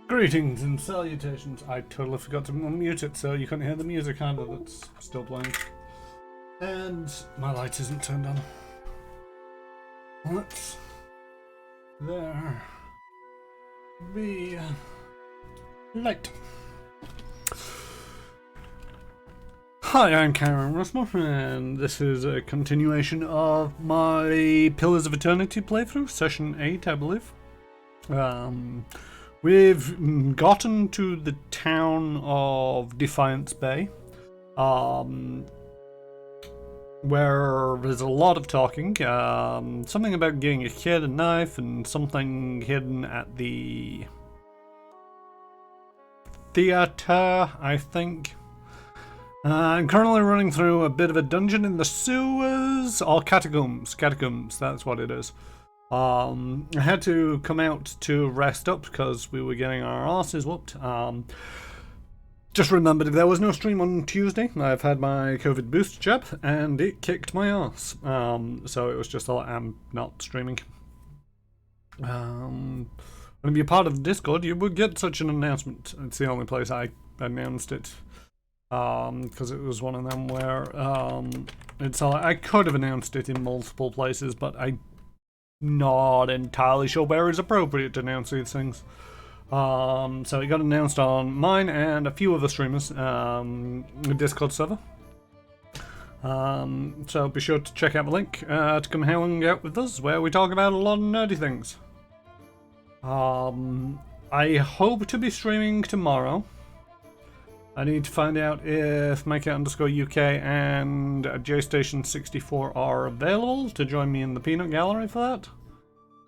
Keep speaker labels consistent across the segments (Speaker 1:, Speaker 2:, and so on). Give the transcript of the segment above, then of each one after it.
Speaker 1: Greetings and salutations. I totally forgot to unmute it, so you couldn't hear the music either that's still playing. And my light isn't turned on. Let's there be light. Hi, I'm Karen Russmore, and this is a continuation of my Pillars of Eternity playthrough, session 8, I believe. We've gotten to the town of Defiance Bay, where there's a lot of talking. Something about getting a kid a knife, and something hidden at the theater, I think. I'm currently running through a bit of a dungeon in the sewers, or catacombs. Catacombs, that's what it is. I had to come out to rest up because we were getting our asses whooped. Just remembered there was no stream on Tuesday. I've had my COVID boost jab and it kicked my ass. So it was just like, I'm not streaming. If you're part of the Discord, you would get such an announcement. It's the only place I announced it. Because it was one of them where it's like, I could have announced it in multiple places, but I'm not entirely sure where it's appropriate to announce these things. So it got announced on mine and a few other streamers' Discord server. So be sure to check out the link to come hang out with us, where we talk about a lot of nerdy things. I hope to be streaming tomorrow. I need to find out if Maker_UK and JStation64 are available to join me in the peanut gallery for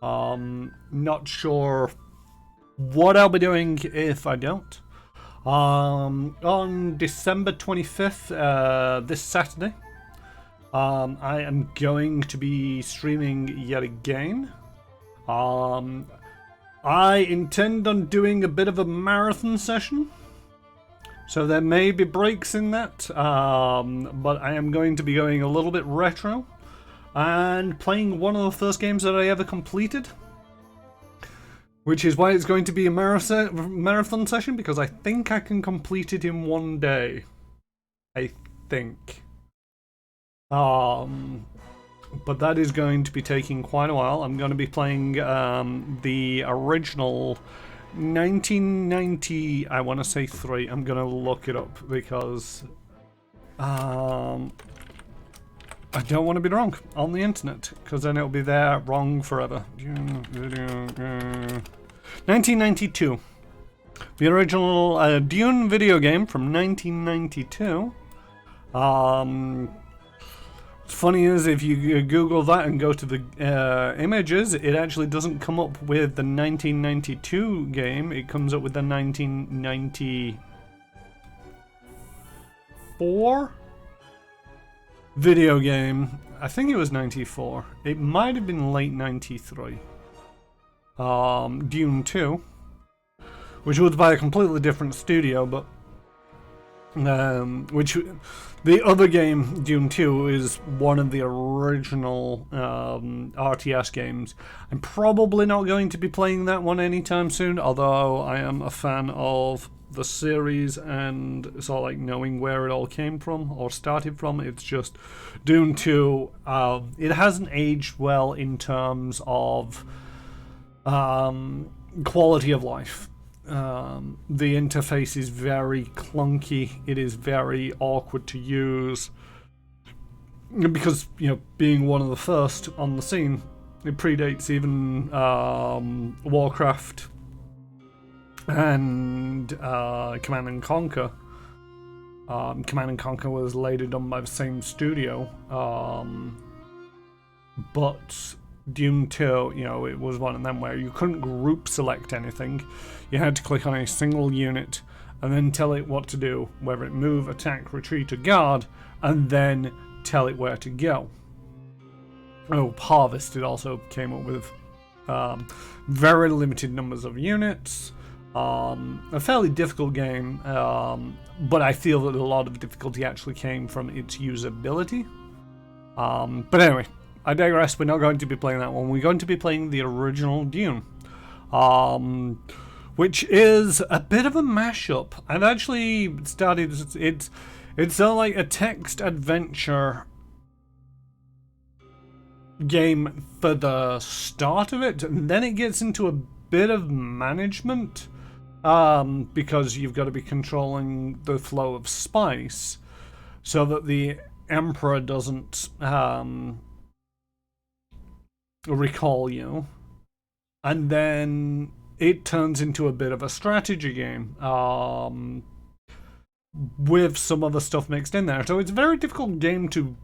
Speaker 1: that. Not sure what I'll be doing if I don't. On December 25th, this Saturday, I am going to be streaming yet again. I intend on doing a bit of a marathon session. So there may be breaks in that, but I am going to be going a little bit retro and playing one of the first games that I ever completed, which is why it's going to be a marathon session, because I think I can complete it in one day. I think. But that is going to be taking quite a while. I'm going to be playing the original 1990, I want to say 3. I'm going to look it up because I don't want to be wrong on the internet, because then it'll be there wrong forever. 1992. The original Dune video game from 1992. Funny is, if you Google that and go to the images, it actually doesn't come up with the 1992 game. It comes up with the 1994 video game. I think it was 94. It might have been late 93. Dune 2, which was by a completely different studio, but which the other game, Dune 2, is one of the original RTS games. I'm probably not going to be playing that one anytime soon, although I am a fan of the series and sort of like knowing where it all came from or started from. It's just Dune 2, it hasn't aged well in terms of quality of life. The interface is very clunky. It is very awkward to use because, you know, being one of the first on the scene, it predates even Warcraft and Command and Conquer. Command and Conquer was later done by the same studio, but Dune 2, you know, it was one of them where you couldn't group select anything. You had to click on a single unit and then tell it what to do, whether it move, attack, retreat, or guard, and then tell it where to go. Oh, Harvest, it also came up with very limited numbers of units. A fairly difficult game, but I feel that a lot of difficulty actually came from its usability. But anyway, I digress. We're not going to be playing that one. We're going to be playing the original Dune. which is a bit of a mashup. I've actually started. It's like a text adventure game for the start of it, and then it gets into a bit of management, because you've got to be controlling the flow of spice so that the Emperor doesn't recall you, and then it turns into a bit of a strategy game with some other stuff mixed in there. So it's a very difficult game to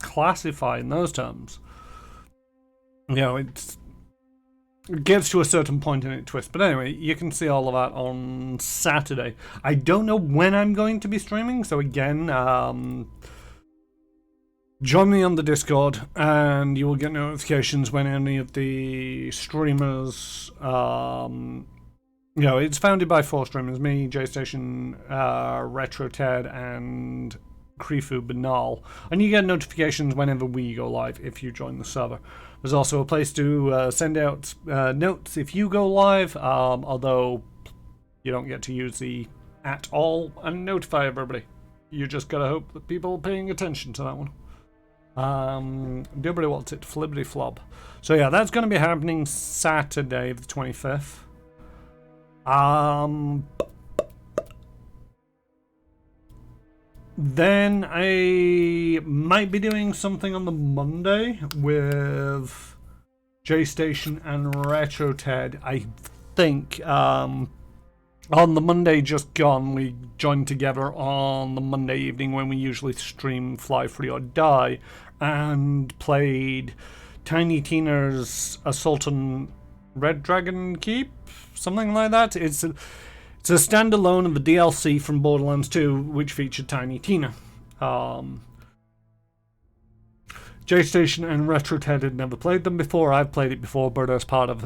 Speaker 1: classify in those terms. You know, it gets to a certain point and it twists. But anyway, you can see all of that on Saturday. I don't know when I'm going to be streaming, so again, join me on the Discord and you will get notifications when any of the streamers, you know, it's founded by 4 streamers, me, JStation, Retro Ted, and Krifu Banal. And you get notifications whenever we go live if you join the server. There's also a place to send out notes if you go live, although you don't get to use the at all and notify everybody. You just gotta hope that people are paying attention to that one. Nobody wants it, flibbity flop. So yeah, that's going to be happening Saturday the 25th. Then I might be doing something on the Monday with JStation and Retro Ted. I think on the Monday just gone, we joined together on the Monday evening when we usually stream Fly Free or Die, and played Tiny Tina's Assault on Red Dragon Keep, something like that. It's a standalone of the DLC from Borderlands 2, which featured Tiny Tina. JStation and Retro Ted had never played them before. I've played it before, but as part of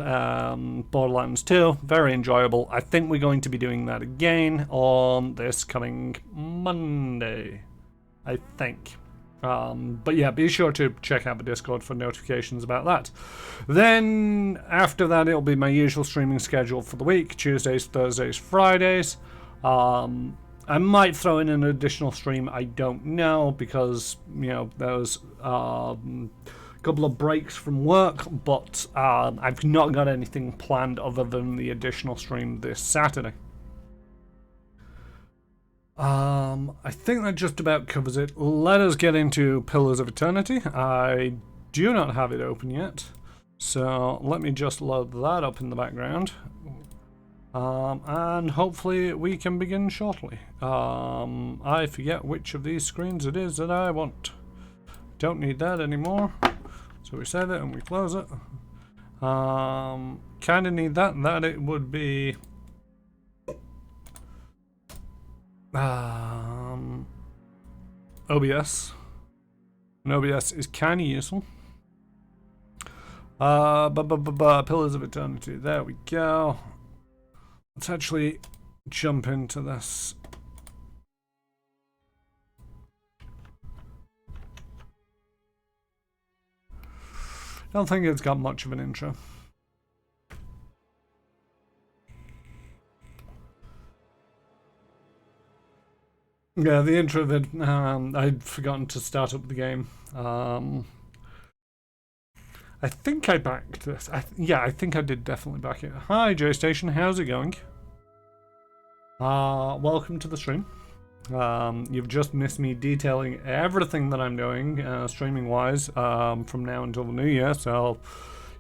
Speaker 1: Borderlands 2. Very enjoyable. I think we're going to be doing that again on this coming Monday, I think. But yeah, be sure to check out the Discord for notifications about that. Then after that, it'll be my usual streaming schedule for the week: Tuesdays, Thursdays, Fridays. I might throw in an additional stream, I don't know, because, you know, there's a couple of breaks from work, but I've not got anything planned other than the additional stream this Saturday. I think that just about covers it. Let us get into Pillars of Eternity. I do not have it open yet, so let me just load that up in the background. And hopefully we can begin shortly. I forget which of these screens it is that I want. Don't need that anymore. So we save it and we close it. Kinda need that it would be OBS. And OBS is kinda useful. Pillars of Eternity. There we go. Let's actually jump into this. Don't think it's got much of an intro. Yeah, the intro of it, I'd forgotten to start up the game. I think I backed this. Yeah, I think I did definitely back it. Hi, JStation, how's it going? Welcome to the stream. You've just missed me detailing everything that I'm doing, streaming-wise, from now until the new year, so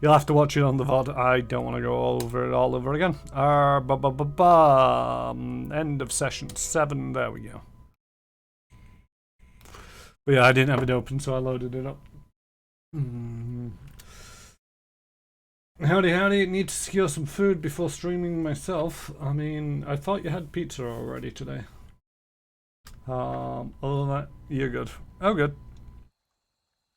Speaker 1: you'll have to watch it on the VOD. I don't want to go over it all over again. End of session 7, there we go. But yeah, I didn't have it open, so I loaded it up. Howdy, need to secure some food before streaming myself. I mean, I thought you had pizza already today. Other than that, you're good. Oh, good.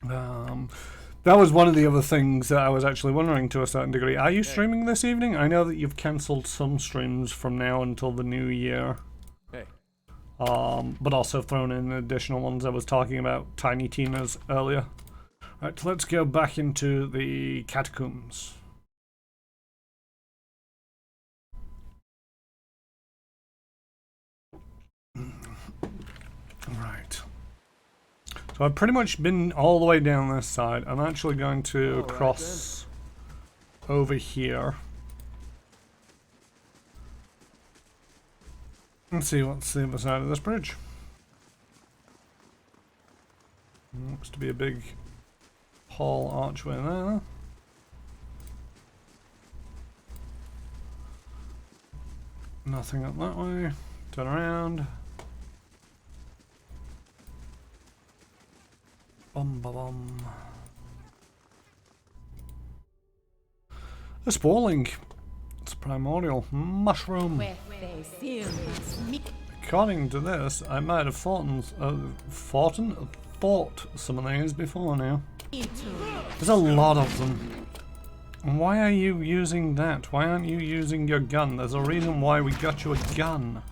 Speaker 1: That was one of the other things that I was actually wondering to a certain degree. Are you streaming this evening? I know that you've cancelled some streams from now until the new year.
Speaker 2: Hey.
Speaker 1: But also thrown in additional ones. I was talking about Tiny Tina's earlier. Right, let's go back into the catacombs. So I've pretty much been all the way down this side. I'm actually going to cross over here. Let's see what's the other side of this bridge. Looks to be a big hall archway there. Nothing up that way. Turn around. Bum ba bum. A spawling. It's a primordial mushroom. According to this, I might have fought some of these before now. There's a lot of them. And why are you using that? Why aren't you using your gun? There's a reason why we got you a gun.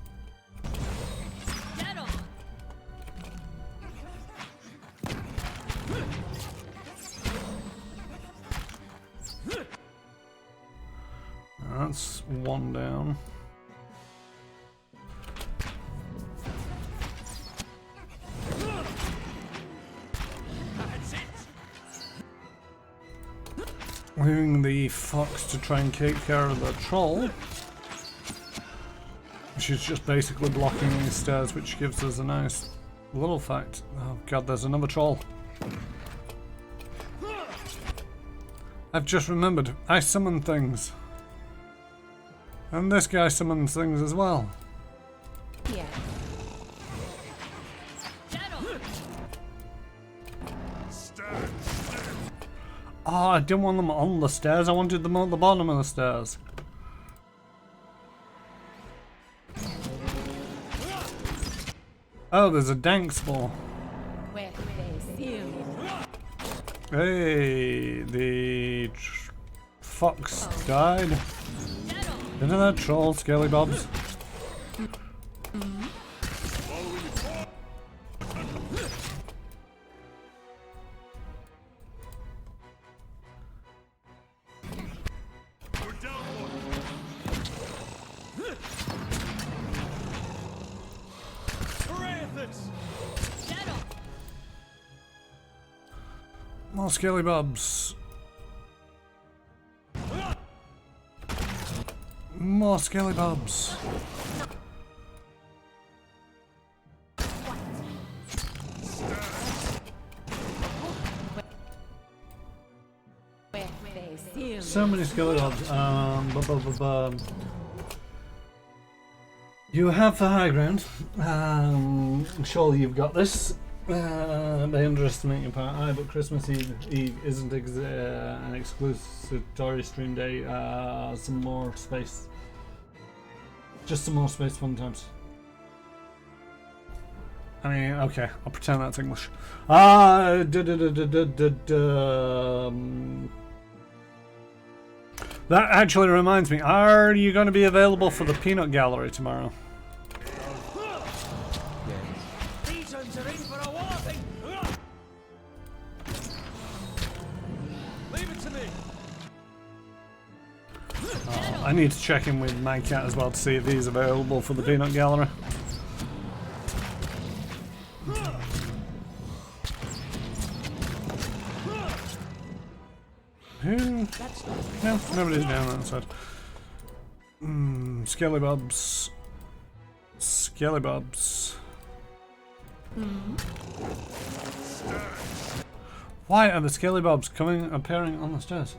Speaker 1: That's one down. Leaving the fox to try and take care of the troll. She's just basically blocking these stairs, which gives us a nice little fact. Oh god, there's another troll. I've just remembered, I summon things. And this guy summons things as well. Yeah. Oh, I didn't want them on the stairs, I wanted them on the bottom of the stairs. Oh, there's a dank spore. Hey, the fox died. Isn't that troll, Scaly Bobs? More Scaly Bobs. More Scaly Bobs. So many Scaly Bobs. You have the high ground. Surely you've got this. They underestimate your part. Aye, but Christmas Eve isn't an exclusive stream day. Some more space. Just some more space fun times. I mean, okay, I'll pretend that's English. That actually reminds me, are you going to be available for the peanut gallery tomorrow? I need to check in with my cat as well to see if he's available for the peanut gallery. Who? No, nobody's down that side. Scaly Bobs. Scaly Bobs. Why are the Scaly Bobs appearing on the stairs?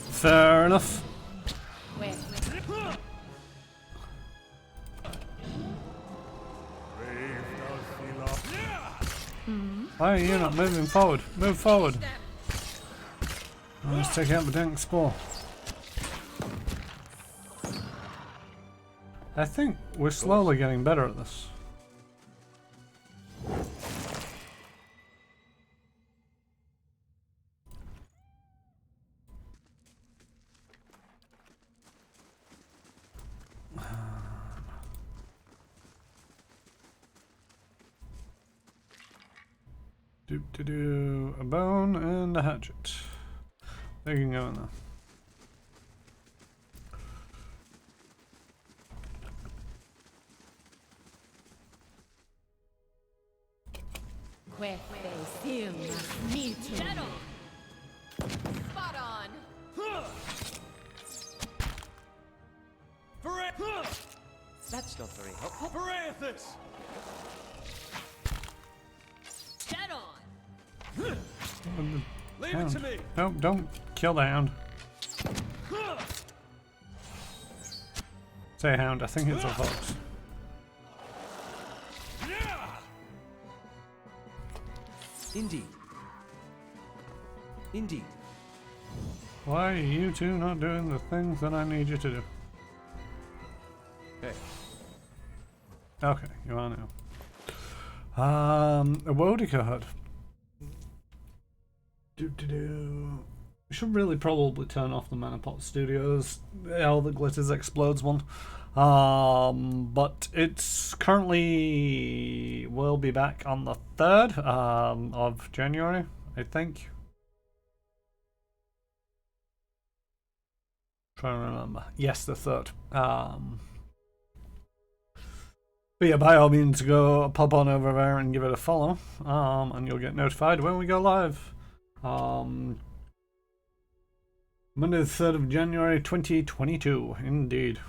Speaker 1: Fair enough. Why are you not moving forward? Move forward. Let's take out the dank spore. I think we're slowly getting better at this. A bone and a hatchet. They can go in there.
Speaker 2: Spot on.
Speaker 3: That's not very helpful.
Speaker 2: Dead on.
Speaker 1: Leave it to me. No, don't kill the hound. Say hound, I think it's a fox.
Speaker 3: Indeed. Indeed.
Speaker 1: Why are you two not doing the things that I need you to do?
Speaker 3: Hey.
Speaker 1: Okay, you are now. A Wodica hut. We should really probably turn off the Manapot Studios. All the glitters explodes one. But it's currently will be back on the 3rd of January, I think. Trying to remember. Yes, the 3rd. But yeah, by all means, go pop on over there and give it a follow, and you'll get notified when we go live. Monday the 3rd of January 2022, indeed.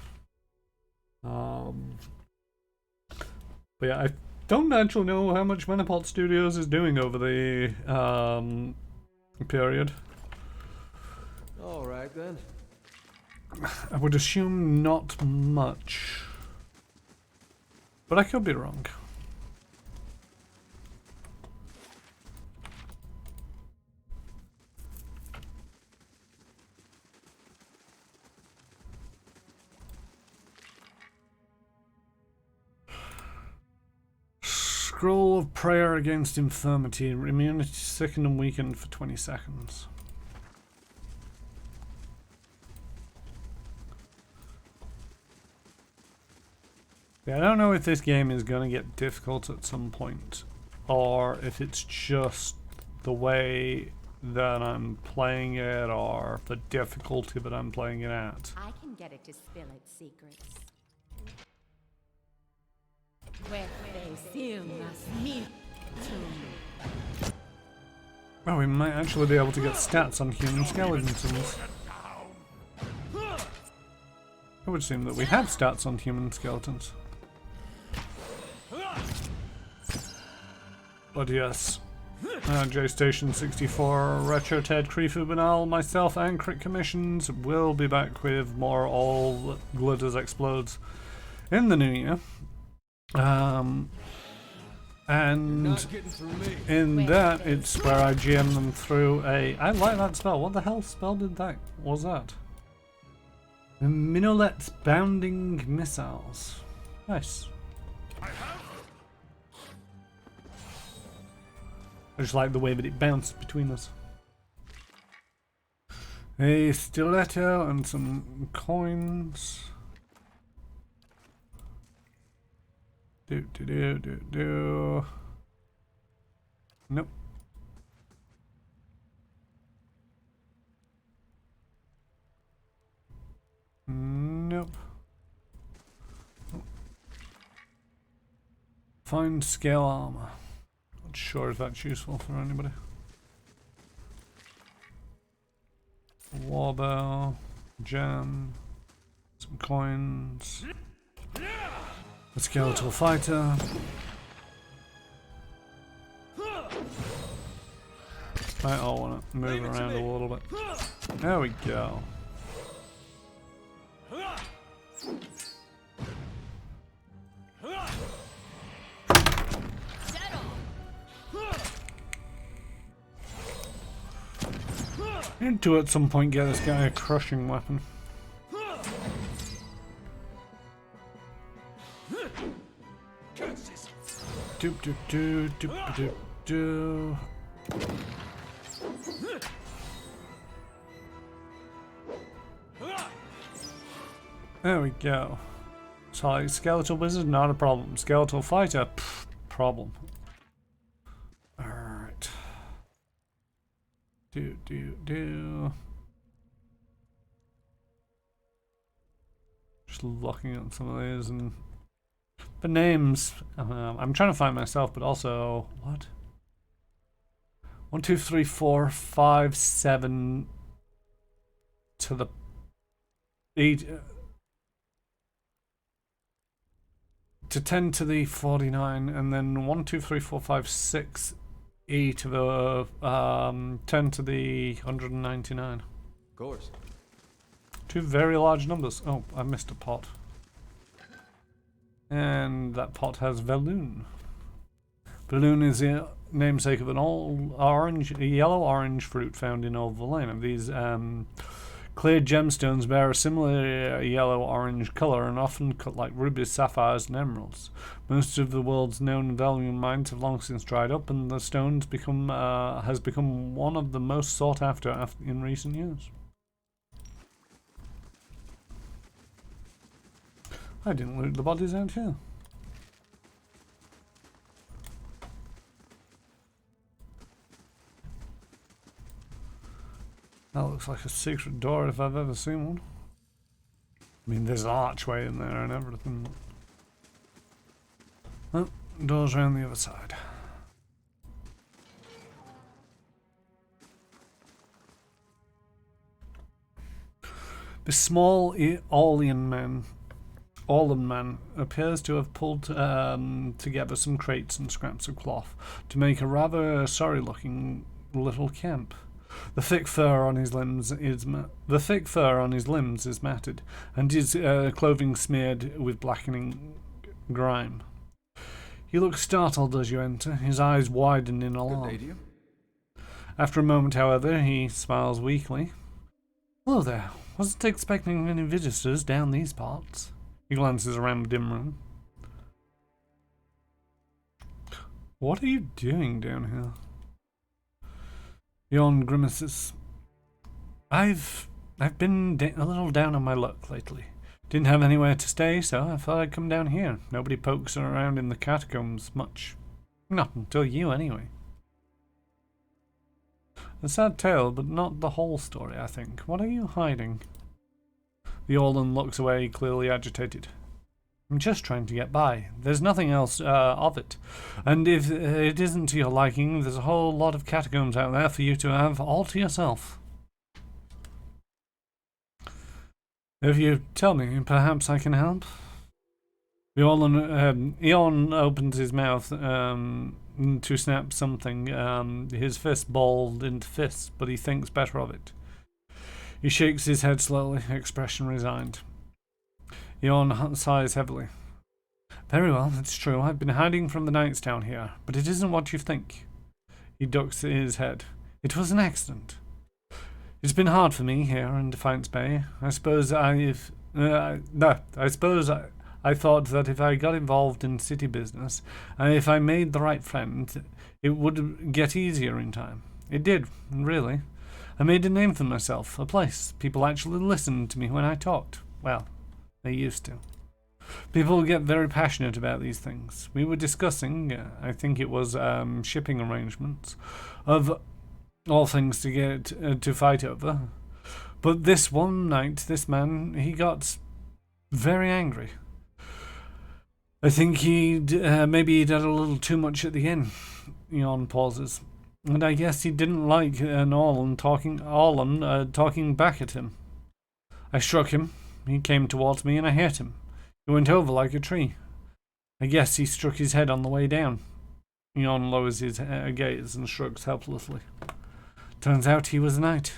Speaker 1: But yeah, I don't actually know how much Manapot Studios is doing over the period.
Speaker 3: Alright then.
Speaker 1: I would assume not much. But I could be wrong. Scroll of prayer against infirmity. Immunity sickened and weakened for 20 seconds. Yeah, I don't know if this game is going to get difficult at some point, or if it's just the way that I'm playing it, or the difficulty that I'm playing it at.
Speaker 2: I can get it to spill its secrets. Where they seal us meet to.
Speaker 1: Well, we might actually be able to get stats on human skeletons in this. It would seem that we have stats on human skeletons. But yes, J-Station 64, Retro Ted, Krifu Banal, myself and Crit Commissions will be back with more All Glitters Explodes in the new year. And in that, it's where I GM them through a... I like that spell. What the hell spell did that? What was that? Minolet's Bounding Missiles. Nice. I just like the way that it bounced between us. A stiletto and some coins. Nope. Nope. Find scale armor. Not sure if that's useful for anybody. Warbell, gem, some coins, a skeletal fighter. Might all want to move around a little bit. There we go. I need to at some point get this guy a crushing weapon. Doop doop doo doop doop doo. There we go. So like, skeletal wizard, not a problem. Skeletal fighter, pff, problem. Alright. Do. Just looking at some of these and the names. I'm trying to find myself, but also what? 1, 2, 3, 4, 5, 7 to the 8 to 10 to the 49, and then 1, 2, 3, 4, 5, 6, 8 to the 10 to the 199.
Speaker 3: Of course.
Speaker 1: Two very large numbers. Oh, I missed a pot. And that pot has Valoon. Valoon is the namesake of an yellow-orange fruit found in Old Valena. These clear gemstones bear a similar yellow-orange color and often cut like rubies, sapphires, and emeralds. Most of the world's known Valoon mines have long since dried up, and the stones has become one of the most sought after in recent years. I didn't loot the bodies out here. That looks like a secret door if I've ever seen one. I mean, there's an archway in there and everything. Oh, door's around the other side. This small Orlan man appears to have pulled together some crates and scraps of cloth to make a rather sorry-looking little camp. The thick fur on his limbs is matted, and his clothing smeared with blackening grime. He looks startled as you enter, his eyes widen in alarm.
Speaker 3: Good day to you.
Speaker 1: After a moment, however, he smiles weakly. Hello there. Wasn't expecting any visitors down these parts. He glances around the dim room. What are you doing down here? Yawn grimaces. I've been a little down on my luck lately. Didn't have anywhere to stay, so I thought I'd come down here. Nobody pokes around in the catacombs much. Not until you, anyway. A sad tale, but not the whole story, I think. What are you hiding? The Orlan looks away, clearly agitated. I'm just trying to get by. There's nothing else of it. And if it isn't to your liking, there's a whole lot of catacombs out there for you to have all to yourself. If you tell me, perhaps I can help? The Orlan, Eon opens his mouth to snap something. His fist balled into fists, but he thinks better of it. He shakes his head slowly, expression resigned. Eon sighs heavily. Very well, it's true. I've been hiding from the knights down here, but it isn't what you think. He ducks his head. It was an accident. It's been hard for me here in Defiance Bay. I suppose I thought that if I got involved in city business, and if I made the right friend, it would get easier in time. It did, really. I made a name for myself, a place. People actually listened to me when I talked. Well, they used to. People get very passionate about these things. We were discussing, I think it was shipping arrangements, of all things to get to fight over. But this one night, this man, he got very angry. I think maybe he did a little too much at the end. Eon pauses. And I guess he didn't like Orlan talking back at him. I struck him. He came towards me and I hit him. He went over like a tree. I guess he struck his head on the way down. Eon lowers his gaze and shrugs helplessly. Turns out he was a knight.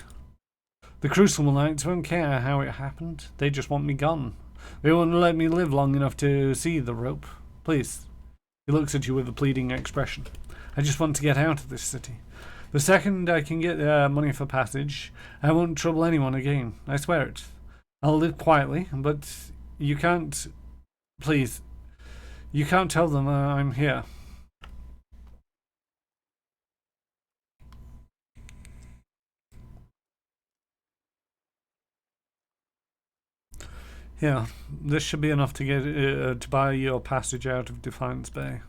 Speaker 1: The Crucible Knights won't care how it happened. They just want me gone. They won't let me live long enough to see the rope. Please. He looks at you with a pleading expression. I just want to get out of this city. The second I can get money for passage, I won't trouble anyone again. I swear it. I'll live quietly, but you can't... Please. You can't tell them I'm here. Yeah, this should be enough to get to buy your passage out of Defiance Bay.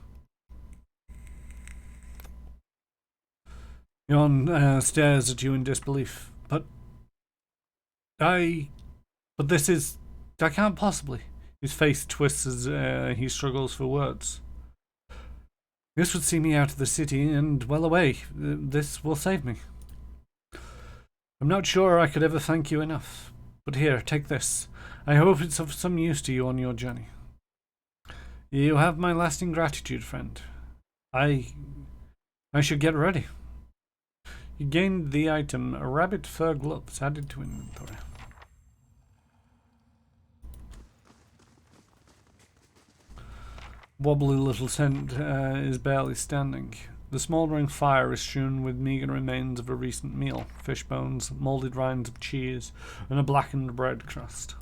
Speaker 1: Jon stares at you in disbelief. But this is... I can't possibly. His face twists as he struggles for words. This would see me out of the city and well away. This will save me. I'm not sure I could ever thank you enough. But here, take this. I hope it's of some use to you on your journey. You have my lasting gratitude, friend. I should get ready. You gained the item rabbit fur gloves added to inventory. Wobbly little tent is barely standing. The smouldering fire is strewn with meagre remains of a recent meal, fish bones, moulded rinds of cheese, and a blackened bread crust.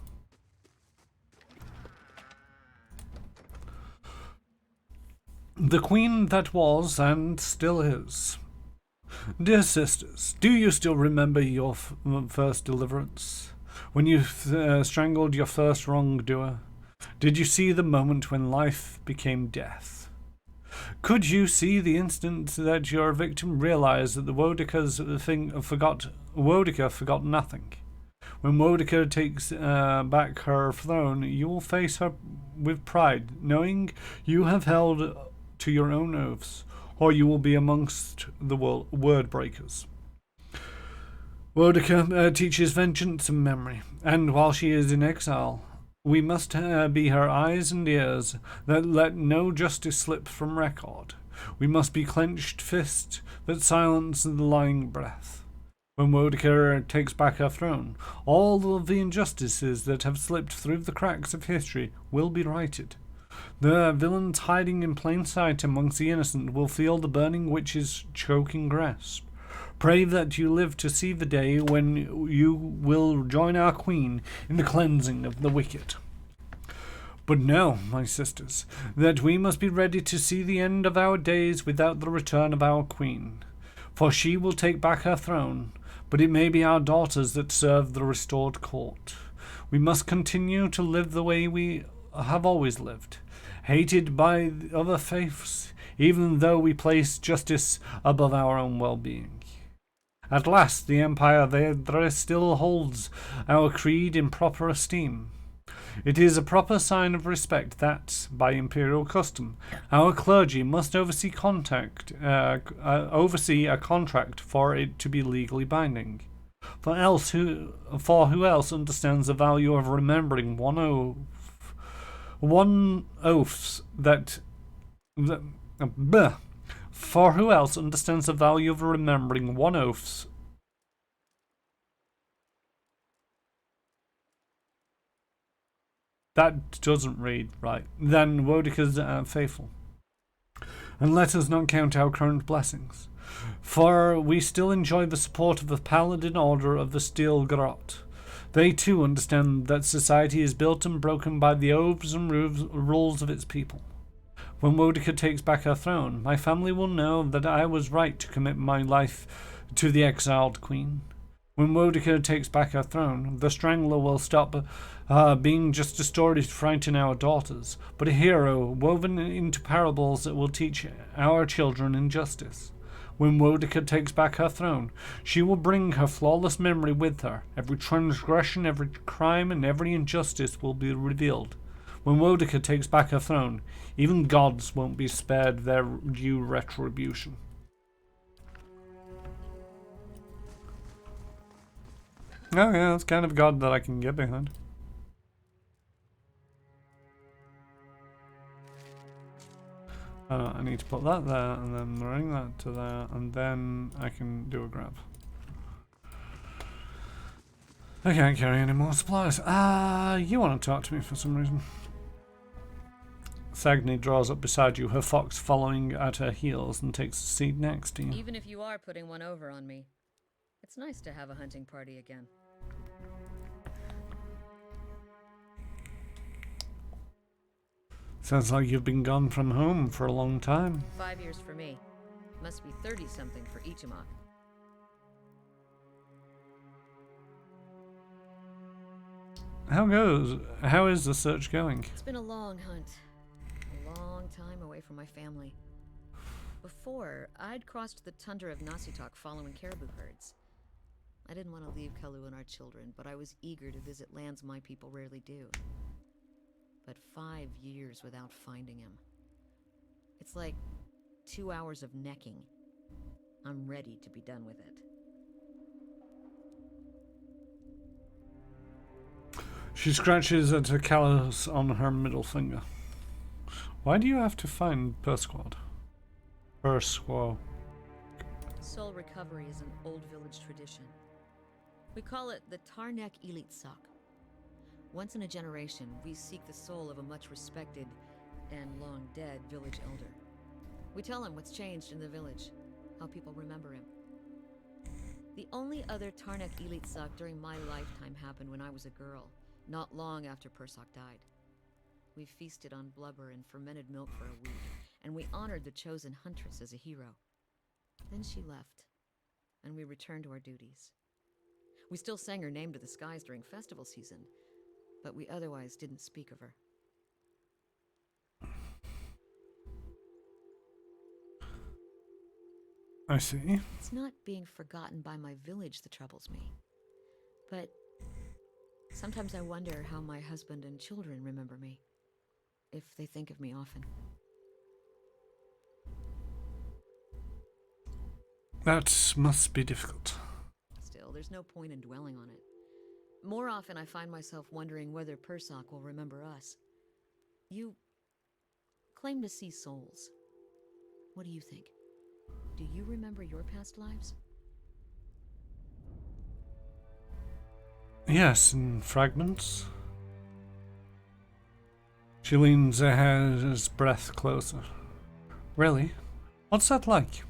Speaker 1: The queen that was and still is. Dear sisters, do you still remember your first deliverance? When you strangled your first wrongdoer? Did you see the moment when life became death? Could you see the instant that your victim realized that the Wodica forgot nothing? When Wodica takes back her throne, you will face her with pride, knowing you have held to your own oaths, or you will be amongst the word breakers. Wodica teaches vengeance and memory, and while she is in exile, we must be her eyes and ears that let no justice slip from record. We must be clenched fists that silence the lying breath. When Wodica takes back her throne, all of the injustices that have slipped through the cracks of history will be righted. The villains hiding in plain sight amongst the innocent will feel the burning witch's choking grasp. Pray that you live to see the day when you will join our queen in the cleansing of the wicked. But know, my sisters, that we must be ready to see the end of our days without the return of our queen. For she will take back her throne, but it may be our daughters that serve the restored court. We must continue to live the way we have always lived, hated by other faiths, even though we place justice above our own well-being. At last, the Empire there still holds our creed in proper esteem. It is a proper sign of respect that, by imperial custom, our clergy must oversee a contract for it to be legally binding. For who else understands the value of remembering For who else understands the value of remembering one oaths? That doesn't read right. Then Wodica's faithful. And let us not count our current blessings, for we still enjoy the support of the Paladin Order of the Steel Garrote. They too understand that society is built and broken by the oaths and rules of its people. When Wodica takes back her throne, my family will know that I was right to commit my life to the exiled queen. When Wodica takes back her throne, the Strangler will stop being just a story to frighten our daughters, but a hero woven into parables that will teach our children injustice. When Wodica takes back her throne, she will bring her flawless memory with her. Every transgression, every crime, and every injustice will be revealed. When Wodica takes back her throne, even gods won't be spared their due retribution. Oh yeah, that's kind of a god that I can get behind. I need to put that there, and then bring that to there, and then I can do a grab. I can't carry any more supplies. You want to talk to me for some reason. Sagni draws up beside you, her fox following at her heels, and takes a seat next to you.
Speaker 4: Even if you are putting one over on me, it's nice to have a hunting party again.
Speaker 1: Sounds like you've been gone from home for a long time.
Speaker 4: 5 years for me. Must be 30-something for Ichimok.
Speaker 1: How is the search going?
Speaker 4: It's been a long hunt. A long time away from my family. Before, I'd crossed the tundra of Nasitok following caribou herds. I didn't want to leave Kalu and our children, but I was eager to visit lands my people rarely do. But 5 years without finding him. It's like 2 hours of necking. I'm ready to be done with it.
Speaker 1: She scratches at a callus on her middle finger. Why do you have to find Persquad?
Speaker 4: Soul recovery is an old village tradition. We call it the Tarnek Elite Sock. Once in a generation, we seek the soul of a much respected and long dead village elder. We tell him what's changed in the village, how people remember him. The only other Tarnek Elite Sock during my lifetime happened when I was a girl, not long after Persoc died. We feasted on blubber and fermented milk for a week, and we honored the chosen huntress as a hero. Then she left, and we returned to our duties. We still sang her name to the skies during festival season, but we otherwise didn't speak of her.
Speaker 1: I see.
Speaker 4: It's not being forgotten by my village that troubles me, but sometimes I wonder how my husband and children remember me, if they think of me often.
Speaker 1: That must be difficult.
Speaker 4: Still, there's no point in dwelling on it. More often I find myself wondering whether Persoc will remember us. You claim to see souls. What do you think? Do you remember your past lives?
Speaker 1: Yes, in fragments. She leans his breath closer. Really? What's that like?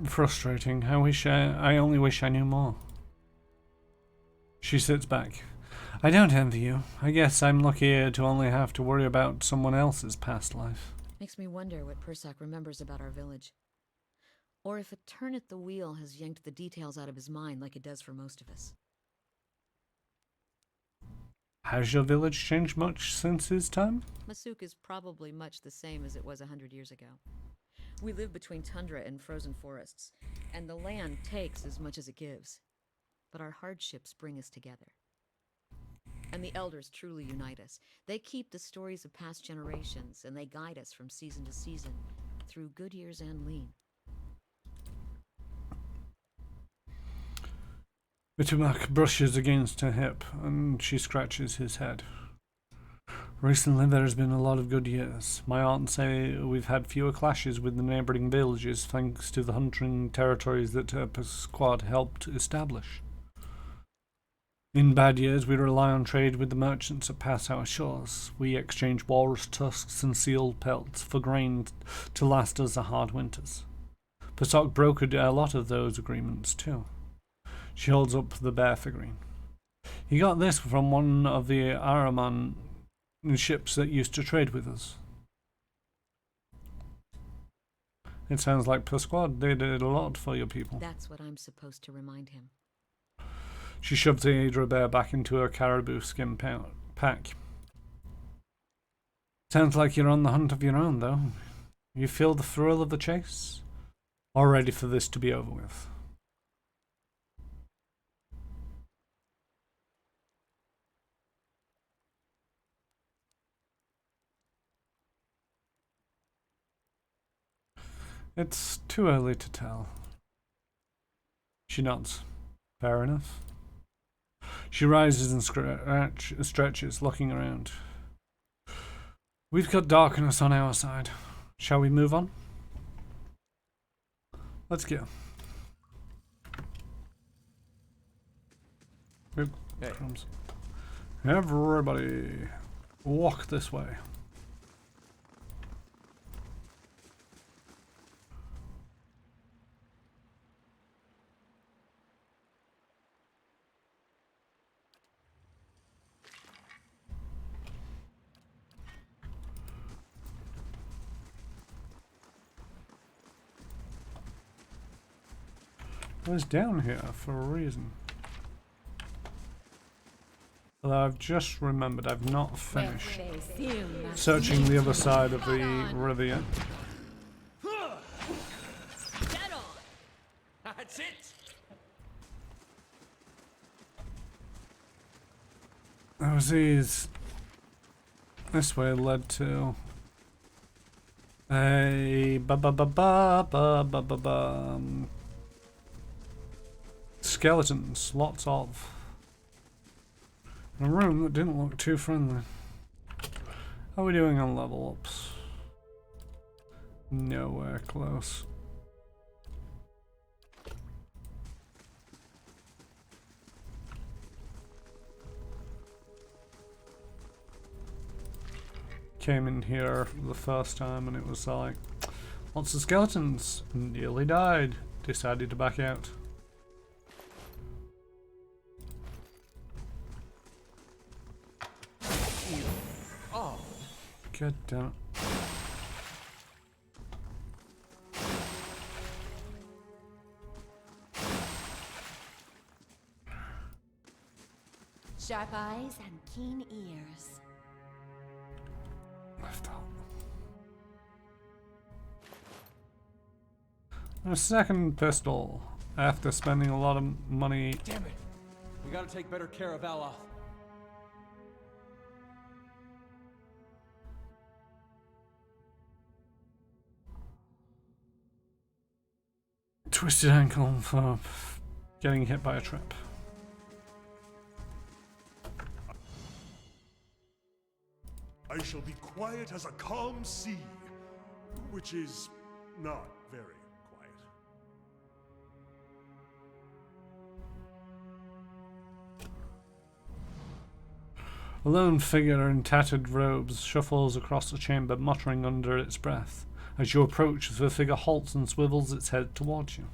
Speaker 1: Frustrating. I only wish I knew more. She sits back. I don't envy you. I guess I'm lucky to only have to worry about someone else's past life.
Speaker 4: Makes me wonder what Persoc remembers about our village. Or if a turn at the wheel has yanked the details out of his mind like it does for most of us.
Speaker 1: Has your village changed much since his time?
Speaker 4: Masuk is probably much the same as it was 100 years ago. We live between tundra and frozen forests, and the land takes as much as it gives. But our hardships bring us together. And the elders truly unite us. They keep the stories of past generations, and they guide us from season to season, through good years and lean.
Speaker 1: Bitumak brushes against her hip, and she scratches his head. Recently there's been a lot of good years. My aunt say we've had fewer clashes with the neighbouring villages thanks to the hunting territories that Persquad helped establish. In bad years we rely on trade with the merchants that pass our shores. We exchange walrus tusks and seal pelts for grain to last us the hard winters. Persoc brokered a lot of those agreements too. She holds up the bear figurine. He got this from one of the Araman ships that used to trade with us. It sounds like Persquad, they did a lot for your people.
Speaker 4: That's what I'm supposed to remind him.
Speaker 1: She shoves the Aedra bear back into her caribou skin pack. Sounds like you're on the hunt of your own, though. You feel the thrill of the chase? Or ready for this to be over with? It's too early to tell. She nods. Fair enough. She rises and stretches, looking around. We've got darkness on our side. Shall we move on? Let's go. Oop,
Speaker 3: Hey.
Speaker 1: crumbs. Everybody, walk this way. I was down here for a reason. Although I've just remembered I've not finished searching the other side of the river yet.
Speaker 3: Dead on! That's it!
Speaker 1: There was these This way led to a ba skeletons, lots of. A room that didn't look too friendly. How are we doing on level ups? Nowhere close. Came in here the first time and it was like lots of skeletons. Nearly died. Decided to back out.
Speaker 3: Oh,
Speaker 1: God damn it.
Speaker 2: Sharp eyes and keen ears.
Speaker 1: Left up. A second pistol after spending a lot of money.
Speaker 3: damn it. We gotta take better care of Aloth.
Speaker 1: Twisted ankle for getting hit by a trap.
Speaker 5: I shall be quiet as a calm sea, which is not very quiet.
Speaker 1: A lone figure in tattered robes shuffles across the chamber, muttering under its breath. As you approach, the figure halts and swivels its head towards you.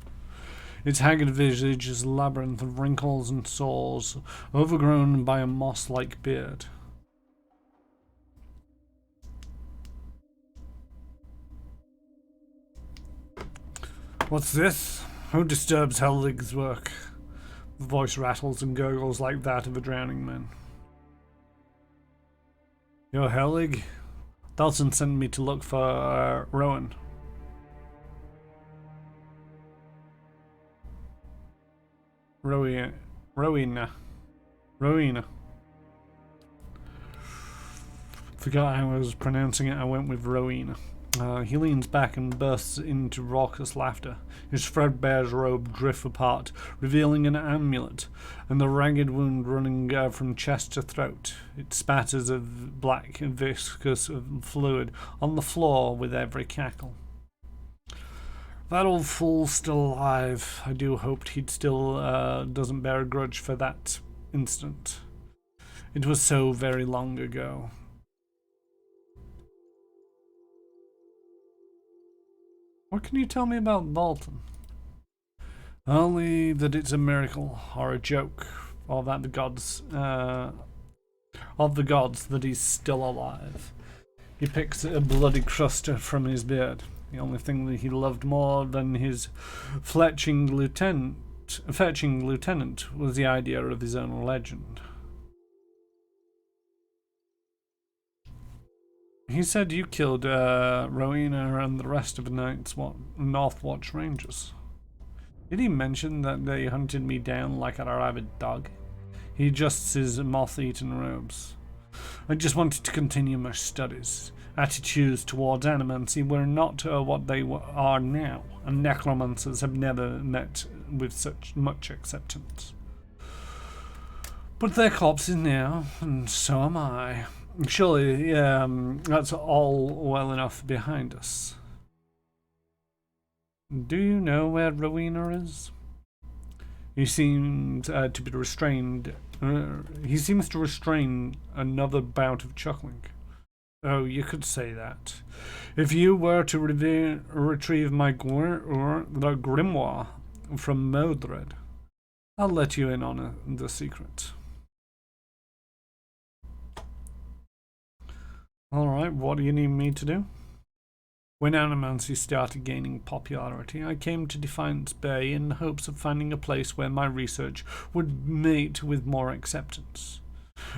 Speaker 1: Its haggard visage is a labyrinth of wrinkles and sores, overgrown by a moss-like beard. What's this? Who disturbs Hellig's work? The voice rattles and gurgles like that of a drowning man. You're Hellig? Dalton sent me to look for Rowan. Rowena. Forgot how I was pronouncing it, I went with Rowena. He leans back and bursts into raucous laughter. His threadbare robe drifts apart, revealing an amulet, and the ragged wound running from chest to throat. It spatters of black viscous fluid on the floor with every cackle. That old fool's still alive. I do hope he still doesn't bear a grudge for that incident. It was so very long ago. What can you tell me about Dalton? Only that it's a miracle, or a joke, or that the gods, of the gods, that he's still alive. He picks a bloody crust from his beard. The only thing that he loved more than his fetching lieutenant was the idea of his own legend. He said you killed Rowena and the rest of the North Watch Rangers. Did he mention that they hunted me down like a rabid dog? He adjusts his moth-eaten robes. I just wanted to continue my studies. Attitudes towards animancy were not what they are now, and necromancers have never met with such much acceptance. But they're corpses now, and so am I. Surely, that's all well enough behind us. Do you know where Rowena is? He seems to be restrained. He seems to restrain another bout of chuckling. Oh, you could say that. If you were to retrieve my the grimoire from Modred, I'll let you in on the secret. Alright, what do you need me to do? When animancy started gaining popularity, I came to Defiance Bay in the hopes of finding a place where my research would meet with more acceptance.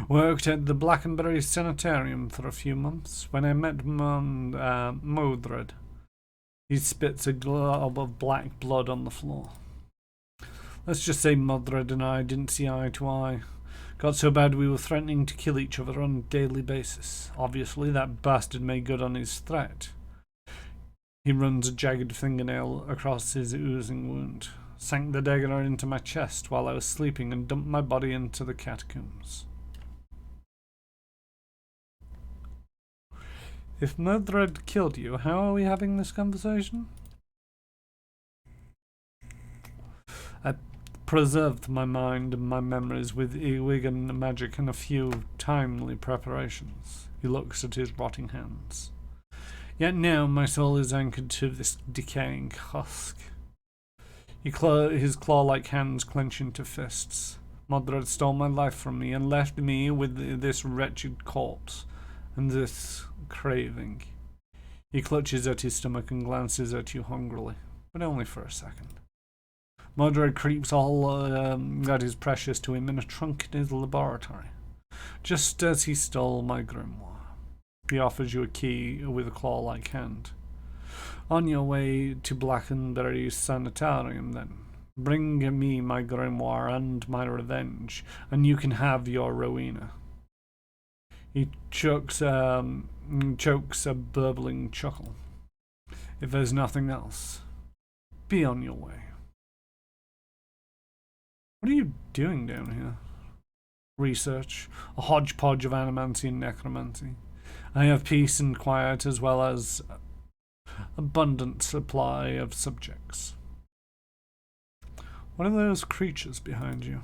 Speaker 1: Worked at the Blackenberry Sanatorium for a few months when I met Modred. He spits a glob of black blood on the floor. Let's just say Modred and I didn't see eye to eye. Got so bad we were threatening to kill each other on a daily basis. Obviously, that bastard made good on his threat. He runs a jagged fingernail across his oozing wound. Sank the dagger into my chest while I was sleeping and dumped my body into the catacombs. If Mordred killed you, how are we having this conversation? I preserved my mind and my memories with Ewigan magic and a few timely preparations. He looks at his rotting hands. Yet now my soul is anchored to this decaying husk. His claw-like hands clench into fists. Mordred stole my life from me and left me with this wretched corpse and this craving. He clutches at his stomach and glances at you hungrily, but only for a second. Mordred creeps all that is precious to him in a trunk in his laboratory, just as he stole my grimoire. He offers you a key with a claw-like hand. On your way to Blackenberry's Sanatorium, then. Bring me my grimoire and my revenge, and you can have your Rowena. He chokes a burbling chuckle. If there's nothing else, be on your way. What are you doing down here? Research, a hodgepodge of animancy and necromancy. I have peace and quiet as well as abundant supply of subjects. What are those creatures behind you?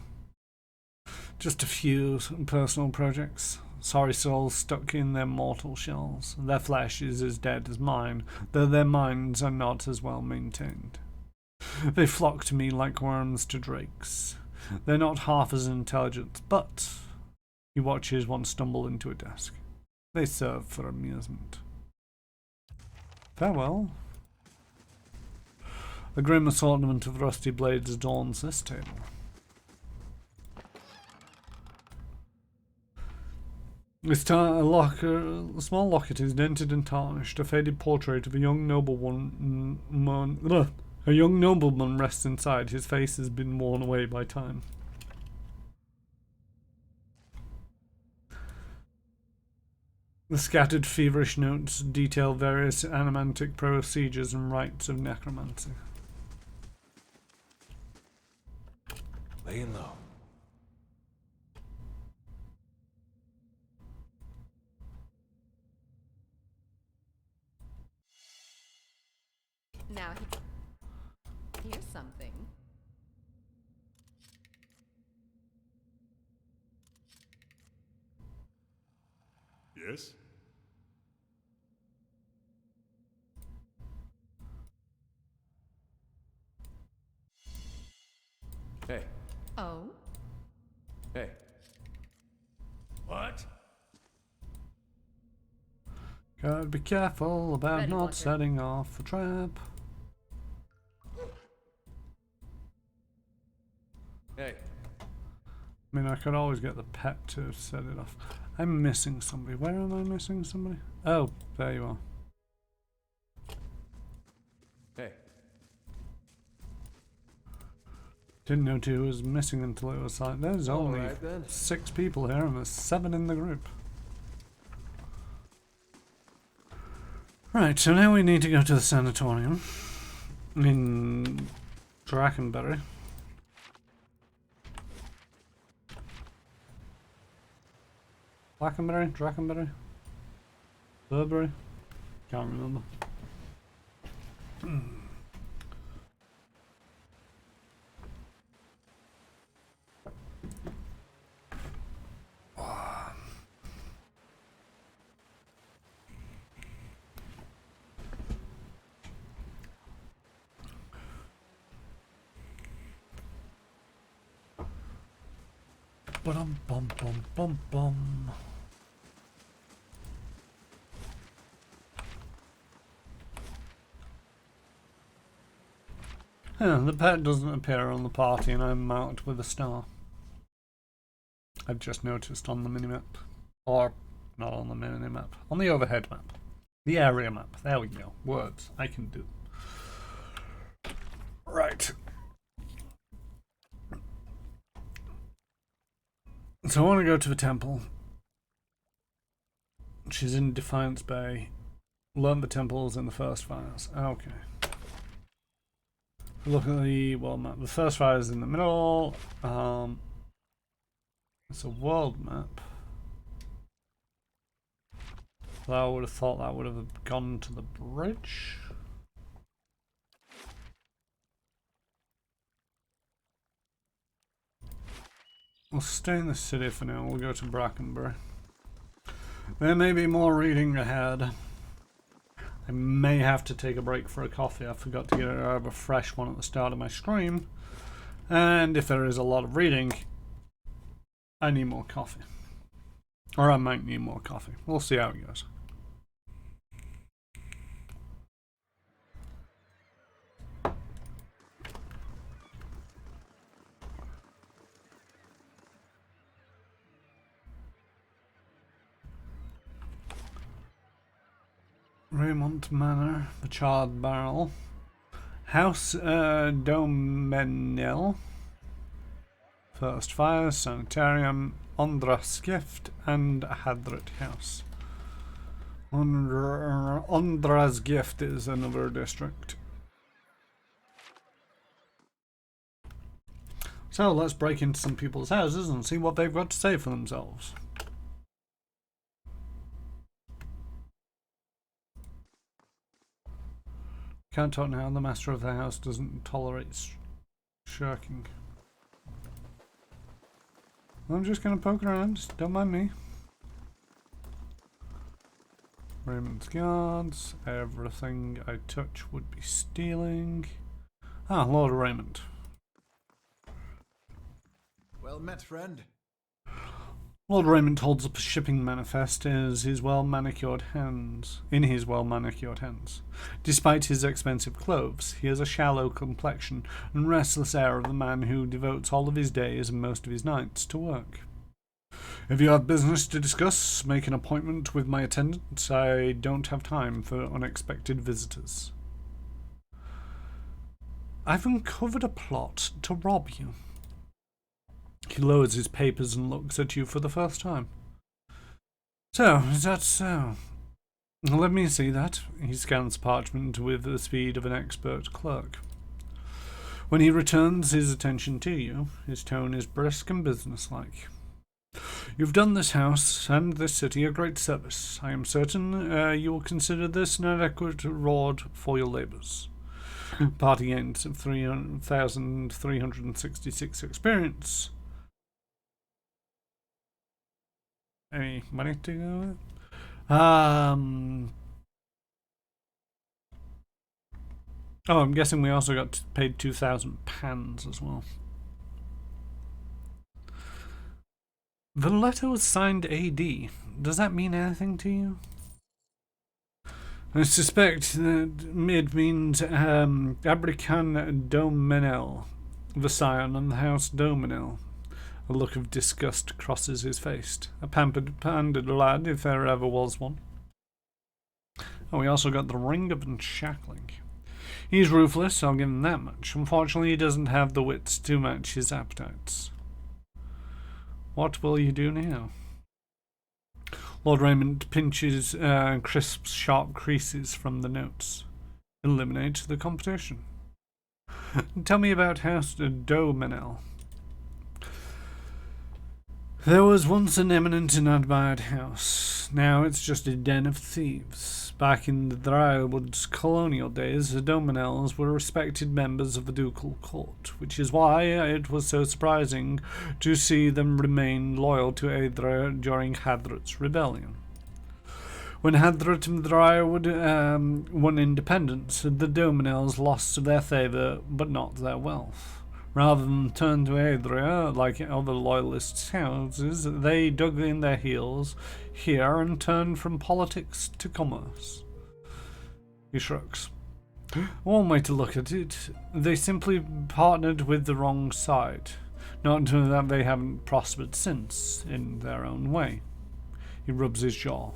Speaker 1: Just a few personal projects. Sorry souls stuck in their mortal shells. Their flesh is as dead as mine, though their minds are not as well maintained. They flock to me like worms to drakes. They're not half as intelligent, but he watches one stumble into a desk. They serve for amusement. Farewell. A grim assortment of rusty blades adorns this table. This a small locket is dented and tarnished. A faded portrait of a young nobleman rests inside. His face has been worn away by time. The scattered feverish notes detail various animantic procedures and rites of necromancy.
Speaker 3: Laying low.
Speaker 2: Now, here's something.
Speaker 5: Yes?
Speaker 3: Hey.
Speaker 2: Oh?
Speaker 3: Hey.
Speaker 5: What?
Speaker 1: Gotta be careful about
Speaker 4: Ready,
Speaker 1: not
Speaker 4: Walker.
Speaker 1: setting off a trap.
Speaker 3: Hey.
Speaker 1: I mean, I could always get the pet to set it off. I'm missing somebody. Where am I missing somebody? Oh, there you are.
Speaker 3: Hey.
Speaker 1: Didn't know who was missing until it was like, there's only
Speaker 3: Alright then.
Speaker 1: 6 people here and there's 7 in the group. Right, so now we need to go to the Sanatorium in Drakenberry. Drakenberry? Burberry? Can't remember. Bum bum bum bum bum. The pet doesn't appear on the party and I'm marked with a star. I've just noticed on the minimap. Or not on the minimap. On the overhead map. The area map. There we go. Words. I can do. Right. So I want to go to the temple. She's in Defiance Bay. Learn the temples in the first fires. Okay. Look at the world map. The first fire is in the middle. It's a world map. I would have thought that would have gone to the bridge. We'll stay in the city for now. We'll go to Brackenbury. There may be more reading ahead. I may have to take a break for a coffee. I forgot to get a fresh one at the start of my stream. And if there is a lot of reading, I need more coffee. Or I might need more coffee. We'll see how it goes. Raymond Manor, the Charred Barrel, House Domenil, First Fire, Sanatorium, Ondra's Gift, and Hadrat House. Ondra's Gift is another district. So let's break into some people's houses and see what they've got to say for themselves. Can't talk now, the master of the house doesn't tolerate shirking. I'm just gonna poke around, don't mind me. Raymond's guards, everything I touch would be stealing. Ah, Lord Raymond.
Speaker 6: Well met, friend.
Speaker 1: Lord Raymond holds up a shipping manifest in his well-manicured hands. Despite his expensive clothes, he has a shallow complexion and restless air of the man who devotes all of his days and most of his nights to work. If you have business to discuss, make an appointment with my attendant. I don't have time for unexpected visitors. I've uncovered a plot to rob you. He lowers his papers and looks at you for the first time. So, is that so? Let me see that. He scans parchment with the speed of an expert clerk. When he returns his attention to you, his tone is brisk and businesslike. You've done this house and this city a great service. I am certain you will consider this an adequate reward for your labours. Party gains 3,366 experience. Any money to go with? Oh, I'm guessing we also got paid 2,000 pans as well. The letter was signed AD. Does that mean anything to you? I suspect that it means Abrican Domenel, the scion of the House Domenel. A look of disgust crosses his face. A pampered lad, if there ever was one. Oh, we also got the Ring of Unshackling. He's ruthless, I'll give him that much. Unfortunately, he doesn't have the wits to match his appetites. What will you do now? Lord Raymond pinches and crisps sharp creases from the notes. Eliminate the competition. Tell me about House Domenel. There was once an eminent and admired house. Now it's just a den of thieves. Back in the Drywood's colonial days, the Domenels were respected members of the ducal court, which is why it was so surprising to see them remain loyal to Aedra during Hadrat's rebellion. When Hadrat and Drywood won independence, the Domenels lost their favour but not their wealth. Rather than turn to Aedra like other loyalist houses, they dug in their heels here and turned from politics to commerce. He shrugs. One way to look at it, they simply partnered with the wrong side. Not that they haven't prospered since, in their own way. He rubs his jaw.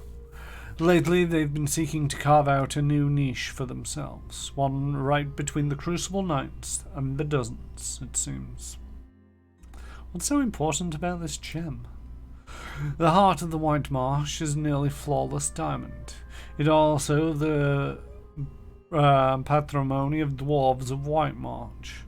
Speaker 1: Lately, they've been seeking to carve out a new niche for themselves, one right between the Crucible Knights and the Dozens, it seems. What's so important about this gem? The heart of the White Marsh is nearly flawless diamond. It also the patrimony of dwarves of White Marsh.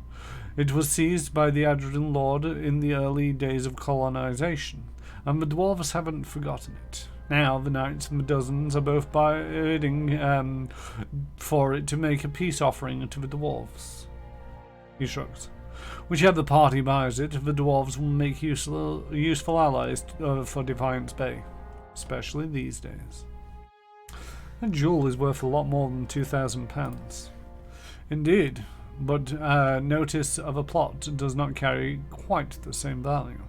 Speaker 1: It was seized by the Adrian Lord in the early days of colonization, and the dwarves haven't forgotten it. Now the knights and the dozens are both bidding for it to make a peace offering to the dwarves. He shrugs. Whichever party buys it, the dwarves will make useful allies for Defiance Bay, especially these days. A jewel is worth a lot more than £2,000. Indeed, but notice of a plot does not carry quite the same value.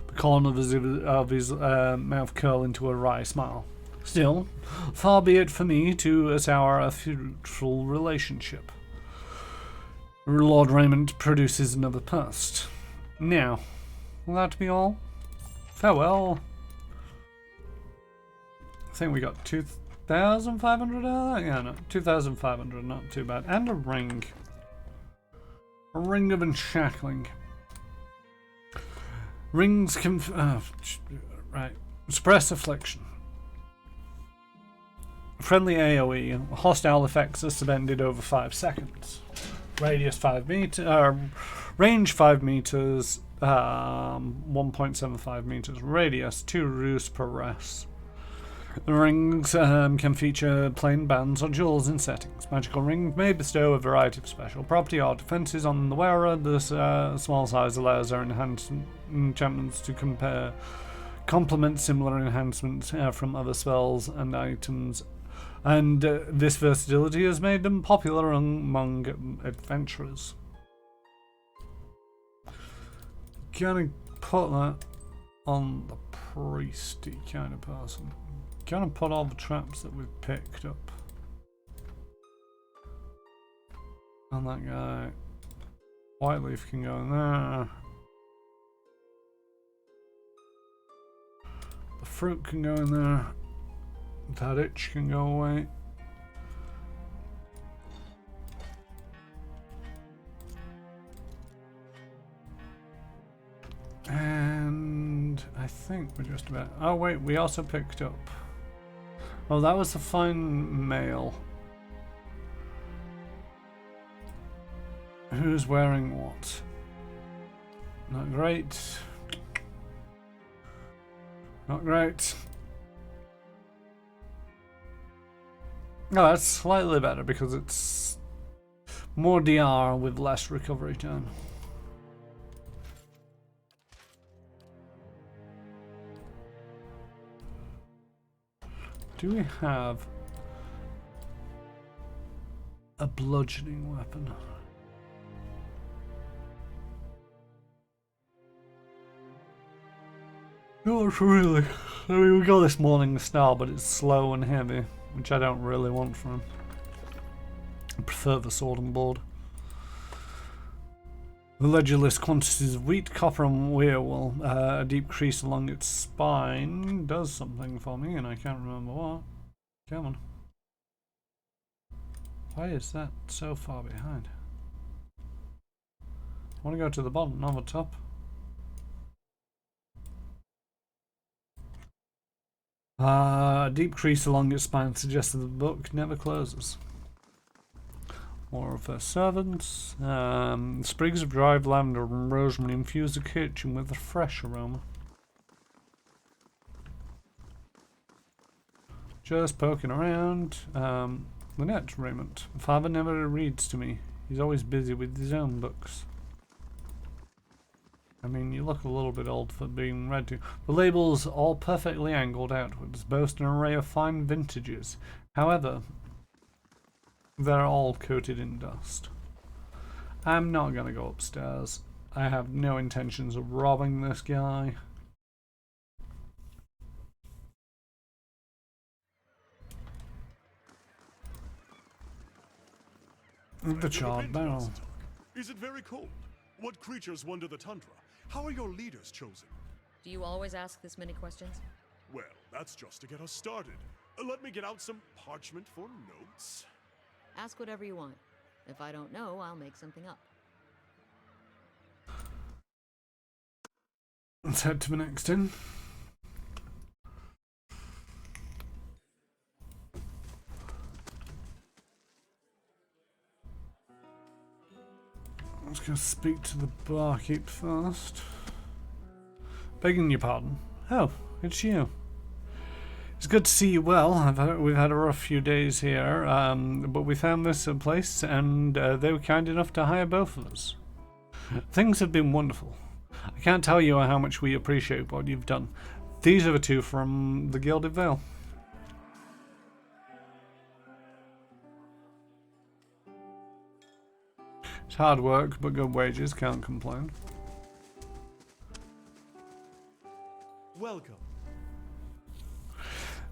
Speaker 1: The corners of his mouth curl into a wry smile. Still, far be it for me to sour a fruitful relationship. Lord Raymond produces another post. Now, will that be all? Farewell. I think we got 2,500 out of that? Yeah, no, 2,500, not too bad. And a ring. A ring of unshackling. Rings can... right. Suppress affliction. Friendly AoE. Hostile effects are suspended over 5 seconds. Radius 5 meters, range 5 meters, 1.75 meters. Radius 2 roos per rest. The rings can feature plain bands or jewels in settings. Magical rings may bestow a variety of special property or defenses on the wearer. This small size allows our enchantments to complement similar enhancements from other spells and items. And this versatility has made them popular among adventurers. Gonna put that on the priesty kind of person. Gonna put all the traps that we've picked up on that guy. White leaf can go in there. The fruit can go in there. That itch can go away. And I think we're just about... Oh wait, we also picked up... Oh, that was the fine male. Who's wearing what? Not great. Not great. No, that's slightly better because it's more DR with less recovery time. Do we have a bludgeoning weapon? Not really. I mean, we got this morning star, but it's slow and heavy, which I don't really want from him. I prefer the sword and board. The ledger lists quantities of wheat, copper, and weirwool. A deep crease along its spine does something for me, and I can't remember what. Come on. Why is that so far behind? I want to go to the bottom, not the top. A deep crease along its spine suggests that the book never closes. More of her servants. Sprigs of dried lavender and rosemary infuse the kitchen with a fresh aroma. Just poking around. Lynette Raymond. Father never reads to me. He's always busy with his own books. I mean, you look a little bit old for being read to. The labels, all perfectly angled outwards, boast an array of fine vintages. However, they're all coated in dust. I'm not gonna go upstairs. I have no intentions of robbing this guy. The charred barrel.
Speaker 5: Is it very cold? What creatures wander the tundra? How are your leaders chosen?
Speaker 4: Do you always ask this many questions?
Speaker 5: Well, that's just to get us started. Let me get out some parchment for notes.
Speaker 4: Ask whatever you want. If I don't know, I'll make something up.
Speaker 1: Let's head to the next inn. Let's go speak to the barkeep first. Begging your pardon. Oh, it's you. It's good to see you well. We've had a rough few days here, but we found this place and they were kind enough to hire both of us. Things have been wonderful. I can't tell you how much we appreciate what you've done. These are the two from the Gilded Veil. It's hard work, but good wages, can't complain.
Speaker 5: Welcome.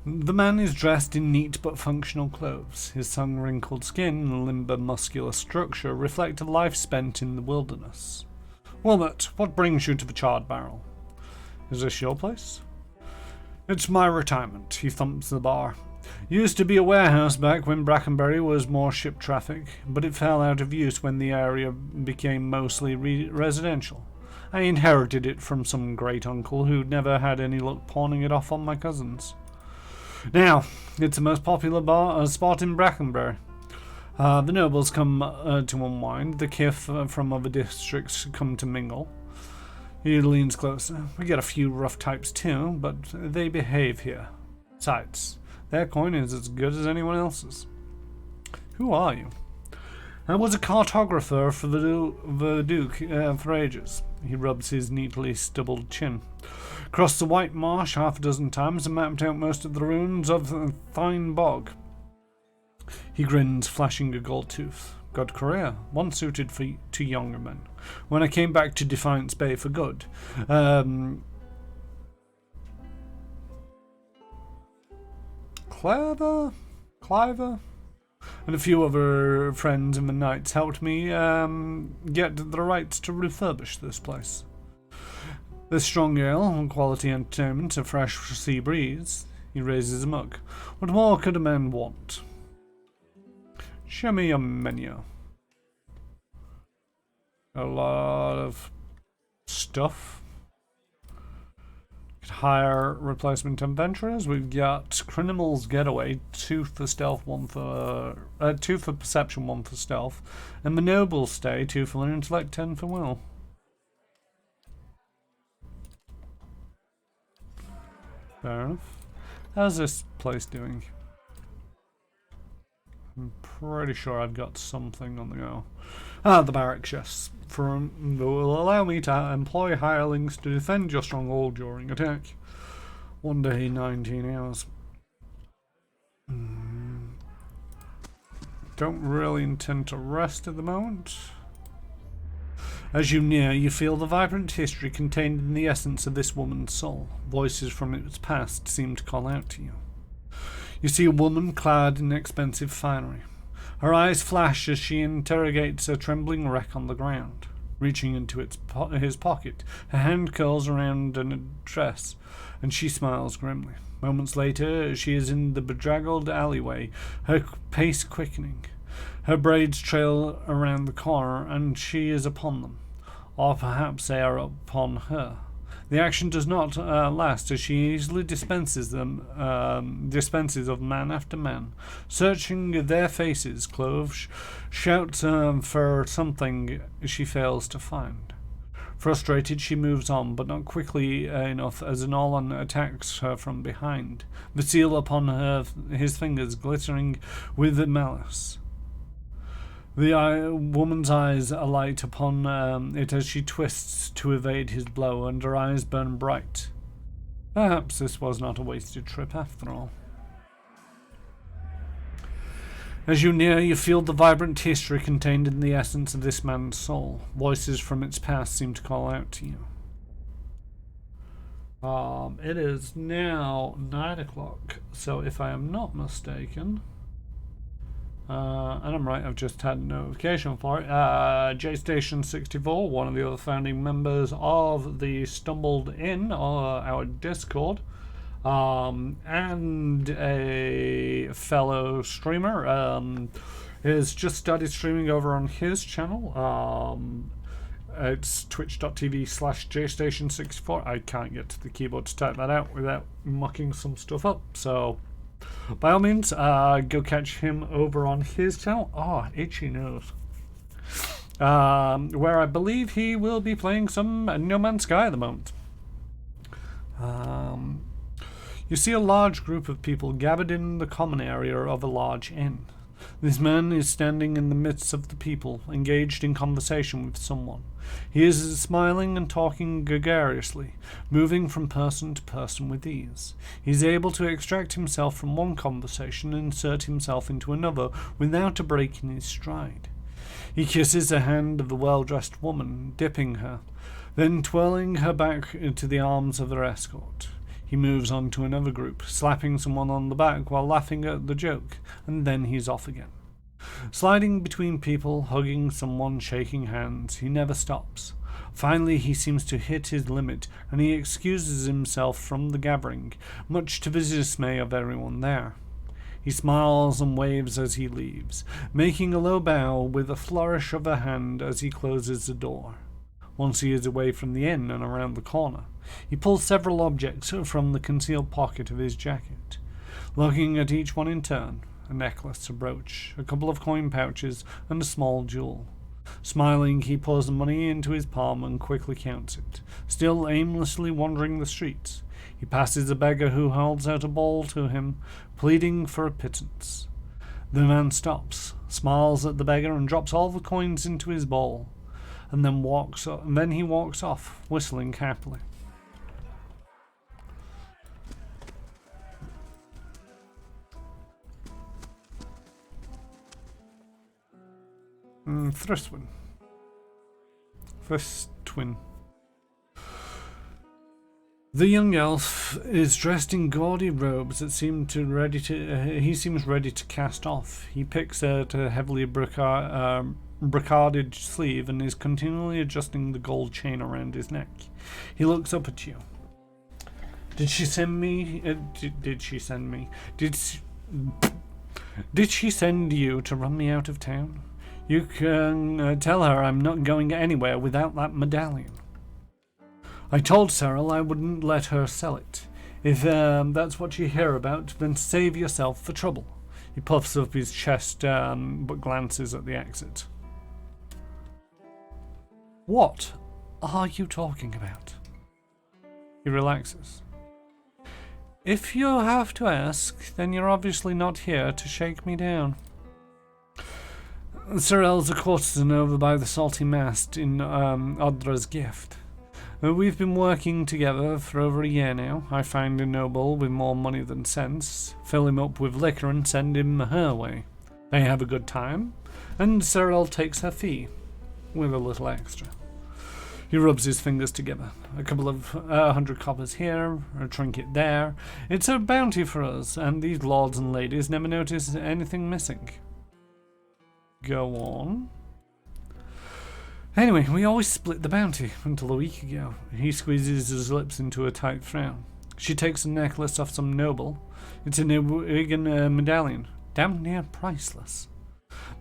Speaker 1: The man is dressed in neat but functional clothes. His sun-wrinkled skin and limber muscular structure reflect a life spent in the wilderness. Wilmot, what brings you to the Charred Barrel? Is this your place? It's my retirement, he thumps the bar. Used to be a warehouse back when Brackenbury was more ship traffic, but it fell out of use when the area became mostly residential. I inherited it from some great uncle who'd never had any luck pawning it off on my cousins. Now, it's the most popular spot in Brackenbury. The nobles come to unwind, the kith from other districts come to mingle. He leans closer. We get a few rough types too, but they behave here. Besides, their coin is as good as anyone else's. Who are you? I was a cartographer for the Duke for ages. He rubs his neatly stubbled chin. Crossed the White Marsh half a dozen times and mapped out most of the ruins of the Thine Bog. He grins, flashing a gold tooth. Good career, one suited to younger men. When I came back to Defiance Bay for good, Cliver, and a few other friends in the Knights helped me get the rights to refurbish this place. There's strong ale, quality entertainment, a fresh sea breeze. He raises a mug. What more could a man want? Show me your menu. A lot of stuff. Could hire replacement adventurers. We've got Criminal's Getaway, 2 for stealth, 2 for perception, 1 for stealth, and the Noble Stay, 2 for intellect, 10 for will. Fair enough. How's this place doing? I'm pretty sure I've got something on the go. The barrack chests will allow me to employ hirelings to defend your stronghold during attack. 1 day, 19 hours. Don't really intend to rest at the moment. As you near, you feel the vibrant history contained in the essence of this woman's soul. Voices from its past seem to call out to you. You see a woman clad in expensive finery. Her eyes flash as she interrogates a trembling wreck on the ground. Reaching into his pocket, her hand curls around a dress, and she smiles grimly. Moments later, she is in the bedraggled alleyway, her pace quickening. Her braids trail around the corner, and she is upon them. Or perhaps they are upon her. The action does not last, as she easily dispenses of man after man. Searching their faces, Clove shouts for something she fails to find. Frustrated, she moves on, but not quickly enough, as an Orlan attacks her from behind, the seal upon his fingers glittering with malice. The woman's eyes alight upon it as she twists to evade his blow, and her eyes burn bright. Perhaps this was not a wasted trip after all. As you near, you feel the vibrant history contained in the essence of this man's soul. Voices from its past seem to call out to you. It is now 9 o'clock, so if I am not mistaken... and I'm right, I've just had a notification for it. J-Station 64, one of the other founding members of the Stumbled In, our Discord, and a fellow streamer, has just started streaming over on his channel. It's twitch.tv/jstation64. I can't get to the keyboard to type that out without mucking some stuff up. So, by all means, go catch him over on his channel. Oh, itchy nose. Where I believe he will be playing some No Man's Sky at the moment. You see a large group of people gathered in the common area of a large inn. This man is standing in the midst of the people, engaged in conversation with someone. He is smiling and talking gregariously, moving from person to person with ease. He is able to extract himself from one conversation and insert himself into another without a break in his stride. He kisses the hand of the well-dressed woman, dipping her, then twirling her back into the arms of their escort. He moves on to another group, slapping someone on the back while laughing at the joke, and then he's off again. Sliding between people, hugging someone, shaking hands, he never stops. Finally, he seems to hit his limit, and he excuses himself from the gathering, much to the dismay of everyone there. He smiles and waves as he leaves, making a low bow with a flourish of a hand as he closes the door. Once he is away from the inn and around the corner, he pulls several objects from the concealed pocket of his jacket, looking at each one in turn: a necklace, a brooch, a couple of coin pouches, and a small jewel. Smiling, he pours the money into his palm and quickly counts it, still aimlessly wandering the streets. He passes a beggar who holds out a bowl to him, pleading for a pittance. The man stops, smiles at the beggar, and drops all the coins into his bowl, and then he walks off, whistling happily. Thriswin. First twin. The young elf is dressed in gaudy robes that he seems ready to cast off. He picks at a heavily brocaded sleeve and is continually adjusting the gold chain around his neck. He looks up at you. Did she send me? Did she send you to run me out of town? You can tell her I'm not going anywhere without that medallion. I told Cyril I wouldn't let her sell it. If that's what you hear about, then save yourself the trouble. He puffs up his chest, but glances at the exit. What are you talking about? He relaxes. If you have to ask, then you're obviously not here to shake me down. Cyril's a courtesan over by the salty mast in Audra's gift. We've been working together for over a year now. I find a noble with more money than sense, fill him up with liquor and send him her way. They have a good time, and Cyril takes her fee, with a little extra. He rubs his fingers together. A couple of 100 coppers here, a trinket there. It's a bounty for us, and these lords and ladies never notice anything missing. Go on. Anyway, we always split the bounty until a week ago. He squeezes his lips into a tight frown. She takes a necklace off some noble. It's a Norwegian medallion, damn near priceless.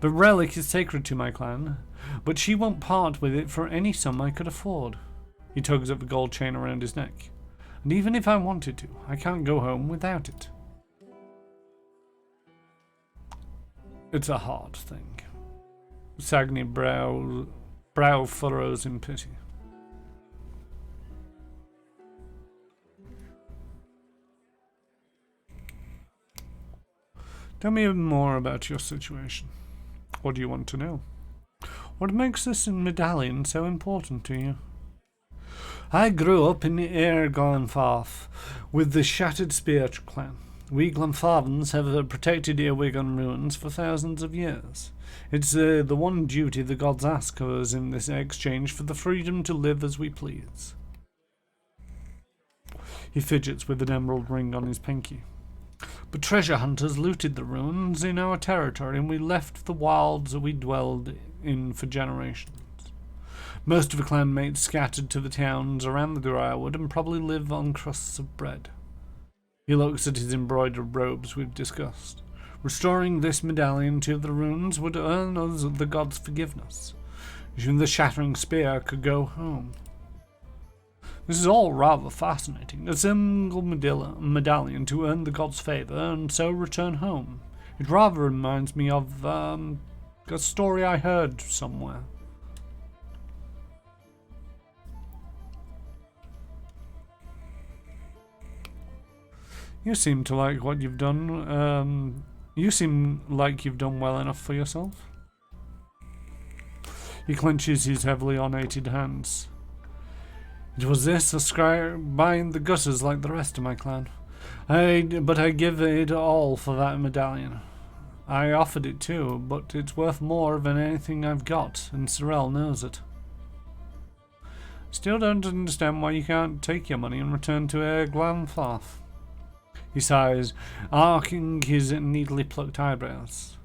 Speaker 1: The relic is sacred to my clan, but she won't part with it for any sum I could afford. He tugs at the gold chain around his neck. And even if I wanted to, I can't go home without it. It's a hard thing. Sagny brow furrows in pity. Tell me more about your situation. What do you want to know? What makes this medallion so important to you? I grew up in Glenfarth with the Shattered Spear clan. We Glenfarthans have protected Earwigan ruins for thousands of years. It's the one duty the gods ask of us in this exchange for the freedom to live as we please. He fidgets with an emerald ring on his pinky. But treasure hunters looted the ruins in our territory, and we left the wilds that we dwelled in for generations. Most of the clanmates scattered to the towns around the Drywood and probably live on crusts of bread. He looks at his embroidered robes we've discussed. Restoring this medallion to the ruins would earn us the gods' forgiveness. Even the shattering spear could go home. This is all rather fascinating. A single medallion to earn the god's favor and so return home. It rather reminds me of a story I heard somewhere. You seem to like what you've done. You seem like you've done well enough for yourself. He clenches his heavily ornated hands. It was this, a scribe buying the gutters like the rest of my clan. But I give it all for that medallion. I offered it too, but it's worth more than anything I've got, and Sorrel knows it. Still don't understand why you can't take your money and return to Glanfarth. He sighs, arcing his neatly plucked eyebrows.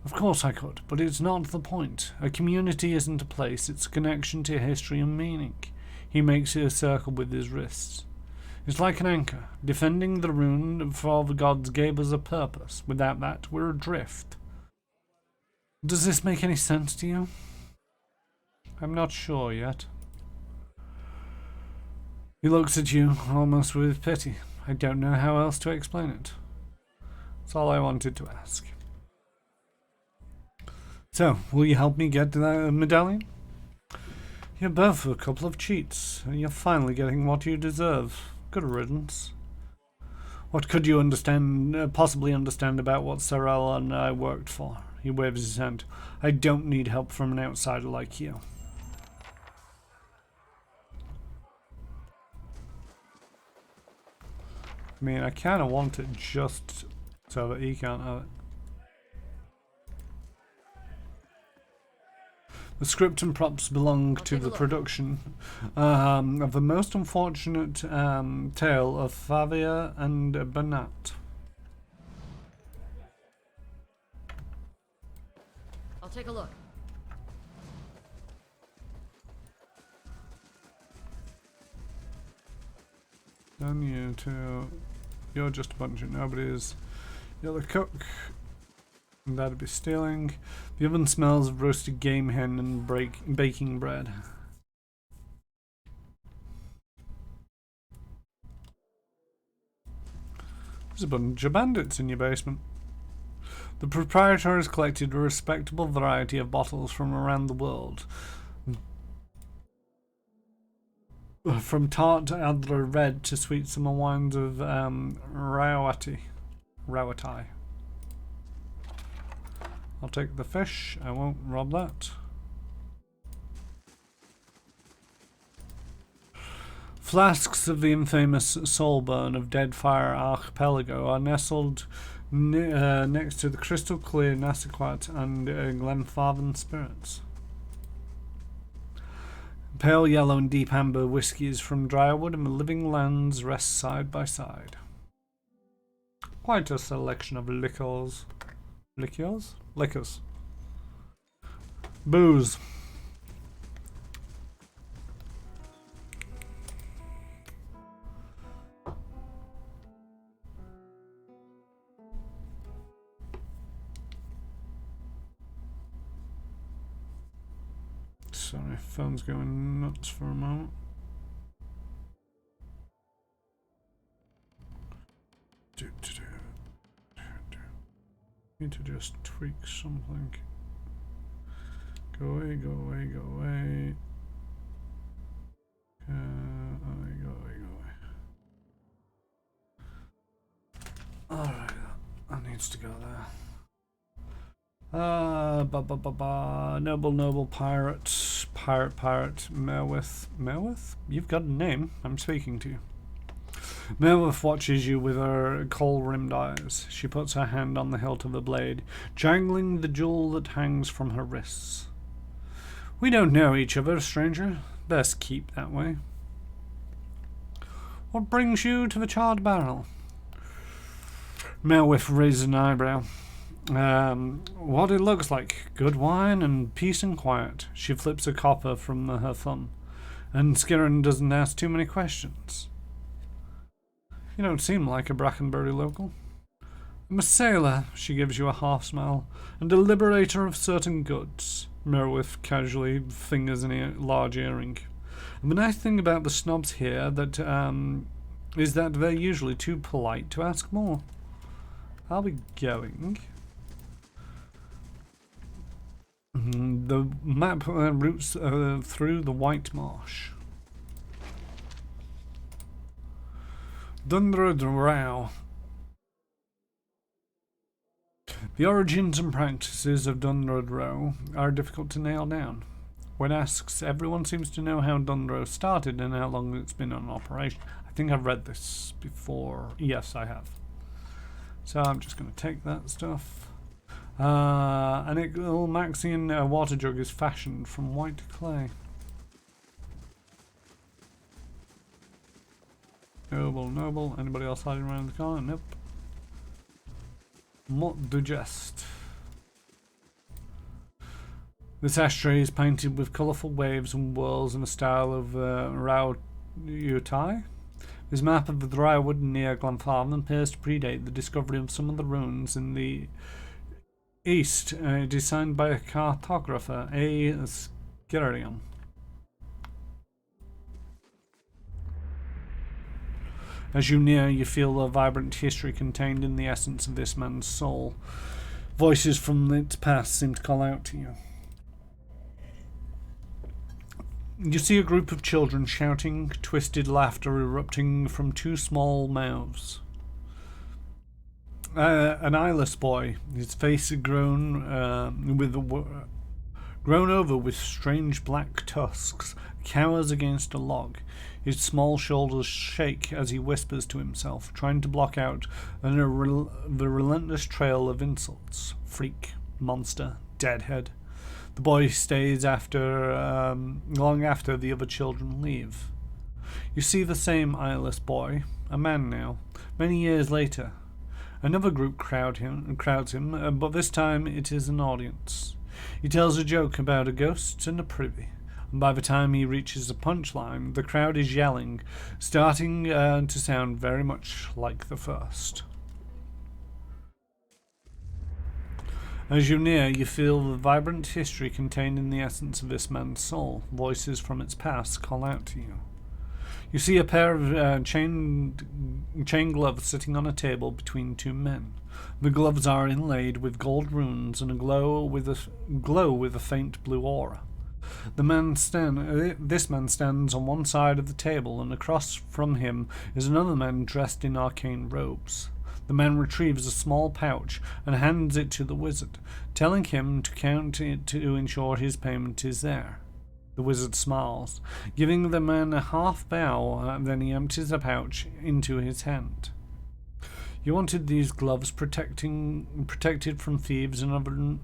Speaker 1: Of course I could, but it's not the point. A community isn't a place, it's a connection to history and meaning. He makes a circle with his wrists. It's like an anchor. Defending the rune for the gods gave us a purpose. Without that, we're adrift. Does this make any sense to you? I'm not sure yet. He looks at you, almost with pity. I don't know how else to explain it. That's all I wanted to ask. So, will you help me get that medallion? You're both a couple of cheats, and you're finally getting what you deserve. Good riddance. What could you possibly understand about what Sorrel and I worked for? He waves his hand. I don't need help from an outsider like you. I mean, I kind of want it just so that he can't have it. The script and props belong to the production of the most unfortunate tale of Favia and Banat.
Speaker 4: I'll take a look.
Speaker 1: Then you two, you're just a bunch of nobodies. You're the cook. And that'd be stealing. The oven smells of roasted game hen and baking bread. There's a bunch of bandits in your basement. The proprietor has collected a respectable variety of bottles from around the world. From tart Adler Red to sweet summer wines of Rawatai. I'll take the fish, I won't rob that. Flasks of the infamous Soulburn of Deadfire Archipelago are nestled next to the crystal clear Nassaquat and Glenfarven spirits. Pale yellow and deep amber whiskies from Drywood and the Living Lands rest side by side. Quite a selection of liquors. Liquors? Liquors. Booze. Sorry, phone's going nuts for a moment. Need to just tweak something. Go away, go away, go away. Go away, go away, go away. Alright, that needs to go there. Noble pirate, pirate, Merwith? You've got a name, I'm speaking to you. Merwith watches you with her kohl-rimmed eyes. She puts her hand on the hilt of the blade, jangling the jewel that hangs from her wrists. We don't know each other, stranger. Best keep that way. What brings you to the charred barrel? Merwith raises an eyebrow. What it looks like. Good wine and peace and quiet. She flips a copper from her thumb. And Skirrin doesn't ask too many questions. You don't seem like a Brackenbury local. I'm a sailor, she gives you a half smile, and a liberator of certain goods. Merowith casually fingers a large earring. And the nice thing about the snobs here that is that they're usually too polite to ask more. I'll be going. The map routes through the White Marsh. Dundred Row. The origins and practices of Dundred Row are difficult to nail down. When asked, everyone seems to know how Dundred started and how long it's been in operation. I think I've read this before. Yes, I have. So I'm just going to take that stuff. An Maxian water jug is fashioned from white clay. Noble, noble. Anybody else hiding around the corner? Nope. Mot digest. This ashtray is painted with colourful waves and whirls in a style of Realtime. This map of the drywood near Glenfarne appears to predate the discovery of some of the ruins in the east, designed by a cartographer, A. Skirion. As you near, you feel the vibrant history contained in the essence of this man's soul. Voices from its past seem to call out to you. You see a group of children shouting, twisted laughter erupting from two small mouths. An eyeless boy, his face grown over with strange black tusks, cowers against a log. His small shoulders shake as he whispers to himself, trying to block out the relentless trail of insults. Freak, monster, deadhead. The boy stays after long after the other children leave. You see the same eyeless boy, a man now, many years later. Another group crowds him, but this time it is an audience. He tells a joke about a ghost and a privy, and by the time he reaches the punchline, the crowd is yelling, starting to sound very much like the first. As you near, you feel the vibrant history contained in the essence of this man's soul. Voices from its past call out to you. You see a pair of chain gloves sitting on a table between two men. The gloves are inlaid with gold runes and glow with a faint blue aura. This man stands on one side of the table, and across from him is another man dressed in arcane robes. The man retrieves a small pouch and hands it to the wizard, telling him to count it to ensure his payment is there. The wizard smiles, giving the man a half bow, then he empties the pouch into his hand. You wanted these gloves protected from thieves and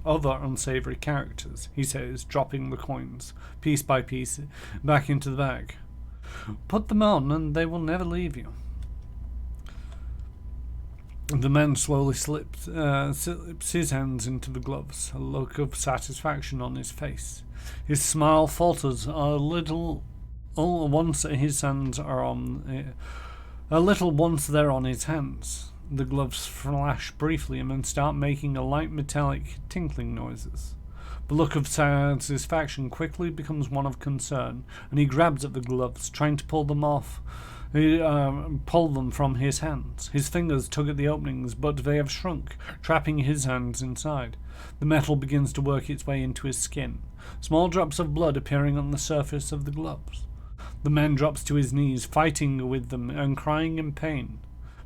Speaker 1: other unsavory characters, he says, dropping the coins, piece by piece, back into the bag. Put them on and they will never leave you. The man slowly slips his hands into the gloves, a look of satisfaction on his face. His smile falters a little once they're on his hands. The gloves flash briefly and then start making a light metallic tinkling noises. The look of satisfaction quickly becomes one of concern, and he grabs at the gloves, trying to pull them from his hands. His fingers tug at the openings, but they have shrunk, trapping his hands inside. The metal begins to work its way into his skin, small drops of blood appearing on the surface of the gloves. The man drops to his knees, fighting with them and crying in pain.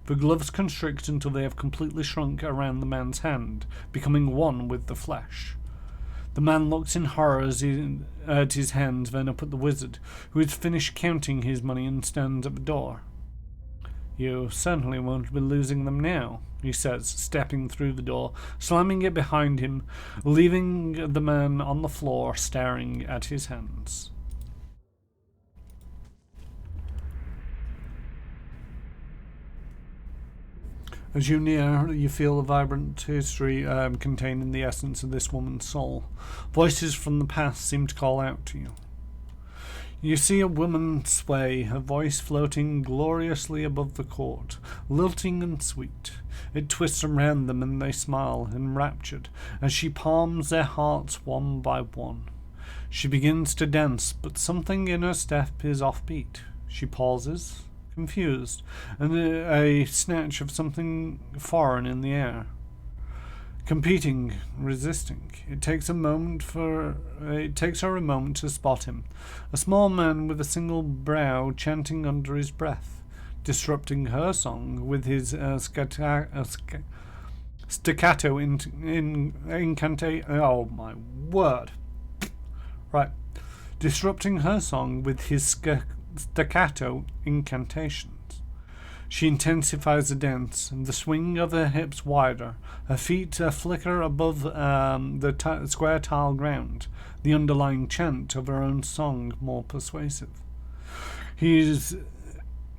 Speaker 1: The gloves constrict until they have completely shrunk around the man's hand, becoming one with the flesh. The man looks in horror at his hands, then up at the wizard, who has finished counting his money and stands at the door. You certainly won't be losing them now, he says, stepping through the door, slamming it behind him, leaving the man on the floor staring at his hands. As you near, you feel the vibrant history contained in the essence of this woman's soul. Voices from the past seem to call out to you. You see a woman sway, her voice floating gloriously above the court, lilting and sweet. It twists around them and they smile, enraptured, as she palms their hearts one by one. She begins to dance, but something in her step is offbeat. She pauses, confused, and a snatch of something foreign in the air. Competing, resisting. It takes her a moment to spot him. A small man with a single brow chanting under his breath, disrupting her song with his staccato incantation. Oh my word! Right, disrupting her song with his staccato incantations. She intensifies the dance, and the swing of her hips wider, her feet flicker above the square tile ground, the underlying chant of her own song more persuasive. His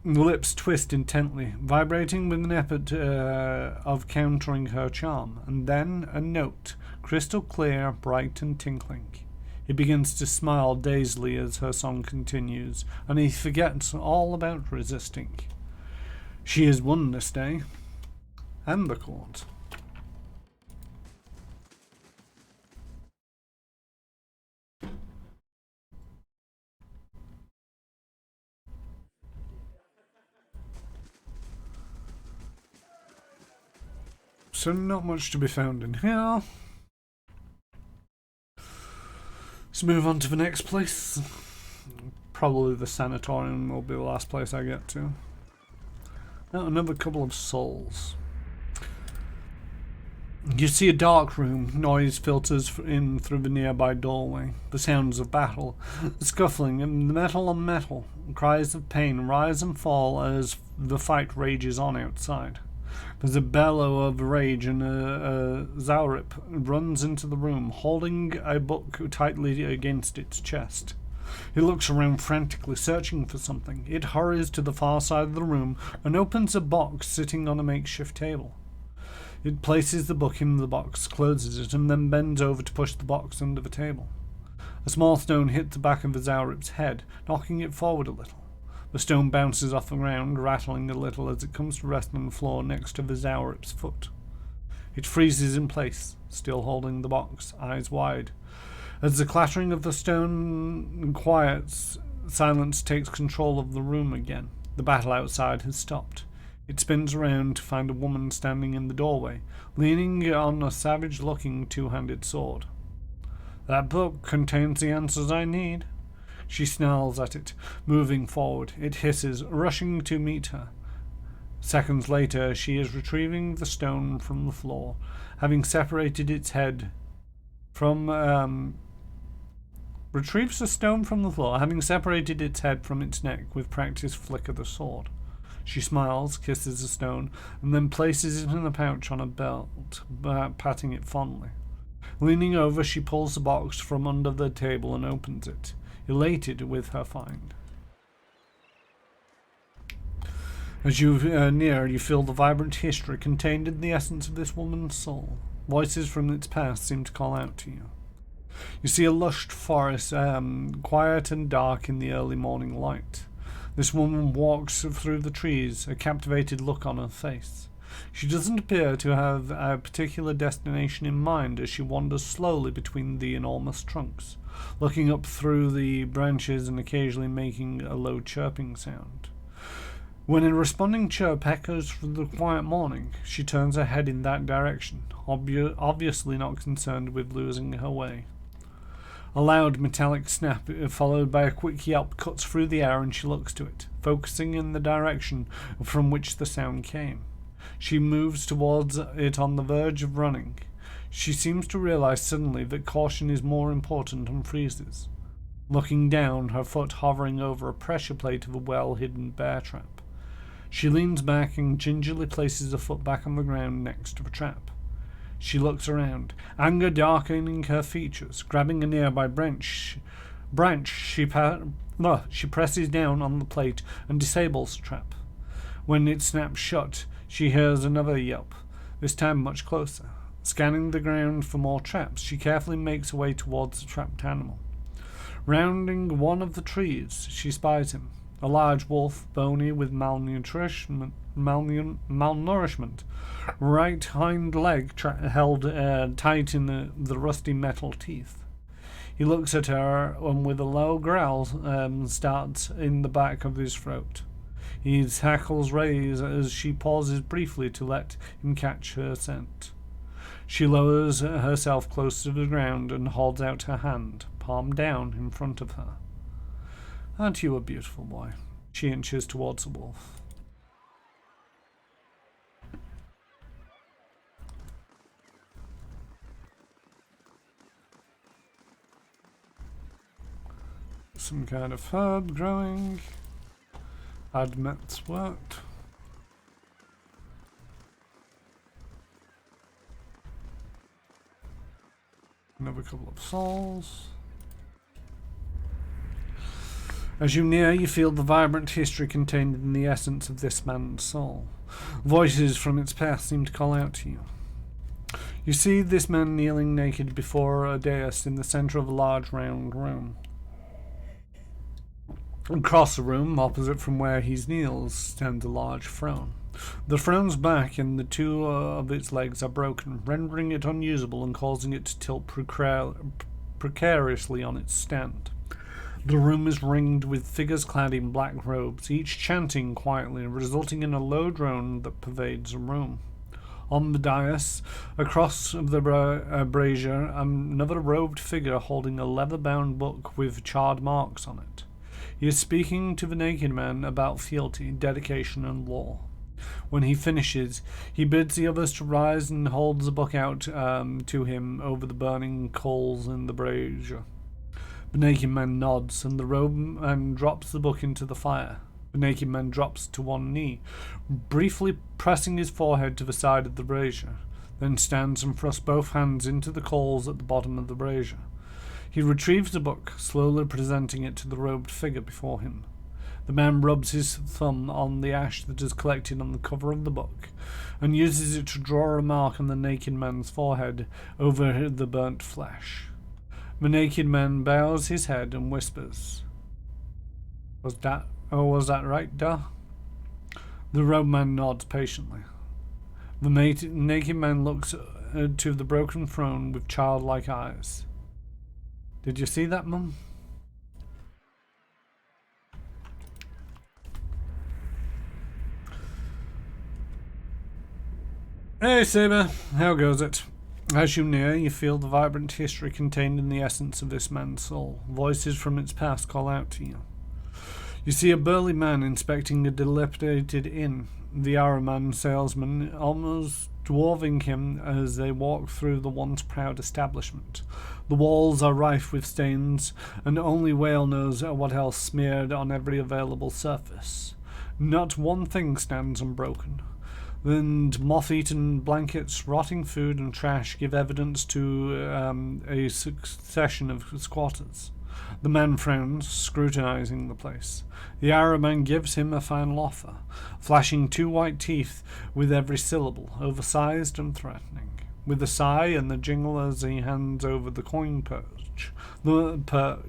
Speaker 1: lips twist intently, vibrating with an effort of countering her charm, and then a note, crystal clear, bright and tinkling. He begins to smile dazedly as her song continues, and he forgets all about resisting. She has won this day, and the court. So not much to be found in here. Let's move on to the next place. Probably the Sanatorium will be the last place I get to. Now another couple of souls. You see a dark room. Noise filters in through the nearby doorway. The sounds of battle, scuffling, and metal on metal. Cries of pain rise and fall as the fight rages on outside. There's a bellow of rage, and a Zaurip runs into the room, holding a book tightly against its chest. It looks around frantically, searching for something. It hurries to the far side of the room and opens a box sitting on a makeshift table. It places the book in the box, closes it, and then bends over to push the box under the table. A small stone hits the back of the Zaurip's head, knocking it forward a little. The stone bounces off the ground, rattling a little as it comes to rest on the floor next to the Zaurip's foot. It freezes in place, still holding the box, eyes wide. As the clattering of the stone quiets, silence takes control of the room again. The battle outside has stopped. It spins around to find a woman standing in the doorway, leaning on a savage-looking two-handed sword. That book contains the answers I need. She snarls at it, moving forward. It hisses, rushing to meet her. Seconds later, she is retrieving the stone from the floor, having separated its head from retrieves the stone from the floor, having separated its head from its neck with practiced flick of the sword. She smiles, kisses the stone, and then places it in a pouch on a belt, patting it fondly. Leaning over, she pulls the box from under the table and opens it, elated with her find. As you near, you feel the vibrant history contained in the essence of this woman's soul. Voices from its past seem to call out to you. You see a lush forest, quiet and dark in the early morning light. This woman walks through the trees, a captivated look on her face. She doesn't appear to have a particular destination in mind as she wanders slowly between the enormous trunks, looking up through the branches and occasionally making a low chirping sound. When a responding chirp echoes through the quiet morning, she turns her head in that direction, obviously not concerned with losing her way. A loud metallic snap, followed by a quick yelp, cuts through the air and she looks to it, focusing in the direction from which the sound came. She moves towards it on the verge of running. She seems to realize suddenly that caution is more important and freezes, looking down, her foot hovering over a pressure plate of a well-hidden bear trap. She leans back and gingerly places her foot back on the ground next to the trap. She looks around, anger darkening her features. Grabbing a nearby branch, she presses down on the plate and disables the trap. When it snaps shut, she hears another yelp, this time much closer. Scanning the ground for more traps, she carefully makes her way towards the trapped animal. Rounding one of the trees, she spies him. A large wolf, bony with malnourishment, right hind leg held tight in the rusty metal teeth. He looks at her and with a low growl starts in the back of his throat. His hackles raise as she pauses briefly to let him catch her scent. She lowers herself close to the ground and holds out her hand, palm down, in front of her. Aren't you a beautiful boy? She inches towards the wolf. Some kind of herb growing. Admet's worked. Another couple of souls. As you near, you feel the vibrant history contained in the essence of this man's soul. Voices from its past seem to call out to you. You see this man kneeling naked before a dais in the center of a large round room. Across the room, opposite from where he kneels, stands a large throne. The throne's back and the two of its legs are broken, rendering it unusable and causing it to tilt precariously on its stand. The room is ringed with figures clad in black robes, each chanting quietly, resulting in a low drone that pervades the room. On the dais, across the brazier, another robed figure holding a leather-bound book with charred marks on it. He is speaking to the naked man about fealty, dedication, and law. When he finishes, he bids the others to rise and holds the book out to him over the burning coals in the brazier. The naked man nods, and the robed man drops the book into the fire. The naked man drops to one knee, briefly pressing his forehead to the side of the brazier, then stands and thrusts both hands into the coals at the bottom of the brazier. He retrieves the book, slowly presenting it to the robed figure before him. The man rubs his thumb on the ash that is collected on the cover of the book, and uses it to draw a mark on the naked man's forehead over the burnt flesh. The naked man bows his head and whispers, Was that right, duh? The robed man nods patiently. The naked man looks to the broken throne with childlike eyes. Did you see that, Mum? Hey, Saber. How goes it? As you near, you feel the vibrant history contained in the essence of this man's soul. Voices from its past call out to you. You see a burly man inspecting a dilapidated inn, the Araman salesman almost dwarfing him as they walk through the once proud establishment. The walls are rife with stains, and only Whale knows what else smeared on every available surface. Not one thing stands unbroken. And moth-eaten blankets, rotting food, and trash give evidence to a succession of squatters. The man frowns, scrutinizing the place. The Araman gives him a final offer, flashing 2 white teeth with every syllable, oversized and threatening. With a sigh and the jingle as he hands over the coin pouch, the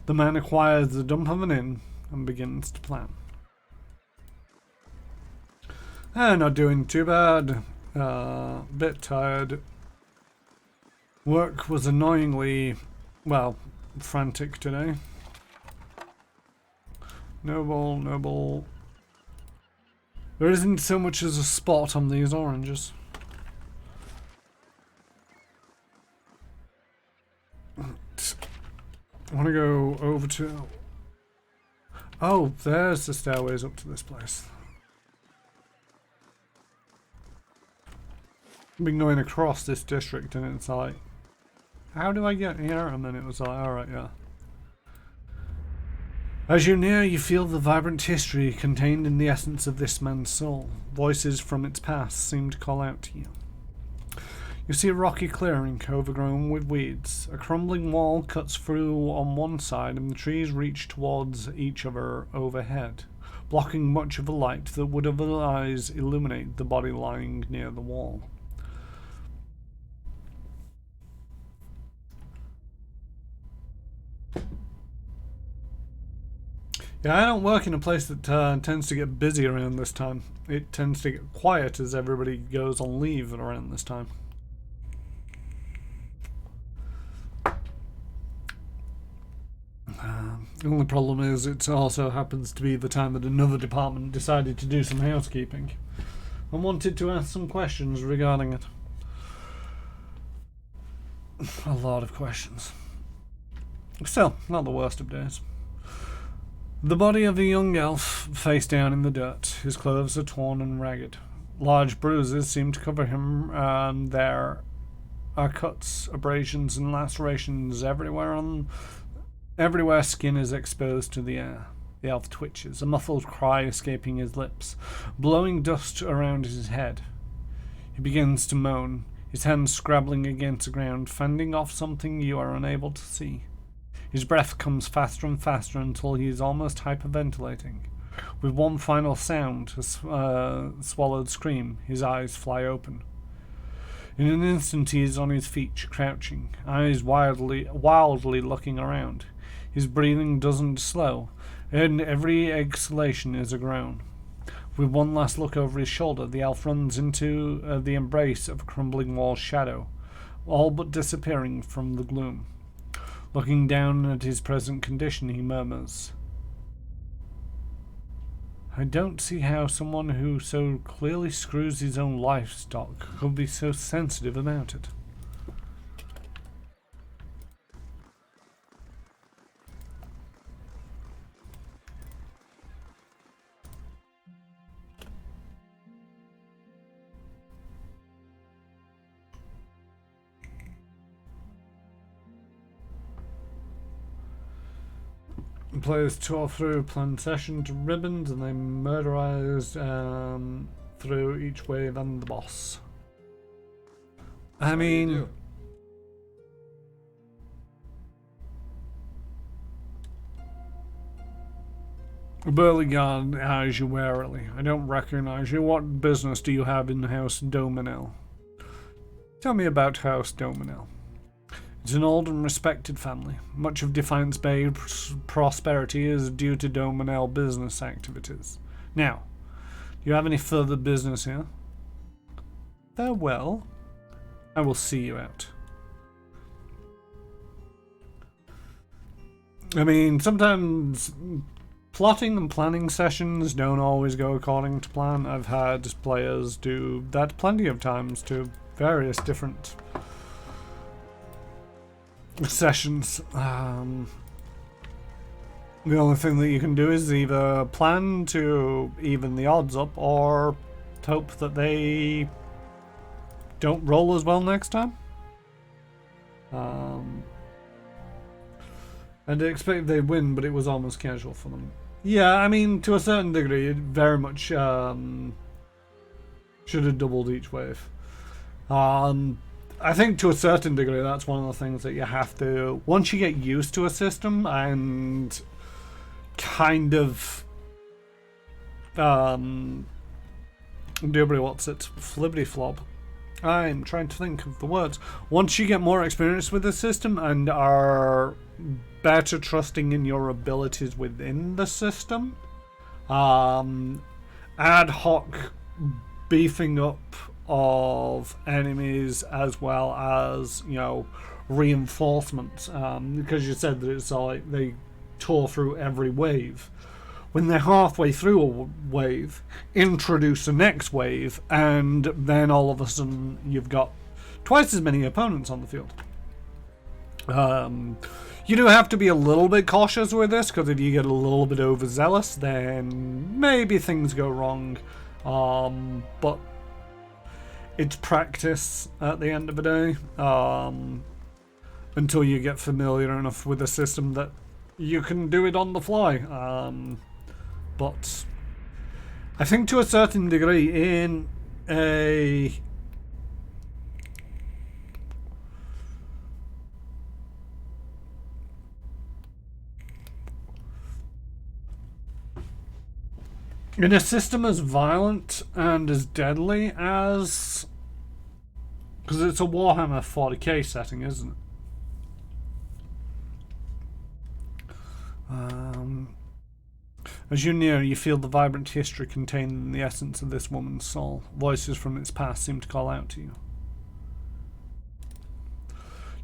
Speaker 1: man acquires the dump of an inn and begins to plan. Not doing too bad. Bit tired. Work was annoyingly, frantic today. Noble. There isn't so much as a spot on these oranges. I want to go over to... Oh, there's the stairways up to this place. I've been going across this district and it's like, how do I get here? And then it was like, alright, yeah. As you near, you feel the vibrant history contained in the essence of this man's soul. Voices from its past seem to call out to you. You see a rocky clearing overgrown with weeds. A crumbling wall cuts through on one side and the trees reach towards each other overhead, blocking much of the light that would otherwise illuminate the body lying near the wall. Yeah, I don't work in a place that tends to get busy around this time. It tends to get quiet as everybody goes on leave around this time. The only problem is it also happens to be the time that another department decided to do some housekeeping and wanted to ask some questions regarding it. A lot of questions. Still, not the worst of days. The body of a young elf, face down in the dirt. His clothes are torn and ragged. Large bruises seem to cover him, and there are cuts, abrasions, and lacerations everywhere skin is exposed to the air. The elf twitches, a muffled cry escaping his lips, blowing dust around his head. He begins to moan, his hands scrabbling against the ground, fending off something you are unable to see. His breath comes faster and faster until he is almost hyperventilating. With one final sound, a swallowed scream, his eyes fly open. In an instant he is on his feet, crouching, eyes wildly looking around. His breathing doesn't slow, and every exhalation is a groan. With one last look over his shoulder, the elf runs into the embrace of a crumbling wall's shadow, all but disappearing from the gloom. Looking down at his present condition, he murmurs, "I don't see how someone who so clearly screws his own livestock could be so sensitive about it." Players tore through planned session to ribbons and they murderized through each wave and the boss. I mean, Burlingame eyes you warily. "I don't recognize you. What business do you have in House Dominel?" "Tell me about House Dominel." "It's an old and respected family. Much of Defiance Bay's prosperity is due to Dominel business activities. Now, do you have any further business here?" "Farewell. I will see you out." I mean, sometimes plotting and planning sessions don't always go according to plan. I've had players do that plenty of times to various different sessions. The only thing that you can do is either plan to even the odds up or hope that they don't roll as well next time. And I expect they win, but it was almost casual for them. Yeah, I mean, to a certain degree, it very much should have doubled each wave. I think to a certain degree that's one of the things that you have to, once you get used to a system and kind of flibbity flop. I'm trying to think of the words. Once you get more experience with the system and are better trusting in your abilities within the system, ad hoc beefing up of enemies as well as, you know, reinforcements, because you said that it's like they tore through every wave. When they're halfway through a wave, introduce the next wave, and then all of a sudden you've got twice as many opponents on the field. You do have to be a little bit cautious with this, because if you get a little bit overzealous, then maybe things go wrong. But it's practice at the end of the day, until you get familiar enough with the system that you can do it on the fly. But I think to a certain degree in a system as violent and as deadly as, because it's a Warhammer 40k setting, isn't it? As you near, you feel the vibrant history contained in the essence of this woman's soul. Voices from its past seem to call out to you.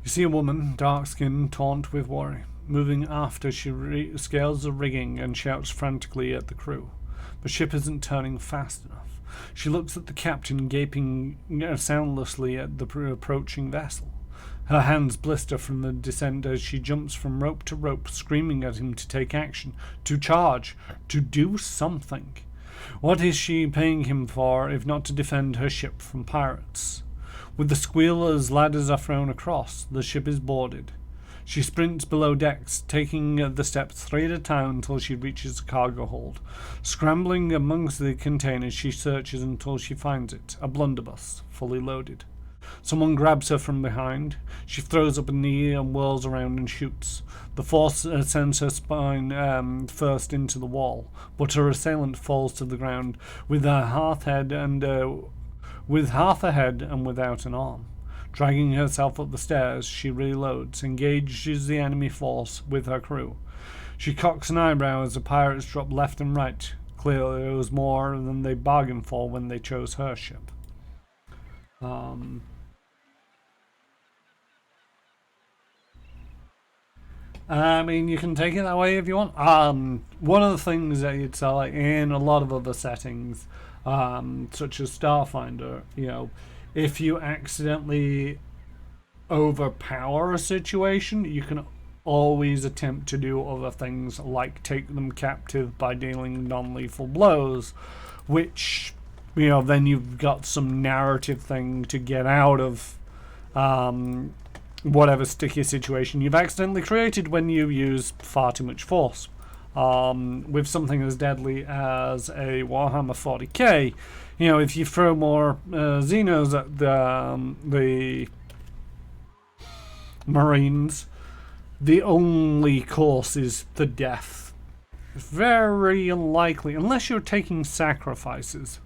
Speaker 1: You see a woman, dark-skinned, taunt with worry, moving aft as she scales the rigging and shouts frantically at the crew. The ship isn't turning fast enough. She looks at the captain, gaping soundlessly at the approaching vessel. Her hands blister from the descent as she jumps from rope to rope, screaming at him to take action, to charge, to do something. What is she paying him for if not to defend her ship from pirates? With the squeal as ladders are thrown across, the ship is boarded. She sprints below decks, taking the steps 3 at a time until she reaches the cargo hold. Scrambling amongst the containers, she searches until she finds it, a blunderbuss, fully loaded. Someone grabs her from behind. She throws up a knee and whirls around and shoots. The force sends her spine first into the wall, but her assailant falls to the ground with half a head and without an arm. Dragging herself up the stairs, she reloads, engages the enemy force with her crew. She cocks an eyebrow as the pirates drop left and right. Clearly it was more than they bargained for when they chose her ship. I mean, you can take it that way if you want. One of the things that you'd say, like, in a lot of other settings, such as Starfinder, you know, if you accidentally overpower a situation, you can always attempt to do other things like take them captive by dealing non-lethal blows, which, you know, then you've got some narrative thing to get out of whatever sticky situation you've accidentally created when you use far too much force. With something as deadly as a Warhammer 40k, you know, if you throw more Xenos at the Marines, the only course is the death. It's very unlikely, unless you're taking sacrifices.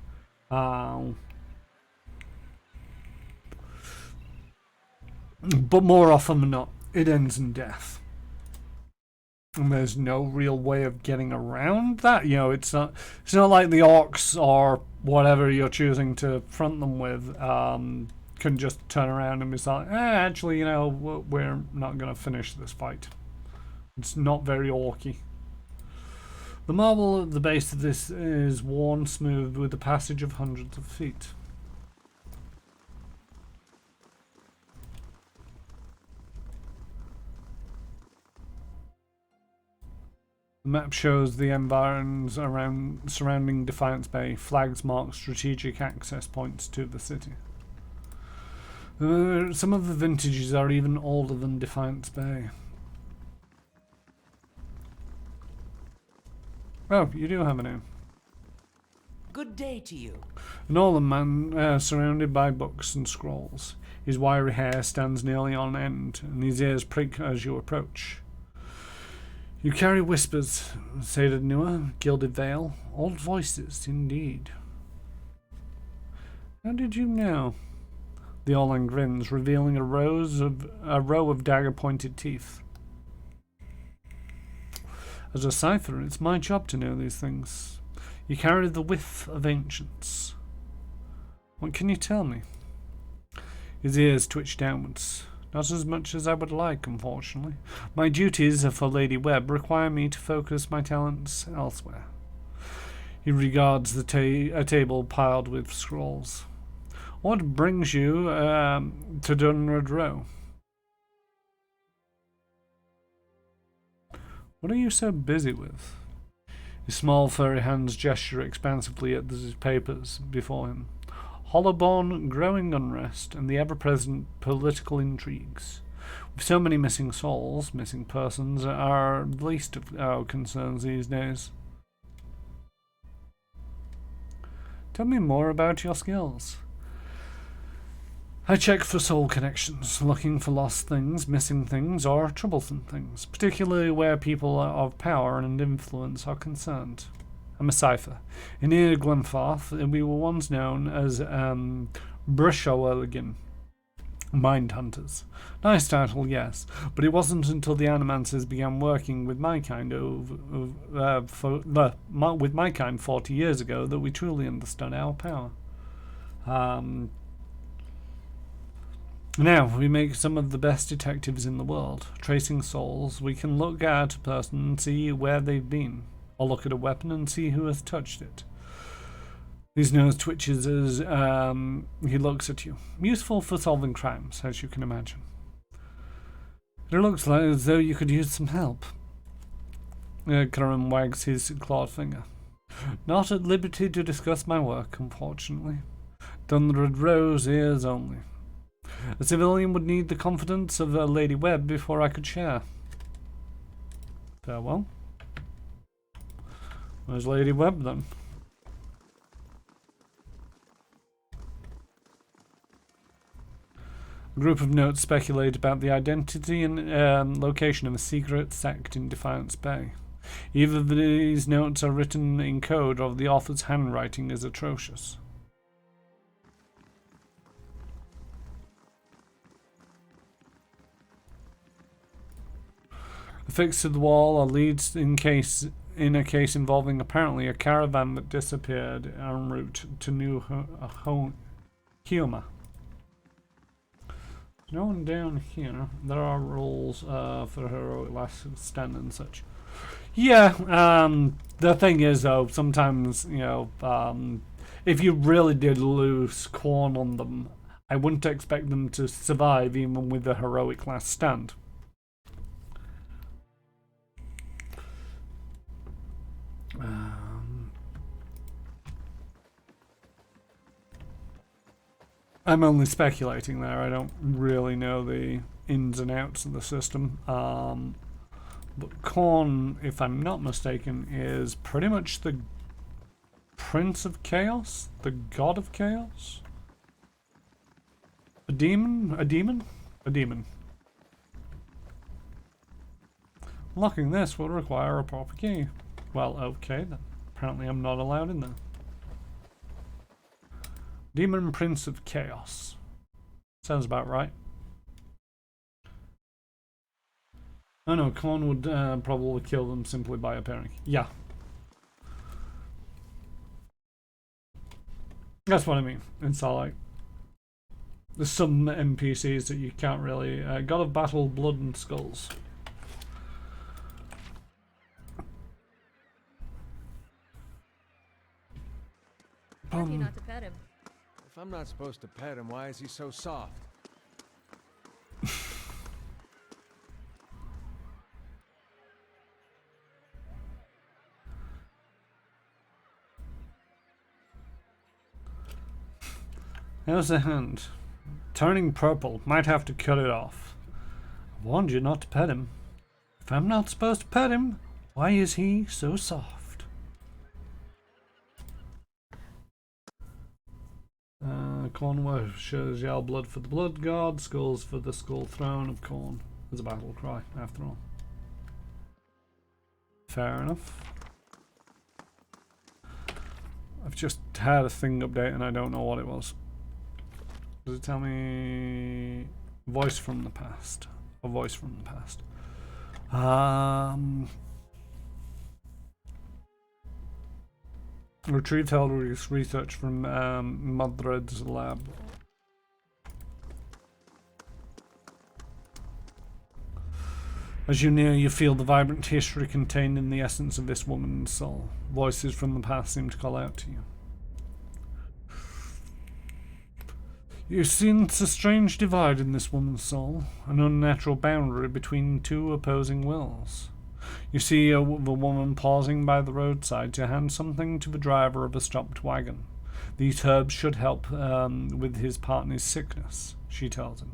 Speaker 1: But more often than not, it ends in death. And there's no real way of getting around that. You know, it's not like the orcs or whatever you're choosing to front them with can just turn around and be like, actually, you know, we're not going to finish this fight. It's not very orky. The marble at the base of this is worn smooth with the passage of hundreds of feet. The map shows the environs surrounding Defiance Bay. Flags mark strategic access points to the city. Some of the vintages are even older than Defiance Bay. Oh, you do have a name.
Speaker 7: Good day to you.
Speaker 1: An older man surrounded by books and scrolls. His wiry hair stands nearly on end, and his ears prick as you approach. You carry whispers, sated Nua, gilded veil, old voices indeed. How did you know? The Orlan grins, revealing a row of dagger-pointed teeth. As a cipher, it's my job to know these things. You carry the whiff of ancients. What can you tell me? His ears twitch downwards. Not as much as I would like, unfortunately. My duties for Lady Webb require me to focus my talents elsewhere. He regards the a table piled with scrolls. What brings you to Dunred Row? What are you so busy with? His small furry hands gesture expansively at the papers before him. Hollowborn, growing unrest, and the ever-present political intrigues. With so many missing souls, missing persons are the least of our concerns these days. Tell me more about your skills. I check for soul connections, looking for lost things, missing things, or troublesome things, particularly where people of power and influence are concerned. I'm a cipher. In near Glenfarth, we were once known as Brushoeligan. Mind Hunters. Nice title, yes, but it wasn't until the Animancers began working with my kind with my kind 40 years ago that we truly understood our power. Now, we make some of the best detectives in the world. Tracing souls, we can look at a person and see where they've been, or look at a weapon and see who has touched it. His nose twitches as he looks at you. Useful for solving crimes, as you can imagine. It looks like as though you could use some help. Curran wags his clawed finger. Not at liberty to discuss my work, unfortunately. Thundered Rose ears only. A civilian would need the confidence of Lady Webb before I could share. Farewell. Where's Lady Webb then? A group of notes speculate about the identity and location of a secret sect in Defiance Bay. Either these notes are written in code or the author's handwriting is atrocious. Affixed to the wall are leads in a case involving apparently a caravan that disappeared en route to New Hioma. No one down here. There are rules for heroic last stand and such. Yeah, the thing is though, sometimes, you know, if you really did lose corn on them, I wouldn't expect them to survive even with a heroic last stand. I'm only speculating there. I don't really know the ins and outs of the system. But Khorne, if I'm not mistaken, is pretty much the Prince of Chaos? The God of Chaos? A demon? A demon? A demon. Unlocking this will require a proper key. Well, okay then. Apparently I'm not allowed in there. Demon Prince of Chaos. Sounds about right. Oh no, Khorne would probably kill them simply by appearing. Yeah. That's what I mean. It's all like... There's some NPCs that you can't really... God of Battle, Blood and Skulls.
Speaker 8: Told you not to pet him.
Speaker 3: If I'm not supposed to pet him, why is he so soft?
Speaker 1: How's the hand? Turning purple. Might have to cut it off. I warned you not to pet him. If I'm not supposed to pet him, why is he so soft? Khorne shows Yell blood for the blood god, skulls for the skull throne of Khorne. There's a battle cry, after all. Fair enough. I've just had a thing update and I don't know what it was. Does it tell me voice from the past? A voice from the past. Retrieved held research from Mudred's lab. As you near, you feel the vibrant history contained in the essence of this woman's soul. Voices from the past seem to call out to you. You sense a strange divide in this woman's soul, an unnatural boundary between two opposing wills. You see the woman pausing by the roadside to hand something to the driver of a stopped wagon. These herbs should help with his partner's sickness, she tells him.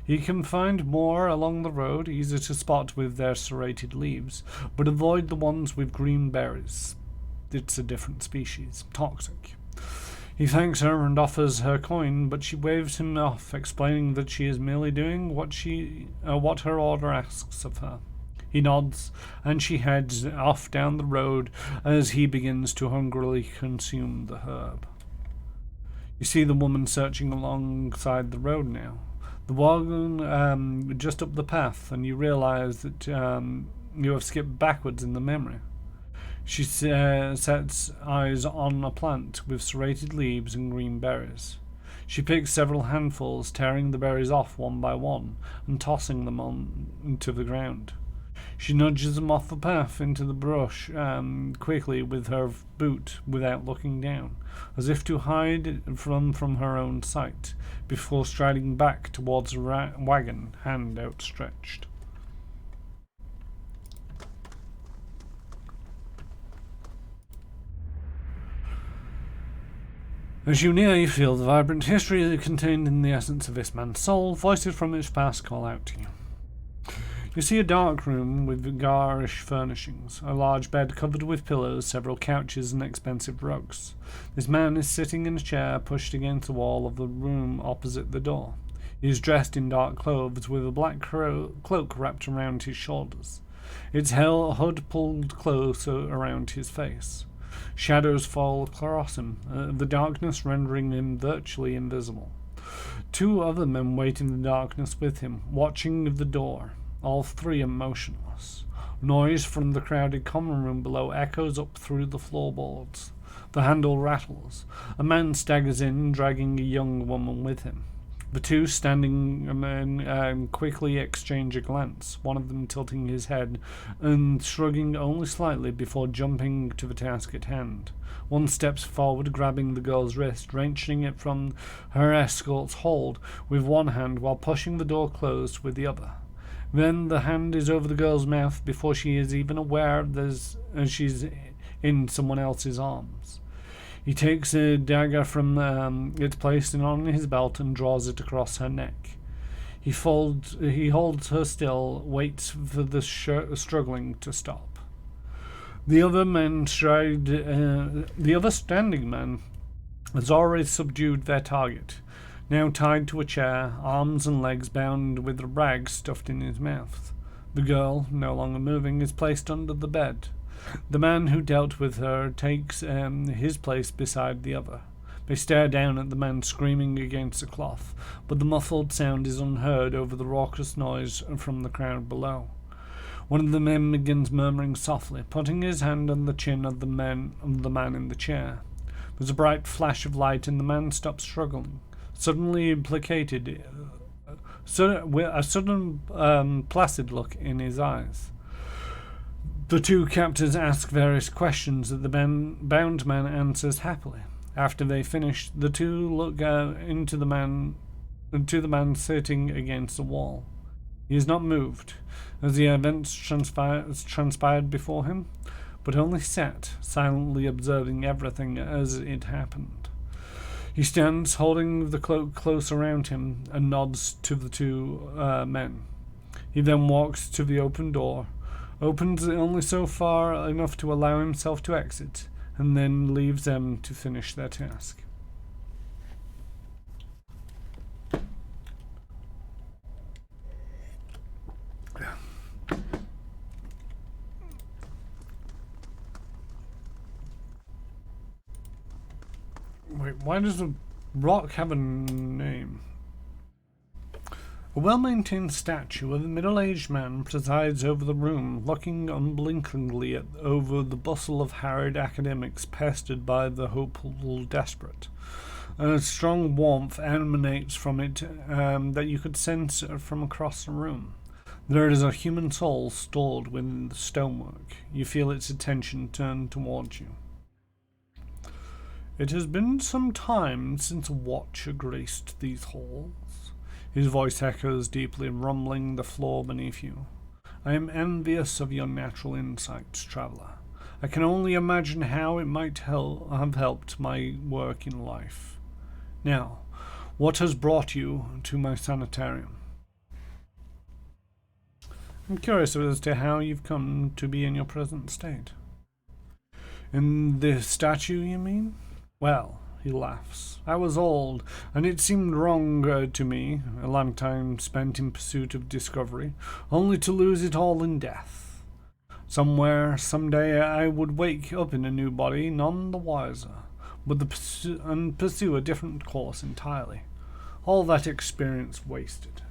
Speaker 1: He can find more along the road, easy to spot with their serrated leaves, but avoid the ones with green berries. It's a different species, toxic. He thanks her and offers her coin, but she waves him off, explaining that she is merely doing what her order asks of her. He nods, and she heads off down the road as he begins to hungrily consume the herb. You see the woman searching alongside the road now. The wagon just up the path, and you realize that you have skipped backwards in the memory. She sets eyes on a plant with serrated leaves and green berries. She picks several handfuls, tearing the berries off one by one and tossing them onto the ground. She nudges them off the path into the brush quickly with her boot without looking down, as if to hide from her own sight, before striding back towards the wagon, hand outstretched. As you near, you feel the vibrant history contained in the essence of this man's soul. Voices from its past call out to you. You see a dark room with garish furnishings, a large bed covered with pillows, several couches, and expensive rugs. This man is sitting in a chair pushed against the wall of the room opposite the door. He is dressed in dark clothes with a black cloak wrapped around his shoulders, its hood pulled closer around his face. Shadows fall across him, the darkness rendering him virtually invisible. Two other men wait in the darkness with him, watching the door. All three are motionless. Noise from the crowded common room below echoes up through the floorboards. The handle rattles. A man staggers in, dragging a young woman with him. The two standing men quickly exchange a glance, one of them tilting his head and shrugging only slightly before jumping to the task at hand. One steps forward, grabbing the girl's wrist, wrenching it from her escort's hold with one hand while pushing the door closed with the other. Then the hand is over the girl's mouth before she is even aware she's in someone else's arms. He takes a dagger from its placed on his belt and draws it across her neck. He holds her still, waits for the struggling to stop. The other standing man has already subdued their target, now tied to a chair, arms and legs bound with a rag stuffed in his mouth. The girl, no longer moving, is placed under the bed. The man who dealt with her takes his place beside the other. They stare down at the man screaming against the cloth, but the muffled sound is unheard over the raucous noise from the crowd below. One of the men begins murmuring softly, putting his hand on the chin of the man in the chair. There's a bright flash of light, and the man stops struggling, suddenly placated, with a sudden placid look in his eyes. The two captors ask various questions that the bound man answers happily. After they finish, the two look into the man sitting against the wall. He is not moved, as the events transpired before him, but only sat, silently observing everything as it happened. He stands, holding the cloak close around him, and nods to the two men. He then walks to the open door, opens it only so far enough to allow himself to exit, and then leaves them to finish their task. Wait, why does the rock have a name? A well-maintained statue of a middle-aged man presides over the room, looking unblinkingly over the bustle of harried academics pestered by the hopeful desperate. A strong warmth emanates from it that you could sense from across the room. There is a human soul stored within the stonework. You feel its attention turned towards you. It has been some time since a watcher graced these halls. His voice echoes deeply, rumbling the floor beneath you. I am envious of your natural insights, traveler. I can only imagine how it might have helped my work in life. Now, what has brought you to my Sanatorium? I'm curious as to how you've come to be in your present state. In the statue, you mean? Well, he laughs. I was old, and it seemed wrong to me, a long time spent in pursuit of discovery, only to lose it all in death. Somewhere, someday, I would wake up in a new body, none the wiser, but pursue a different course entirely. All that experience wasted.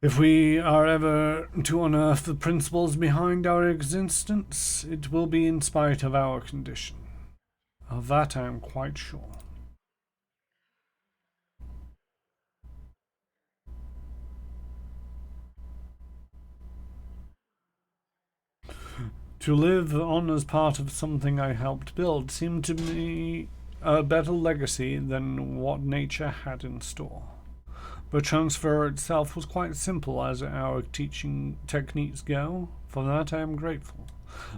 Speaker 1: If we are ever to unearth the principles behind our existence, it will be in spite of our condition. Of that I am quite sure. To live on as part of something I helped build seemed to me a better legacy than what nature had in store. The transfer itself was quite simple as our teaching techniques go. For that I am grateful.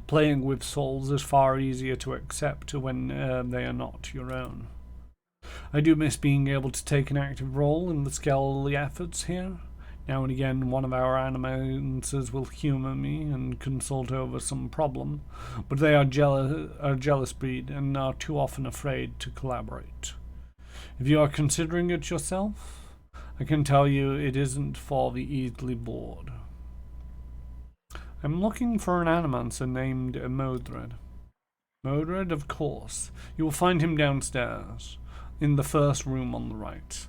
Speaker 1: Playing with souls is far easier to accept when they are not your own. I do miss being able to take an active role in the scholarly efforts here. Now and again one of our animators will humour me and consult over some problem, but they are jealous breed and are too often afraid to collaborate. If you are considering it yourself, I can tell you it isn't for the easily bored. I'm looking for an animancer named Modred. Modred, of course. You will find him downstairs, in the first room on the right.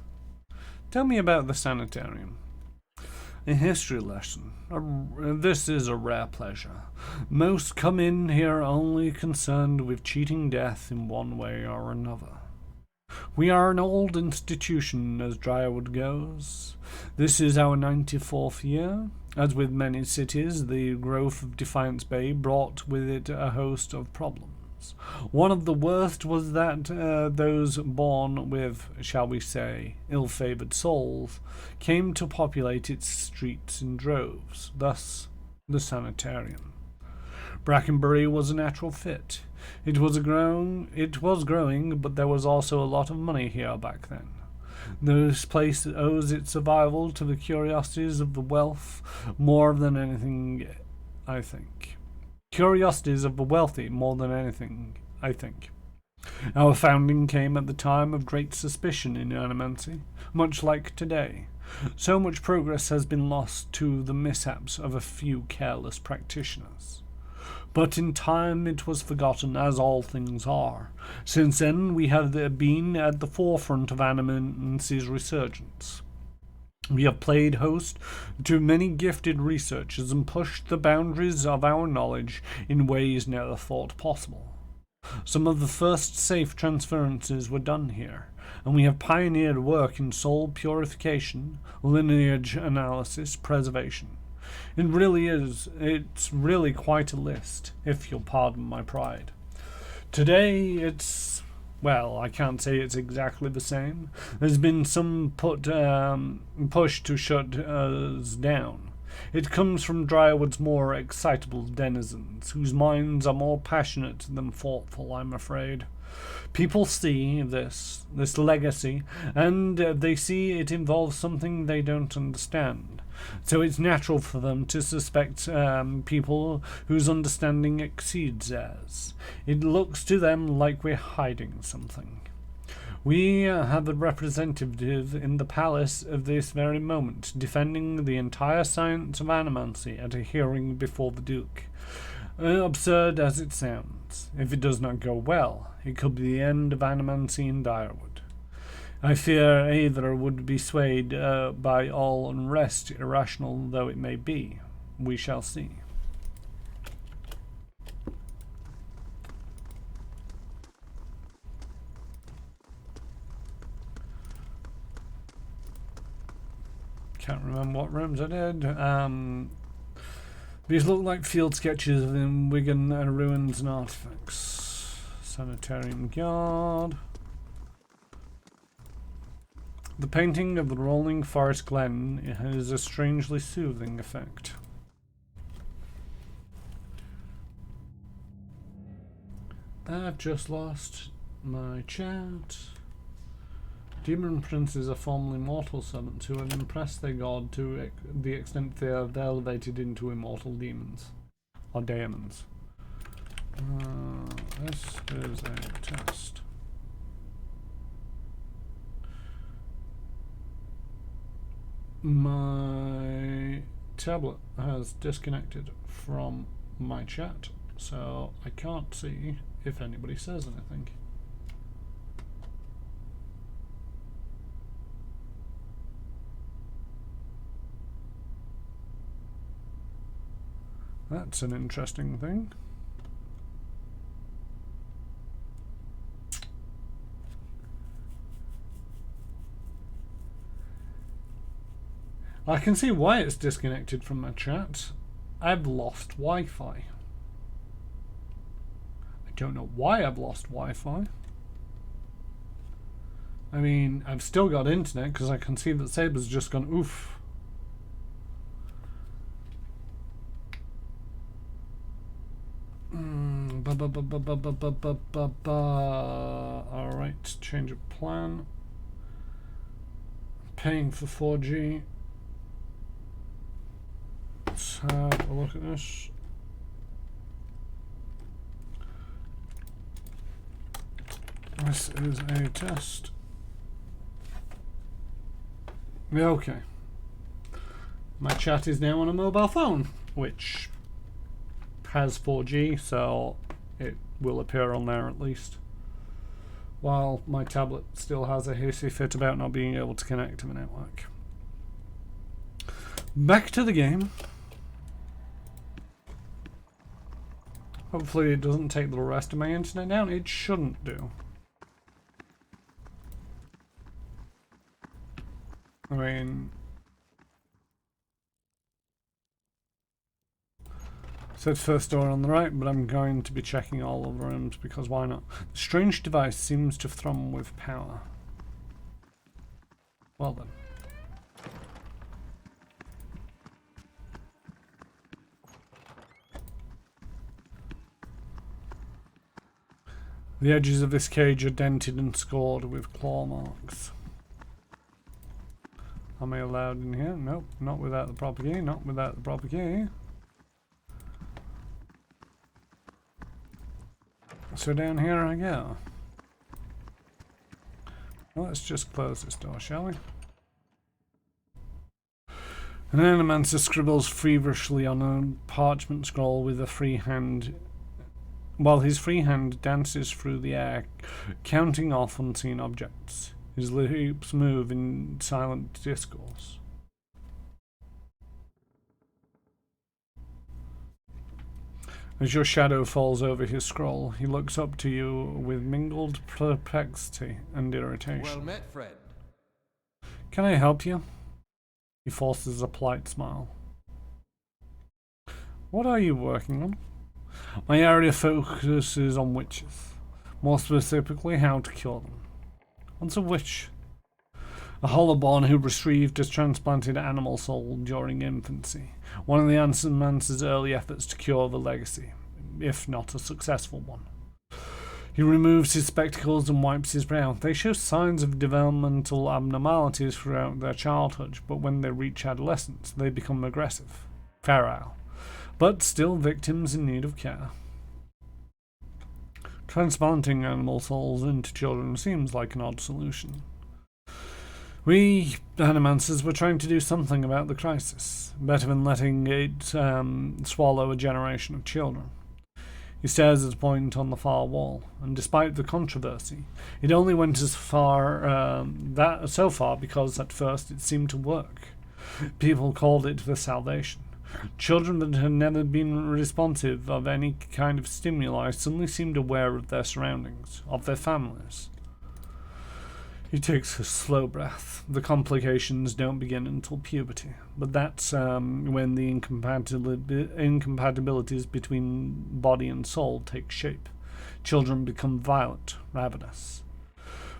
Speaker 1: Tell me about the Sanatorium. A history lesson. This is a rare pleasure. Most come in here only concerned with cheating death in one way or another. We are an old institution as Drywood goes. This is our 94th year. As with many cities, the growth of Defiance Bay brought with it a host of problems. One of the worst was that those born with, shall we say, ill-favoured souls came to populate its streets in droves, thus the Sanatorium. Brackenbury was a natural fit. It was growing, but there was also a lot of money here back then. This place owes its survival to the curiosities of the wealth more than anything, I think. Curiosities of the wealthy more than anything, I think. Our founding came at the time of great suspicion in animancy, much like today. So much progress has been lost to the mishaps of a few careless practitioners. But in time it was forgotten, as all things are. Since then we have been at the forefront of animancy's resurgence. We have played host to many gifted researchers and pushed the boundaries of our knowledge in ways never thought possible. Some of the first safe transferences were done here, and we have pioneered work in soul purification, lineage analysis, preservation. It's really quite a list, if you'll pardon my pride. Today well, I can't say it's exactly the same. There's been some push to shut us down. It comes from Drywood's more excitable denizens, whose minds are more passionate than thoughtful, I'm afraid. People see this legacy, and they see it involves something they don't understand. So it's natural for them to suspect people whose understanding exceeds theirs. It looks to them like we're hiding something. We have a representative in the palace of this very moment, defending the entire science of animancy at a hearing before the Duke. Absurd as it sounds, if it does not go well, it could be the end of animancy in Drywood. I fear either would be swayed by all unrest, irrational though it may be. We shall see. Can't remember what rooms I did. These look like field sketches in Wigan ruins and artifacts. Sanatorium Guard. The painting of the rolling forest glen has a strangely soothing effect. I've just lost my chat. Demon princes are formerly mortal servants who have impressed their god to the extent they have elevated into immortal demons. Or daemons. This is a test. My tablet has disconnected from my chat, so I can't see if anybody says anything. That's an interesting thing. I can see why it's disconnected from my chat. I've lost Wi-Fi. I don't know why I've lost Wi-Fi. I mean, I've still got internet because I can see that Saber's just gone oof. Alright, change of plan. Paying for 4G. Let's have a look at this. This is a test. Yeah, okay. My chat is now on a mobile phone, which has 4G, so it will appear on there at least. While my tablet still has a hissy fit about not being able to connect to the network. Back to the game. Hopefully it doesn't take the rest of my internet down. It shouldn't do. I mean, said first door on the right, but I'm going to be checking all of the rooms because why not? The strange device seems to thrum with power. Well then. The edges of this cage are dented and scored with claw marks. Am I allowed in here? Nope, not without the proper key, not without the proper key. So down here I go. Well, let's just close this door, shall we? An animancer scribbles feverishly on a parchment scroll with a free hand, while his free hand dances through the air, counting off unseen objects. His lips move in silent discourse. As your shadow falls over his scroll, he looks up to you with mingled perplexity and irritation.
Speaker 3: Well met, friend.
Speaker 1: Can I help you? He forces a polite smile. What are you working on? My area focuses on witches. More specifically, how to cure them. What's a witch? A hollowborn who received a transplanted animal soul during infancy. One of the Animancer's early efforts to cure the legacy, if not a successful one. He removes his spectacles and wipes his brow. They show signs of developmental abnormalities throughout their childhood, but when they reach adolescence, they become aggressive, feral, but still victims in need of care. Transplanting animal souls into children seems like an odd solution. We, Animancers, were trying to do something about the crisis, better than letting it swallow a generation of children. He stares at a point on the far wall, and despite the controversy, it only went as far so far because at first it seemed to work. People called it the salvation. Children that had never been responsive of any kind of stimuli suddenly seemed aware of their surroundings, of their families. He takes a slow breath. The complications don't begin until puberty, but that's when the incompatibilities between body and soul take shape. Children become violent, ravenous.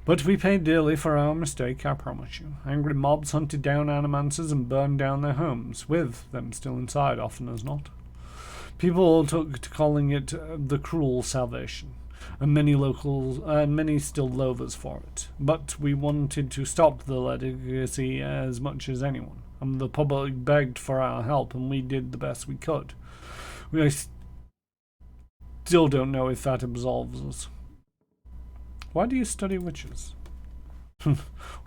Speaker 1: But we paid dearly for our mistake, I promise you. Angry mobs hunted down Animancers and burned down their homes, with them still inside, often as not. People took to calling it the cruel salvation, and many still loathe us for it. But we wanted to stop the legacy as much as anyone, and the public begged for our help, and we did the best we could. I still don't know if that absolves us. Why do you study witches? What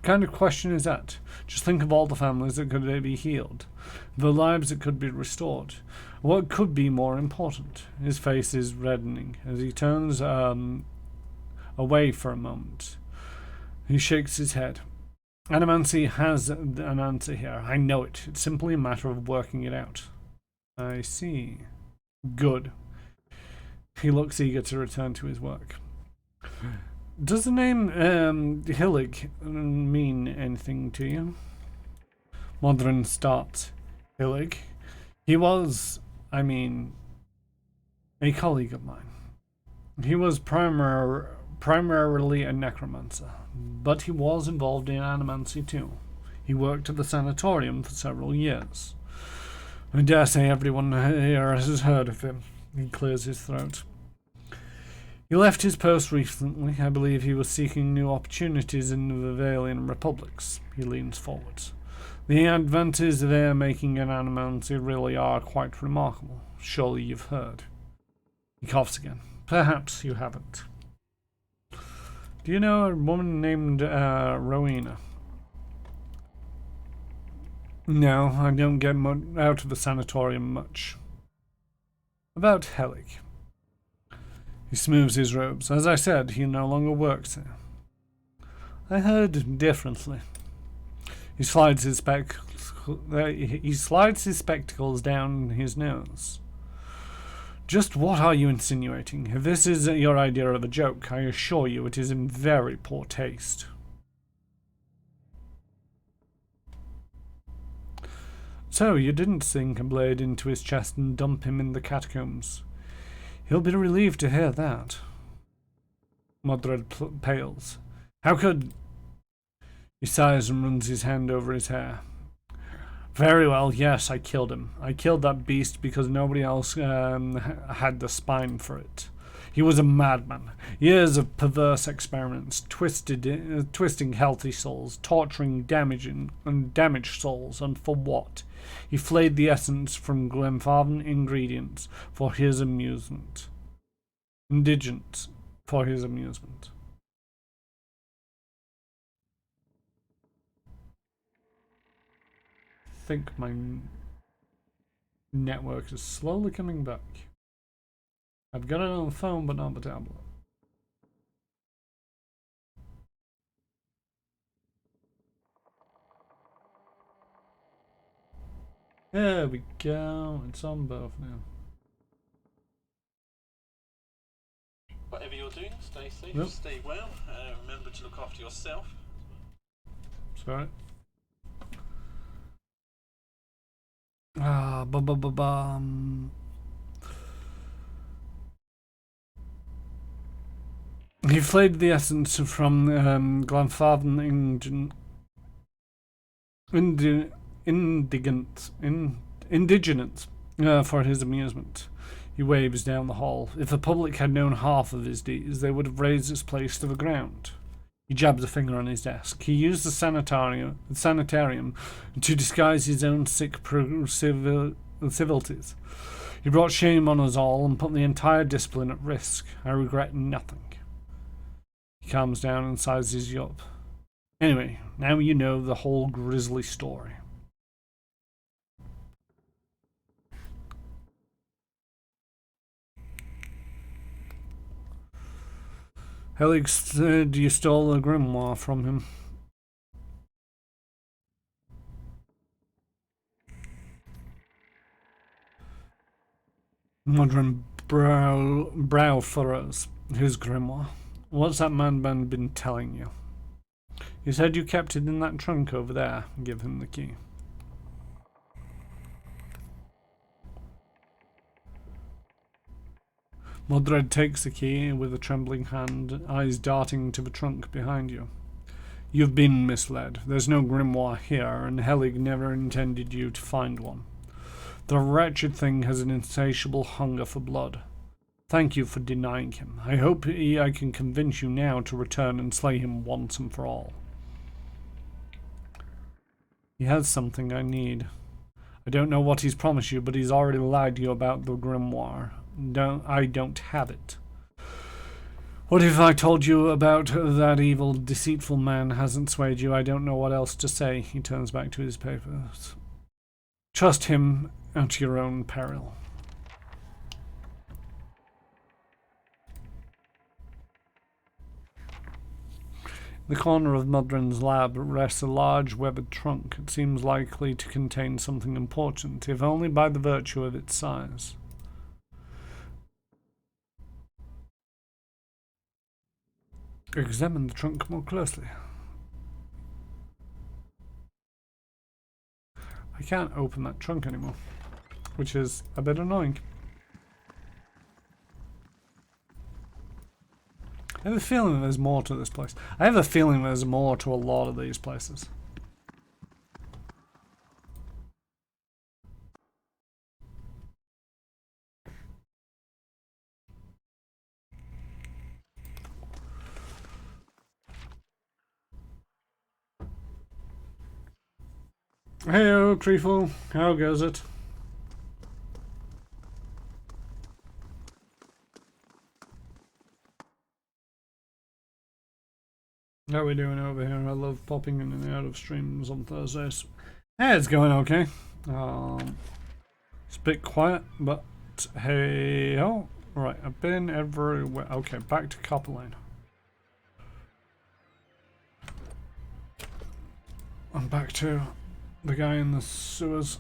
Speaker 1: kind of question is that? Just think of all the families that could be healed, the lives that could be restored. What could be more important? His face is reddening as he turns away for a moment. He shakes his head. Animancy has an answer here. I know it. It's simply a matter of working it out. I see. Good. He looks eager to return to his work. Does the name Hillig mean anything to you? Modron starts. Hillig? He was, a colleague of mine. He was primarily a necromancer, but he was involved in animancy too. He worked at the Sanatorium for several years. I dare say everyone here has heard of him. He clears his throat. He left his post recently. I believe he was seeking new opportunities in the Vivalian republics. He leans forwards. The advances they are making in animancy really are quite remarkable. Surely you've heard. He coughs again. Perhaps you haven't. Do you know a woman named Rowena? No, I don't get out of the sanatorium much. About Helig. He smooths his robes. As I said, he no longer works there. I heard differently. He slides his spectacles down his nose. Just what are you insinuating? If this is your idea of a joke, I assure you it is in very poor taste. So, you didn't sink a blade into his chest and dump him in the catacombs. He'll be relieved to hear that. Modred pales. How could... He sighs and runs his hand over his hair. Very well, yes, I killed him. I killed that beast because nobody else had the spine for it. He was a madman. Years of perverse experiments, twisting healthy souls, torturing damaged souls, and for what? He flayed the essence from Glenfarden ingredients for his amusement. Indigent for his amusement. I think my network is slowly coming back. I've got it on the phone, but not the tablet. There we go. It's on both now.
Speaker 9: Whatever you're doing, stay safe,
Speaker 1: Yep.
Speaker 9: stay well. Remember to look after yourself.
Speaker 1: Sorry. He flayed the essence from Glenfarden indigents for his amusement. He waves down the hall. If the public had known half of his deeds, they would have razed his place to the ground. He jabs a finger on his desk. He used the sanitarium to disguise his own sick civilities. He brought shame on us all and put the entire discipline at risk. I regret nothing. He calms down and sizes you up. Anyway, now you know the whole grisly story. Helig said you stole a grimoire from him. Modern brow furrows. His grimoire. What's that man been telling you? He said you kept it in that trunk over there. Give him the key. Modred takes the key with a trembling hand, eyes darting to the trunk behind you. You've been misled. There's no grimoire here, and Helig never intended you to find one. The wretched thing has an insatiable hunger for blood. Thank you for denying him. I hope I can convince you now to return and slay him once and for all. He has something I need. I don't know what he's promised you, but he's already lied to you about the grimoire. I don't have it. What if I told you about that evil, deceitful man hasn't swayed you? I don't know what else to say. He turns back to his papers. Trust him at your own peril. In the corner of Mudren's lab rests a large webbed trunk. It seems likely to contain something important, if only by the virtue of its size. Examine the trunk more closely. I can't open that trunk anymore, which is a bit annoying. I have a feeling there's more to this place. I have a feeling there's more to a lot of these places. Heyo, Treeful. How goes it? How are we doing over here? I love popping in and out of streams on Thursdays. Hey, it's going okay. It's a bit quiet, but hey, oh, right. I've been everywhere. Okay, back to Copper Lane. I'm back to the guy in the sewers.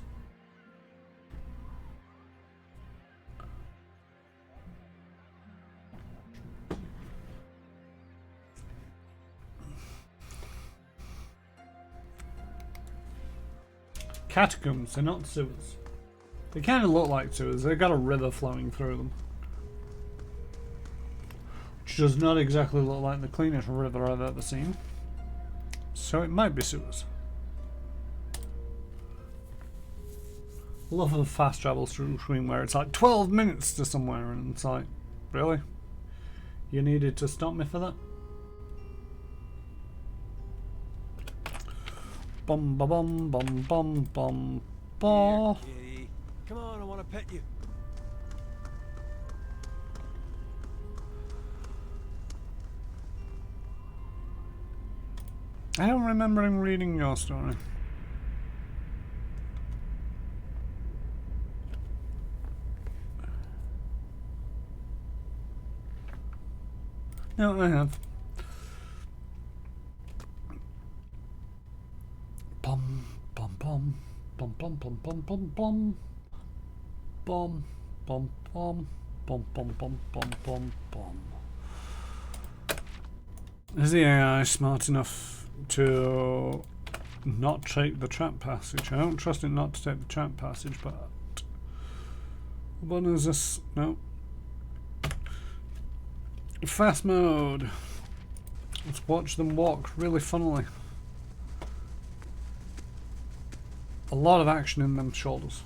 Speaker 1: Catacombs, they're not sewers. They kind of look like sewers. They've got a river flowing through them. Which does not exactly look like the cleanest river I've ever seen. So it might be sewers. Love the fast travel screen where it's like 12 minutes to somewhere and it's like, really? You needed to stop me for that? Bum ba bum bum bum bum ba.
Speaker 3: Here, kitty. Come on, I want to pet you.
Speaker 1: I don't remember him reading your story. No, I have. Bum bum bum bum bum bum bum bum bum bum bum bum bum bum bum bum bum bum. Is the AI smart enough to not take the trap passage? I don't trust it not to take the trap passage, but what is this? No. Fast mode. Let's watch them walk really funnily. A lot of action in them shoulders.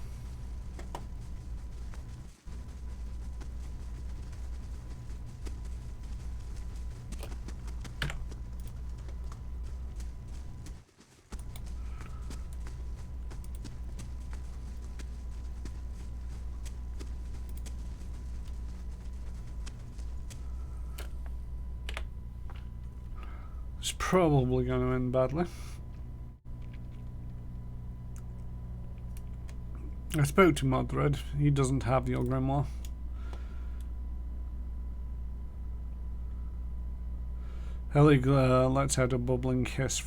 Speaker 1: It's probably going to end badly. I spoke to Modred. He doesn't have your grimoire. Ellie lets out a bubbling hiss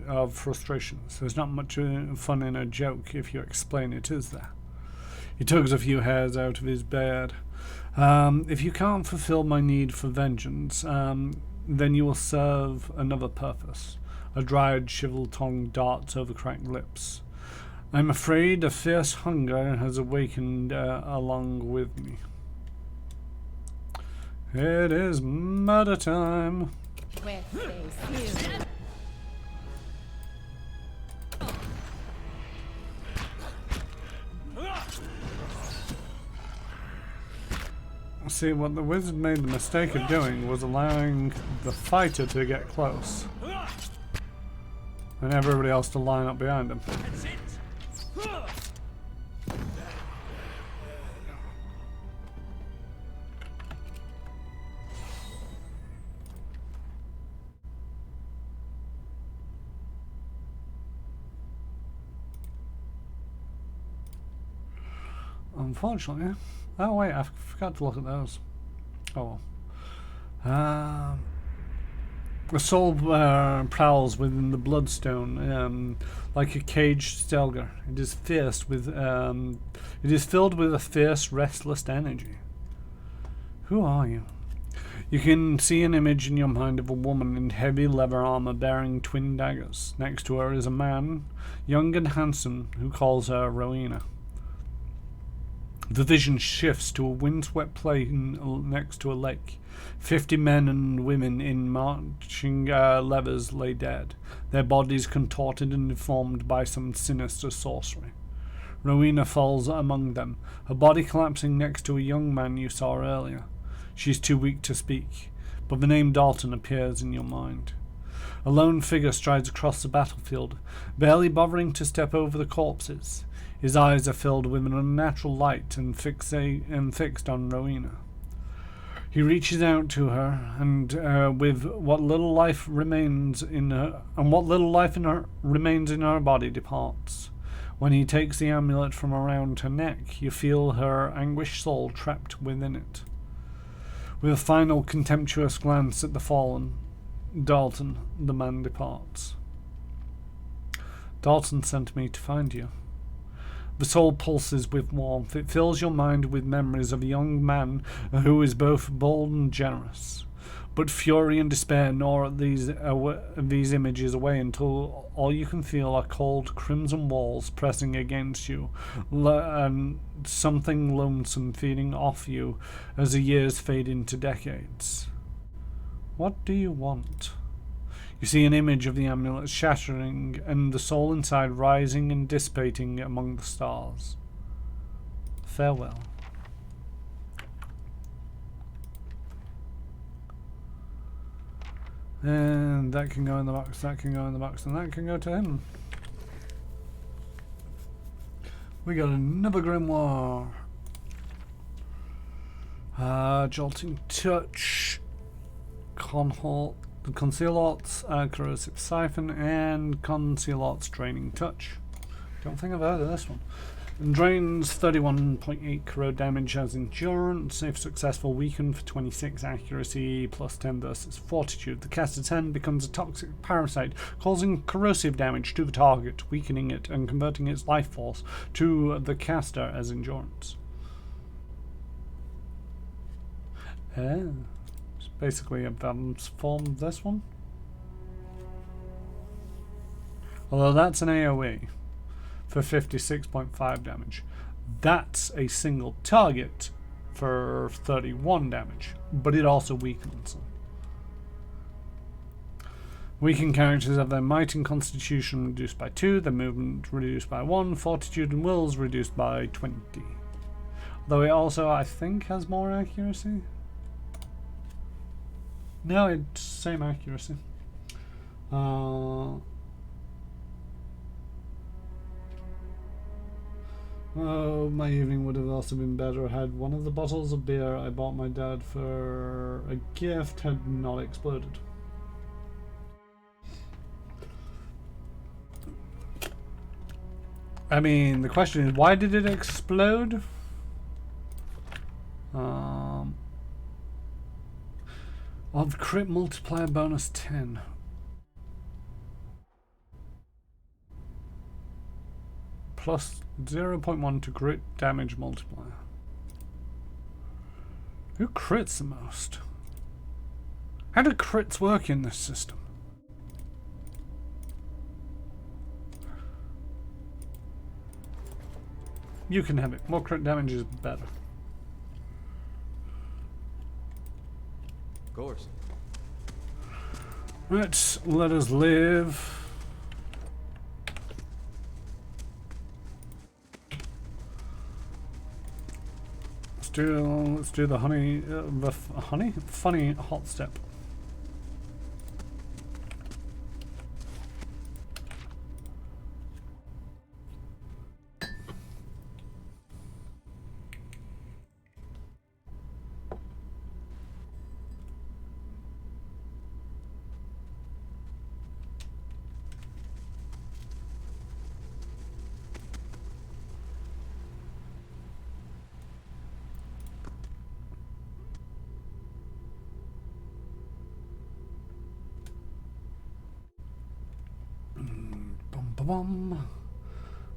Speaker 1: of frustrations. There's not much fun in a joke if you explain it, is there? He tugs a few hairs out of his beard. If you can't fulfill my need for vengeance, then you will serve another purpose. A dried shivel tongue darts over cracked lips. I'm afraid a fierce hunger has awakened along with me. It is murder time.
Speaker 2: Where face you.
Speaker 1: See, what the wizard made the mistake of doing was allowing the fighter to get close and everybody else to line up behind him. Unfortunately. Oh wait, I forgot to look at those. Oh well. The soul prowls within the bloodstone like a caged stelgar. It is fierce with it is filled with a fierce, restless energy. Who are you? You can see an image in your mind of a woman in heavy leather armor bearing twin daggers. Next to her is a man, young and handsome, who calls her Rowena. The vision shifts to a windswept plain next to a lake. 50 men and women in marching leathers lay dead, their bodies contorted and deformed by some sinister sorcery. Rowena falls among them, her body collapsing next to a young man you saw earlier. She's too weak to speak, but the name Dalton appears in your mind. A lone figure strides across the battlefield, barely bothering to step over the corpses. His eyes are filled with an unnatural light and fixed on Rowena. He reaches out to her, and with what little life remains in her, remains in her body, departs. When he takes the amulet from around her neck, you feel her anguished soul trapped within it. With a final contemptuous glance at the fallen Dalton, the man departs. Dalton sent me to find you. The soul pulses with warmth. It fills your mind with memories of a young man who is both bold and generous. But fury and despair gnaw at these images away until all you can feel are cold crimson walls pressing against you, and something lonesome feeding off you as the years fade into decades. What do you want? You see an image of the amulet shattering and the soul inside rising and dissipating among the stars. Farewell. And that can go in the box, that can go in the box, and that can go to him. We got another grimoire. Jolting Touch, Conceal Arts, Corrosive Siphon, and Conceal Arts Draining Touch. Don't think I've heard of this one. And drains 31.8 corrode damage as endurance. If successful, weaken for 26 accuracy, plus 10 versus fortitude. The caster's hand becomes a toxic parasite, causing corrosive damage to the target, weakening it and converting its life force to the caster as endurance. It's basically a balanced form of this one. Although that's an AoE for 56.5 damage. That's a single target for 31 damage, but it also weakens them. Weakened characters have their might and constitution reduced by 2, their movement reduced by 1, fortitude and wills reduced by 20. Though it also, I think, has more accuracy. No, it's same accuracy. Oh, my evening would have also been better had one of the bottles of beer I bought my dad for a gift had not exploded. I mean, the question is, why did it explode? Of crit multiplier bonus 10. Plus 0.1 to crit damage multiplier. Who crits the most? How do crits work in this system? You can have it. More crit damage is better.
Speaker 3: Of course.
Speaker 1: Right, let us live. Let's do the funny hot step.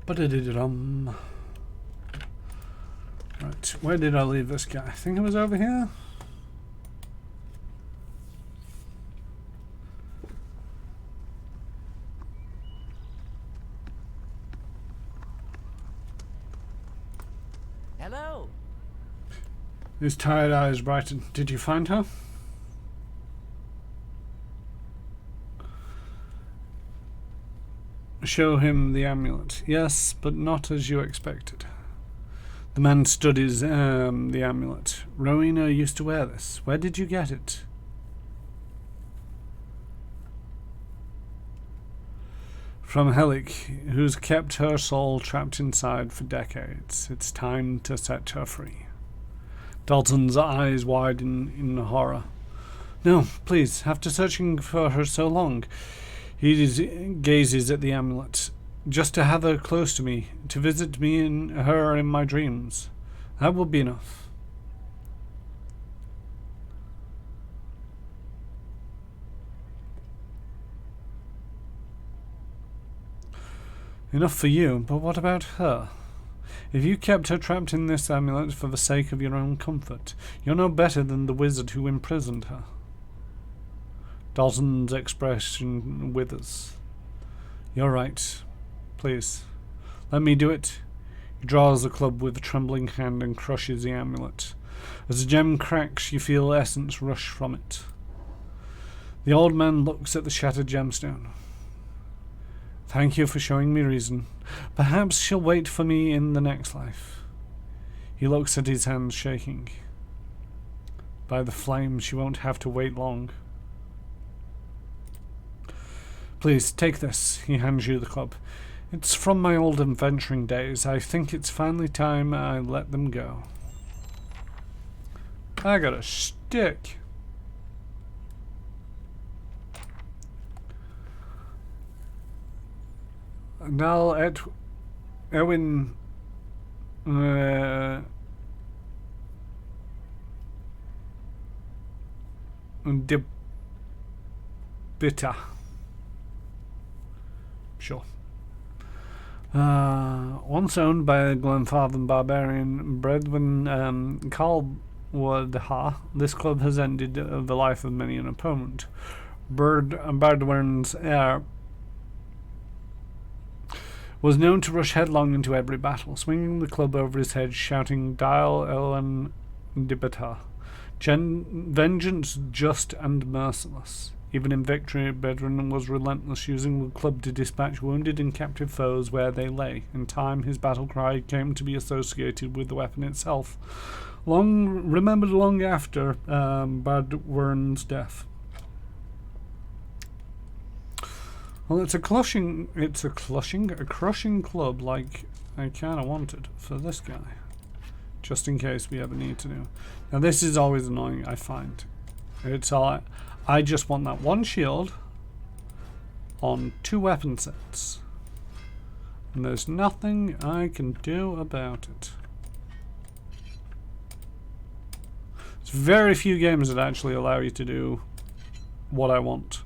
Speaker 1: Ba-da-da-da-dum. Right, where did I leave this guy? I think it was over here.
Speaker 7: Hello.
Speaker 1: His tired eyes brightened. Did you find her? Show him the amulet. Yes, but not as you expected. The man studies the amulet. Rowena used to wear this. Where did you get it? From Helic, who's kept her soul trapped inside for decades. It's time to set her free. Dalton's eyes widen in horror. No, please, after searching for her so long, he gazes at the amulet. Just to have her close to me, to visit me and her in my dreams. That will be enough. Enough for you, but what about her? If you kept her trapped in this amulet for the sake of your own comfort, you're no better than the wizard who imprisoned her. Dalton's expression withers. You're right. Please, let me do it. He draws the club with a trembling hand and crushes the amulet. As the gem cracks, you feel essence rush from it. The old man looks at the shattered gemstone. Thank you for showing me reason. Perhaps she'll wait for me in the next life. He looks at his hands shaking. By the flame, she won't have to wait long. Please, take this. He hands you the club. It's from my old adventuring days. I think it's finally time I let them go. I got a stick. Now at Erwin de bitter. Sure. Once owned by a Glenfartham barbarian Bredwin Carl Wardha, this club has ended the life of many an opponent. Bardwin's heir was known to rush headlong into every battle, swinging the club over his head, shouting, Dial Elwen Dibata. Vengeance just and merciless. Even in victory, Bedouin was relentless, using the club to dispatch wounded and captive foes where they lay. In time, his battle cry came to be associated with the weapon itself, remembered long after Badwern's death. Well, it's a crushing club like I kind of wanted for this guy, just in case we ever need to do. Now, this is always annoying. I find it's all. I just want that one shield on 2 weapon sets. And there's nothing I can do about it. There's very few games that actually allow you to do what I want.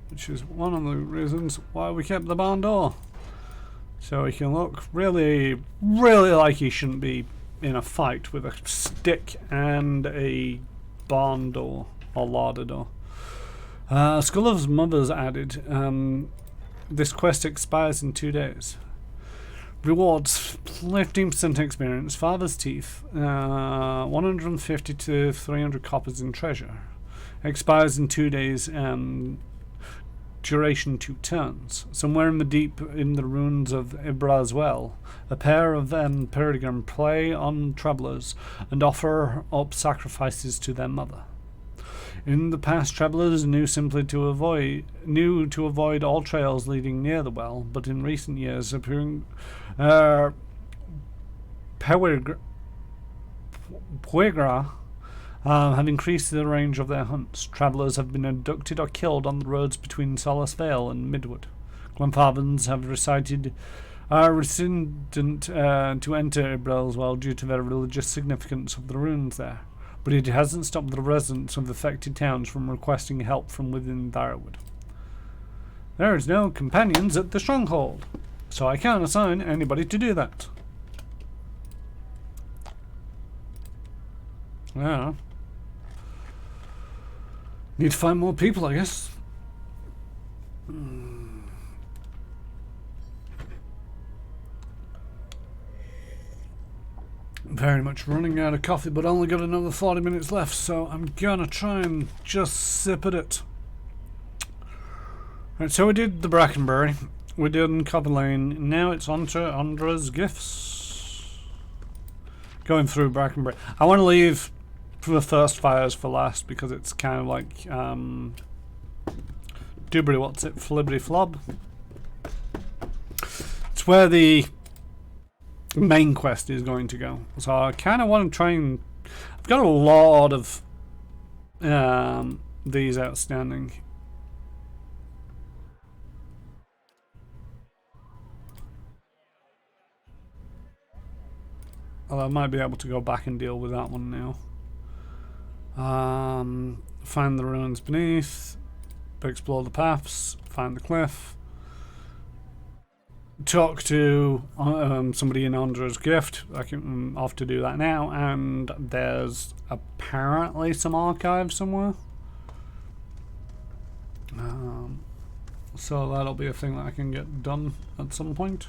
Speaker 1: Which is one of the reasons why we kept the barn door. So he can look really, really like he shouldn't be in a fight with a stick and a barn door or larder door. Skull of Mother's added. This quest expires in 2 days. Rewards 15% experience, Father's Teeth, 150 to 300 coppers in treasure. Expires in 2 days. Duration 2 turns. Somewhere in the ruins of Ibra's well, a pair of Perdigan play on travellers and offer up sacrifices to their mother. In the past, travellers knew to avoid all trails leading near the well, but in recent years, Puegra have increased the range of their hunts. Travellers have been abducted or killed on the roads between Solace Vale and Midwood. Glenfarthans have resistant to enter Ibrel's well due to their religious significance of the ruins there, but it hasn't stopped the residents of affected towns from requesting help from within Dyrwood. There is no companions at the stronghold, so I can't assign anybody to do that. Yeah. Need to find more people, I guess. Very much running out of coffee, but only got another 40 minutes left, so I'm gonna try and just sip at it. Right, so we did the Brackenberry, we did Copper Lane, now it's on to Andra's gifts. Going through Brackenberry. I want to leave for the first fires for last because it's kind of like Doobity what's it, Flibbity Flob. It's where the main quest is going to go. So I kind of want to try and... I've got a lot of these outstanding. Although I might be able to go back and deal with that one now. Find the ruins beneath. Explore the paths. Find the cliff. Talk to somebody in Andra's gift. I can off to do that now. And there's apparently some archive somewhere. So that'll be a thing that I can get done at some point.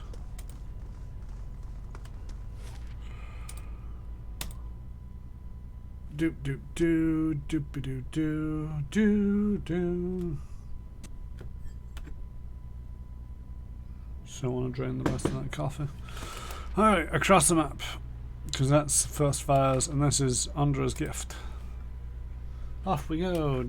Speaker 1: Doop doop doo doopy doo doo doo doo. So I want to drain the rest of that coffee. Alright, across the map. Because that's first fires, and this is Andra's gift. Off we go.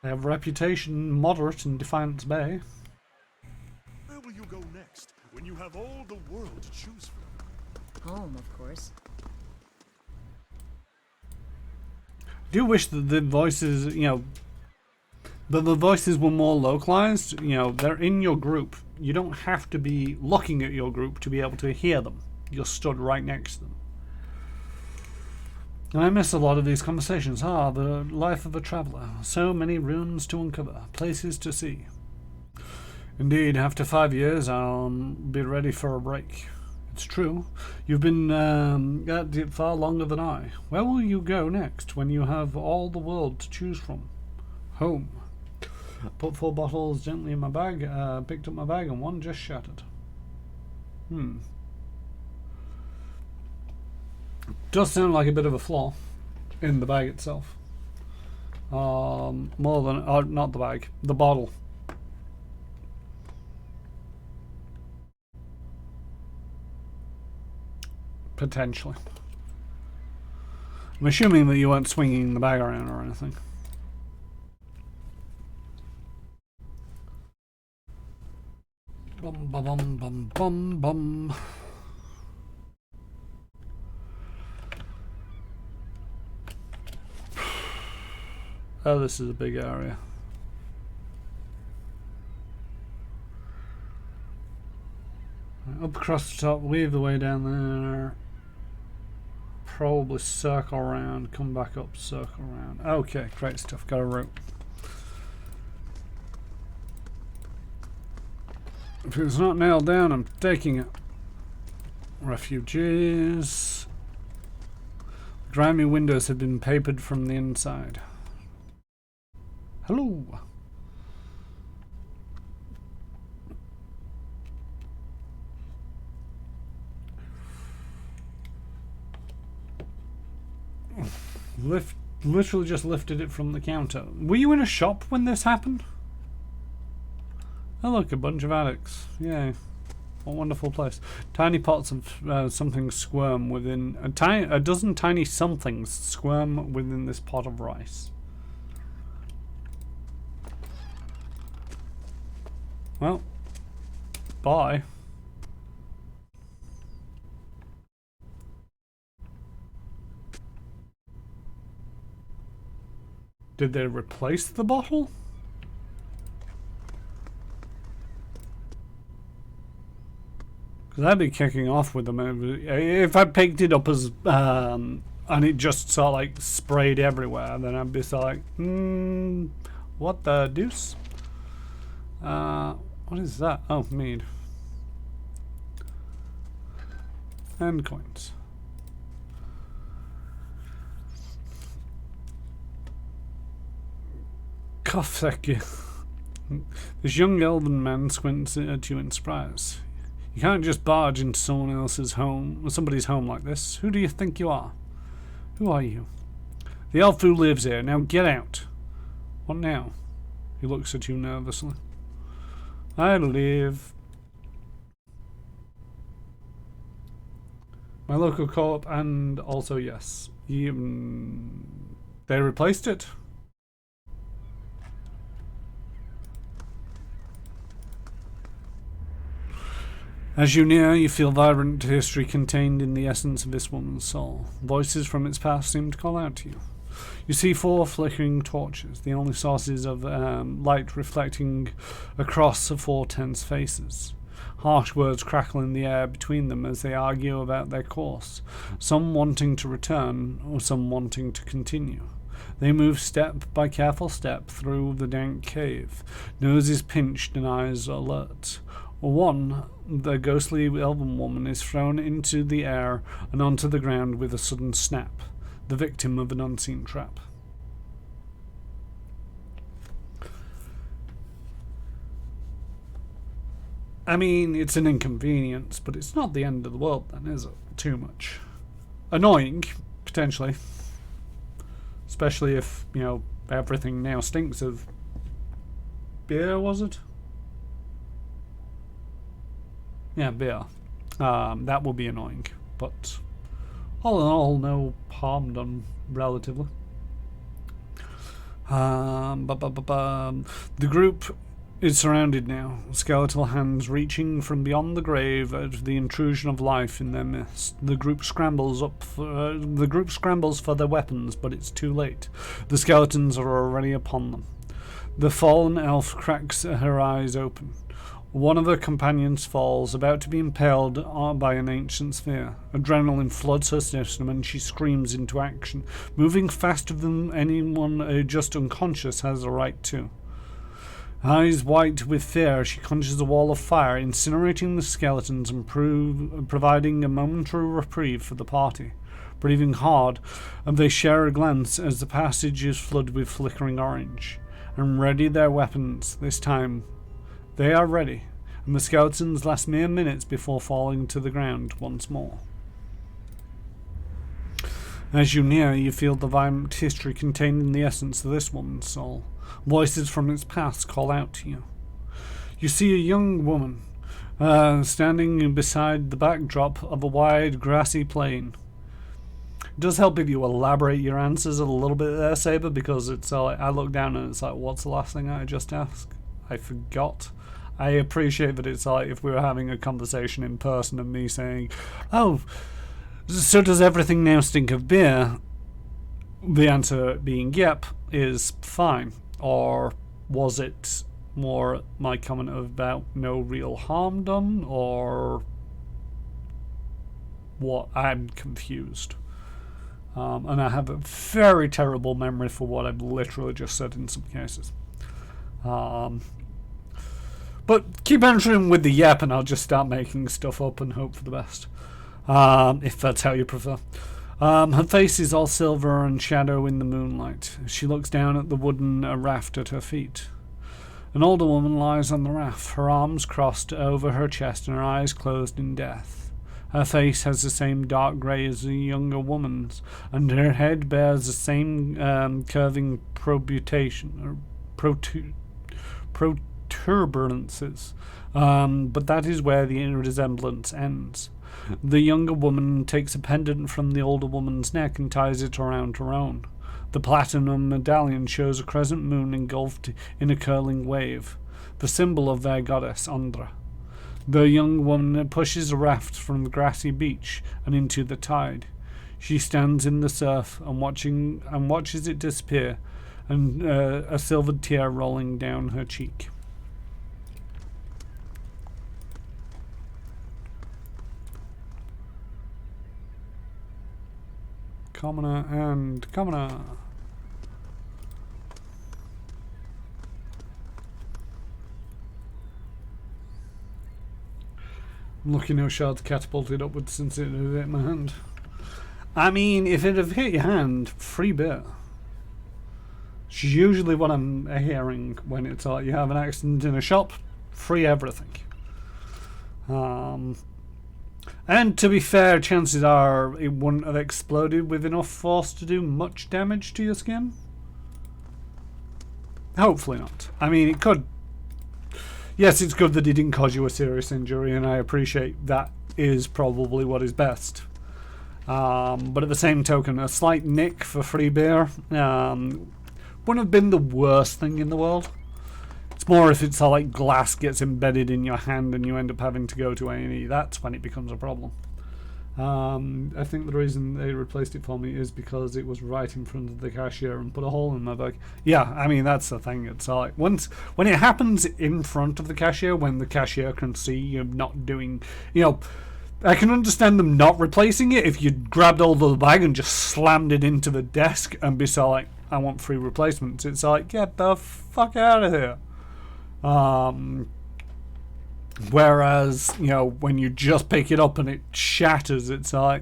Speaker 1: They have reputation moderate in Defiance Bay.
Speaker 5: Where will you go next when you have all the world to choose from?
Speaker 4: Home, of course.
Speaker 1: Do wish that the voices, you know, but the voices were more localized. You know, they're in your group. You don't have to be looking at your group to be able to hear them. You're stood right next to them. And I miss a lot of these conversations. Ah, the life of a traveller. So many ruins to uncover, places to see. Indeed, after 5 years, I'll be ready for a break. It's true. You've been at it far longer than I. Where will you go next when you have all the world to choose from? Home. Put 4 bottles gently in my bag, picked up my bag, and one just shattered. Does sound like a bit of a flaw in the bag itself. More than, not the bag, the bottle. Potentially. I'm assuming that you weren't swinging the bag around or anything. Bum bum bum bum bum bum. Oh, this is a big area. Up across the top, weave the way down there. Probably circle around, come back up, circle around. Okay, great stuff. Got a route. If it's not nailed down, I'm taking it. Refugees. Grimy windows have been papered from the inside. Hello. Literally just lifted it from the counter. Were you in a shop when this happened? Oh look, a bunch of addicts. Yay. What a wonderful place. Tiny pots of something squirm within... A dozen tiny somethings squirm within this pot of rice. Well, bye. Did they replace the bottle? Because I'd be kicking off with them. If I picked it up as... and it just sort of like sprayed everywhere, then I'd be sort of like... what the deuce? What is that? Oh, mead. And coins. Oh, thank you. This young elven man squints at you in surprise. You can't just barge into someone else's home, somebody's home like this. Who do you think you are? Who are you? The elf who lives here. Now get out. What now? He looks at you nervously. I live. My local co-op, and also yes. They replaced it. As you near, you feel vibrant history contained in the essence of this woman's soul. Voices from its past seem to call out to you. You see 4 flickering torches, the only sources of light reflecting across the 4 tense faces. Harsh words crackle in the air between them as they argue about their course, some wanting to return, or some wanting to continue. They move step by careful step through the dank cave, noses pinched and eyes alert. One, the ghostly elven woman, is thrown into the air and onto the ground with a sudden snap, the victim of an unseen trap. I mean, it's an inconvenience, but it's not the end of the world then, is it? Too much. Annoying, potentially. Especially if, you know, everything now stinks of beer, was it? Yeah, beer. That will be annoying, but all in all, no harm done, relatively. The group is surrounded now, skeletal hands reaching from beyond the grave at the intrusion of life in their midst. The group scrambles for their weapons, but it's too late. The skeletons are already upon them. The fallen elf cracks her eyes open. One of her companions falls, about to be impaled by an ancient sphere. Adrenaline floods her system and she screams into action, moving faster than anyone just unconscious has a right to. Eyes white with fear, she conjures a wall of fire, incinerating the skeletons and providing a momentary reprieve for the party. Breathing hard, and they share a glance as the passage is flooded with flickering orange. And ready their weapons, this time. They are ready, and the skeletons last mere minutes before falling to the ground once more. As you near, you feel the vibrant history contained in the essence of this woman's soul. Voices from its past call out to you. You see a young woman standing beside the backdrop of a wide grassy plain. It does help if you elaborate your answers a little bit there, Saber, because it's like I look down and it's like, what's the last thing I just asked? I forgot. I appreciate that it's like if we were having a conversation in person and me saying, oh, so does everything now stink of beer? The answer being yep is fine. Or was it more my comment about no real harm done? Or what? I'm confused. And I have a very terrible memory for what I've literally just said in some cases. But keep answering with the yep and I'll just start making stuff up and hope for the best. If that's how you prefer. Her face is all silver and shadow in the moonlight. She looks down at the wooden raft at her feet. An older woman lies on the raft, her arms crossed over her chest and her eyes closed in death. Her face has the same dark grey as the younger woman's, and her head bears the same curving protuberances. But that is where the resemblance ends. The younger woman takes a pendant from the older woman's neck and ties it around her own. The platinum medallion shows a crescent moon engulfed in a curling wave, the symbol of their goddess Andra. The young woman pushes a raft from the grassy beach and into the tide. She stands in the surf and watches it disappear, and a silvered tear rolling down her cheek. Commoner and commoner. I'm lucky no shards catapulted upwards since it had hit my hand. I mean, if it had hit your hand, free beer. It's usually what I'm hearing when it's like you have an accident in a shop, free everything. And to be fair, chances are it wouldn't have exploded with enough force to do much damage to your skin. Hopefully not. I mean, it could. Yes, it's good that it didn't cause you a serious injury, and I appreciate that is probably what is best. But at the same token, a slight nick for free beer wouldn't have been the worst thing in the world. It's more if it's like glass gets embedded in your hand and you end up having to go to A&E. That's when it becomes a problem. I think the reason they replaced it for me is because it was right in front of the cashier and put a hole in my bag. Yeah, I mean, that's the thing. It's like when it happens in front of the cashier, when the cashier can see you're not doing, I can understand them not replacing it if you grabbed hold of the bag and just slammed it into the desk and be so like, I want free replacements. It's like, get the fuck out of here. Whereas, when you just pick it up and it shatters, it's like,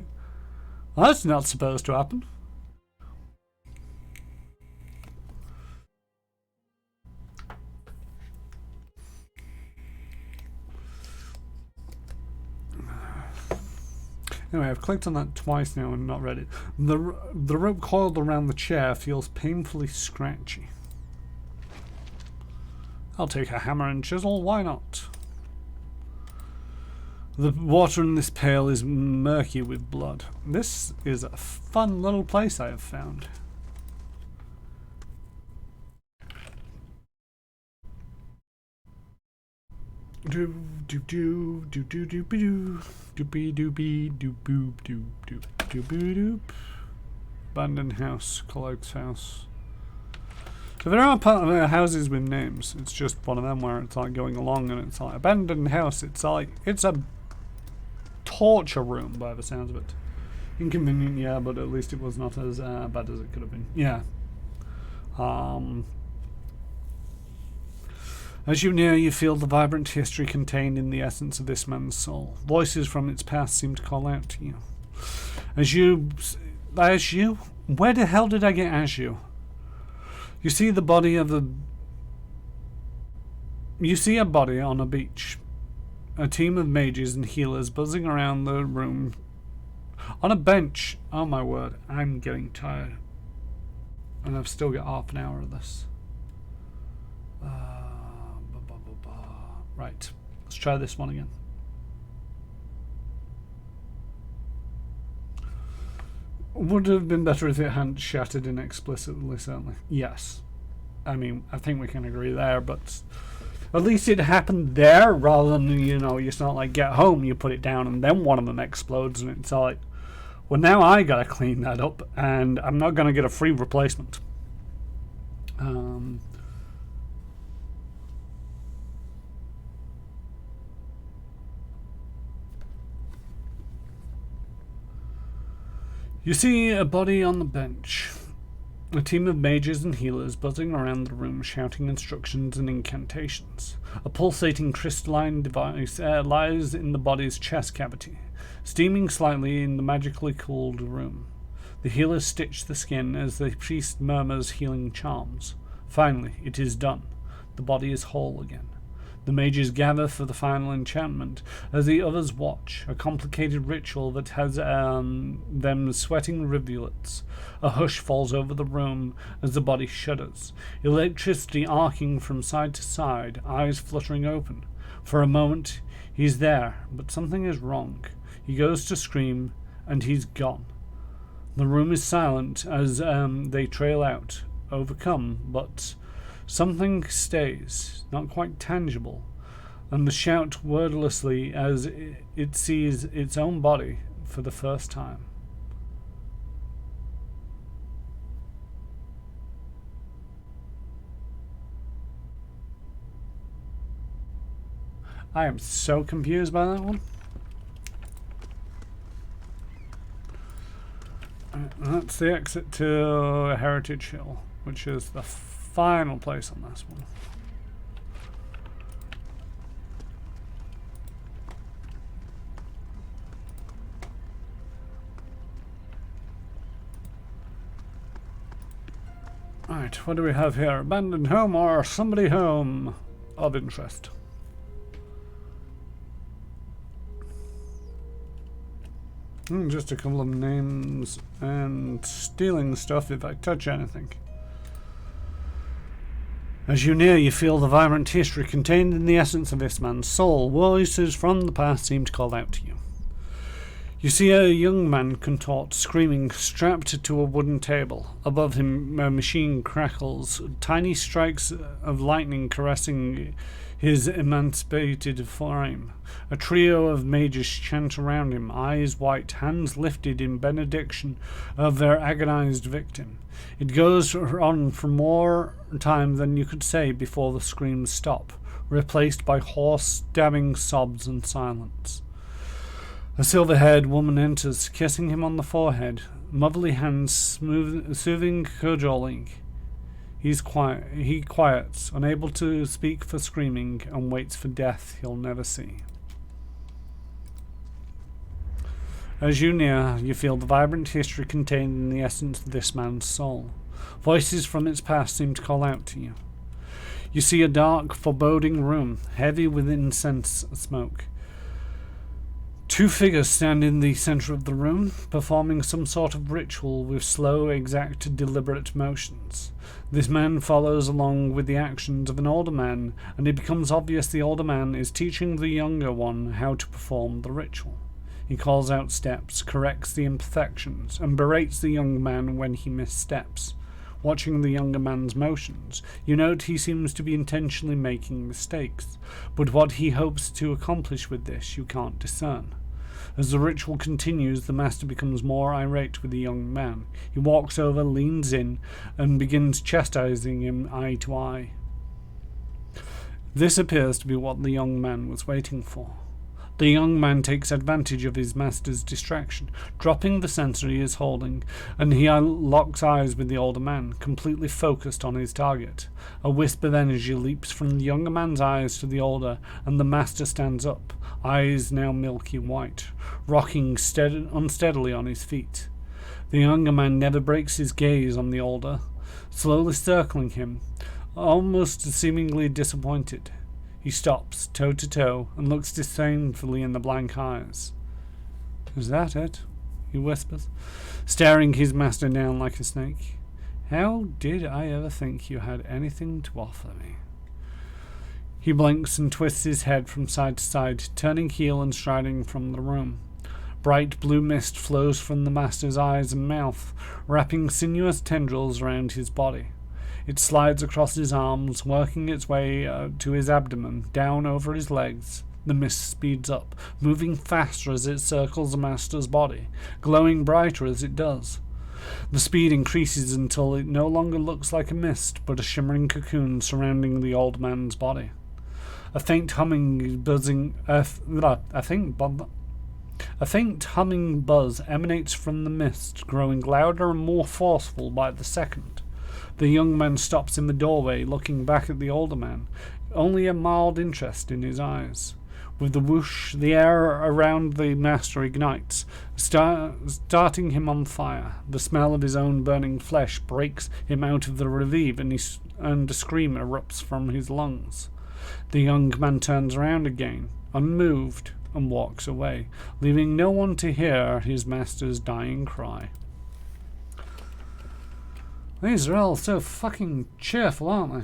Speaker 1: well, that's not supposed to happen. Anyway, I've clicked on that twice now and not read it. The rope coiled around the chair feels painfully scratchy. I'll take a hammer and chisel, why not? The water in this pail is murky with blood. This is a fun little place I have found. Do do do do do do do doopy doopy doop boop doop doop doop doop. Abandoned house, Cloak's house. So there are houses with names. It's just one of them where it's like going along and it's like abandoned house. It's like it's a torture room by the sounds of it. Inconvenient, yeah, but at least it was not as bad as it could have been. Yeah. As you near, you feel the vibrant history contained in the essence of this man's soul. Voices from its past seem to call out to you. As you? Where the hell did I get as you? You see the body of a... You see a body on a beach. A team of mages and healers buzzing around the room. On a bench. Oh my word, I'm getting tired. And I've still got half an hour of this. Right, let's try this one again. Would have been better if it hadn't shattered inexplicitly, certainly. Yes. I mean, I think we can agree there, but at least it happened there rather than, it's not like get home, you put it down and then one of them explodes and it's like, well, now I gotta clean that up and I'm not gonna get a free replacement. You see a body on the bench. A team of mages and healers buzzing around the room shouting instructions and incantations. A pulsating crystalline device lies in the body's chest cavity, steaming slightly in the magically cooled room. The healers stitch the skin as the priest murmurs healing charms. Finally, it is done. The body is whole again. The mages gather for the final enchantment as the others watch, a complicated ritual that has them sweating rivulets. A hush falls over the room as the body shudders, electricity arcing from side to side, eyes fluttering open. For a moment, he's there, but something is wrong. He goes to scream, and he's gone. The room is silent as they trail out, overcome, but something stays, not quite tangible, and the shout wordlessly as it sees its own body for the first time. I am so confused by that one. That's the exit to Heritage Hill, which is the final place on this one. Right, what do we have here? Abandoned home or somebody home of interest? Just a couple of names and stealing stuff if I touch anything. As you near, you feel the vibrant history contained in the essence of this man's soul. Voices from the past seem to call out to you. You see a young man contort, screaming, strapped to a wooden table. Above him, a machine crackles, tiny strikes of lightning caressing his emancipated frame. A trio of mages chant around him, eyes white, hands lifted in benediction of their agonized victim. It goes on for more time than you could say before the screams stop, replaced by hoarse, stabbing sobs and silence. A silver-haired woman enters, kissing him on the forehead, motherly hands soothing, cajoling. He quiets, unable to speak for screaming, and waits for death he'll never see. As you near, you feel the vibrant history contained in the essence of this man's soul. Voices from its past seem to call out to you. You see a dark, foreboding room, heavy with incense smoke. Two figures stand in the center of the room, performing some sort of ritual with slow, exact, deliberate motions. This man follows along with the actions of an older man, and it becomes obvious the older man is teaching the younger one how to perform the ritual. He calls out steps, corrects the imperfections, and berates the young man when he missteps. Watching the younger man's motions, you note he seems to be intentionally making mistakes, but what he hopes to accomplish with this you can't discern. As the ritual continues, the master becomes more irate with the young man. He walks over, leans in, and begins chastising him eye to eye. This appears to be what the young man was waiting for. The young man takes advantage of his master's distraction, dropping the censer he is holding, and he locks eyes with the older man, completely focused on his target. A wisp of energy leaps from the younger man's eyes to the older, and the master stands up, eyes now milky white, rocking unsteadily on his feet. The younger man never breaks his gaze on the older, slowly circling him, almost seemingly disappointed. He stops, toe to toe, and looks disdainfully in the blank eyes. "Is that it?" he whispers, staring his master down like a snake. "How did I ever think you had anything to offer me?" He blinks and twists his head from side to side, turning heel and striding from the room. Bright blue mist flows from the master's eyes and mouth, wrapping sinuous tendrils around his body. It slides across his arms, working its way to his abdomen, down over his legs. The mist speeds up, moving faster as it circles the master's body, glowing brighter as it does. The speed increases until it no longer looks like a mist, but a shimmering cocoon surrounding the old man's body. A faint humming buzz emanates from the mist, growing louder and more forceful by the second. The young man stops in the doorway, looking back at the older man, only a mild interest in his eyes. With the whoosh, the air around the master ignites, starting him on fire. The smell of his own burning flesh breaks him out of the revive, and a scream erupts from his lungs. The young man turns around again, unmoved, and walks away, leaving no one to hear his master's dying cry. These are all so fucking cheerful, aren't they?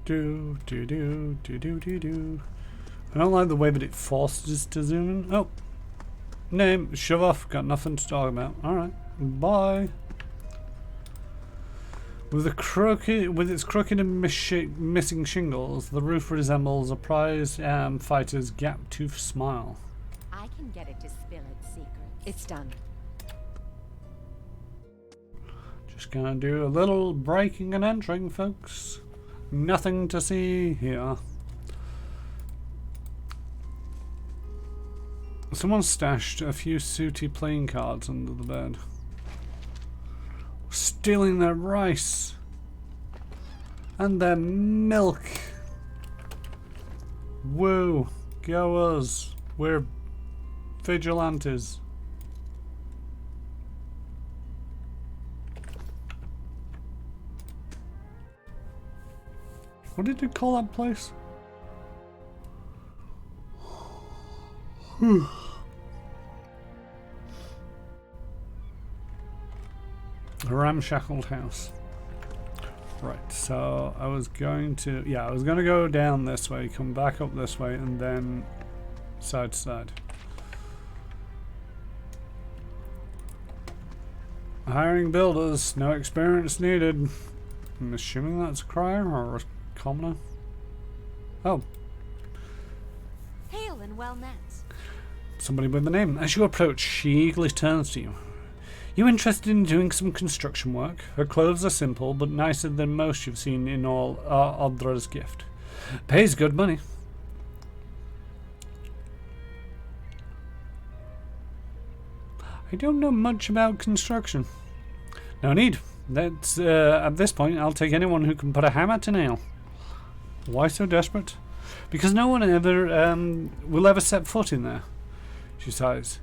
Speaker 1: Do. I don't like the way that it forces to zoom in. Oh, name, shove off. Got nothing to talk about. All right, bye. With its crooked and missing shingles, the roof resembles a prize fighter's gap-toothed smile.
Speaker 2: I can get it to spill its secrets. It's done.
Speaker 1: Just gonna do a little breaking and entering, folks. Nothing to see here. Someone stashed a few sooty playing cards under the bed. Stealing their rice and their milk. Woo, go us. We're vigilantes. What did you call that place? A ramshackled house. Right, so I was going to, I was going to go down this way, come back up this way, and then side to side. Hiring builders, no experience needed. I'm assuming that's a crier or a commoner. Oh,
Speaker 2: Hail and well met.
Speaker 1: somebody with the name. As you approach, she eagerly turns to you. You interested in doing some construction work? Her clothes are simple, but nicer than most you've seen in all Odra's gift. Pays good money. I don't know much about construction. No need. That's at this point, I'll take anyone who can put a hammer to nail. Why so desperate? Because no one ever will ever set foot in there. She sighs.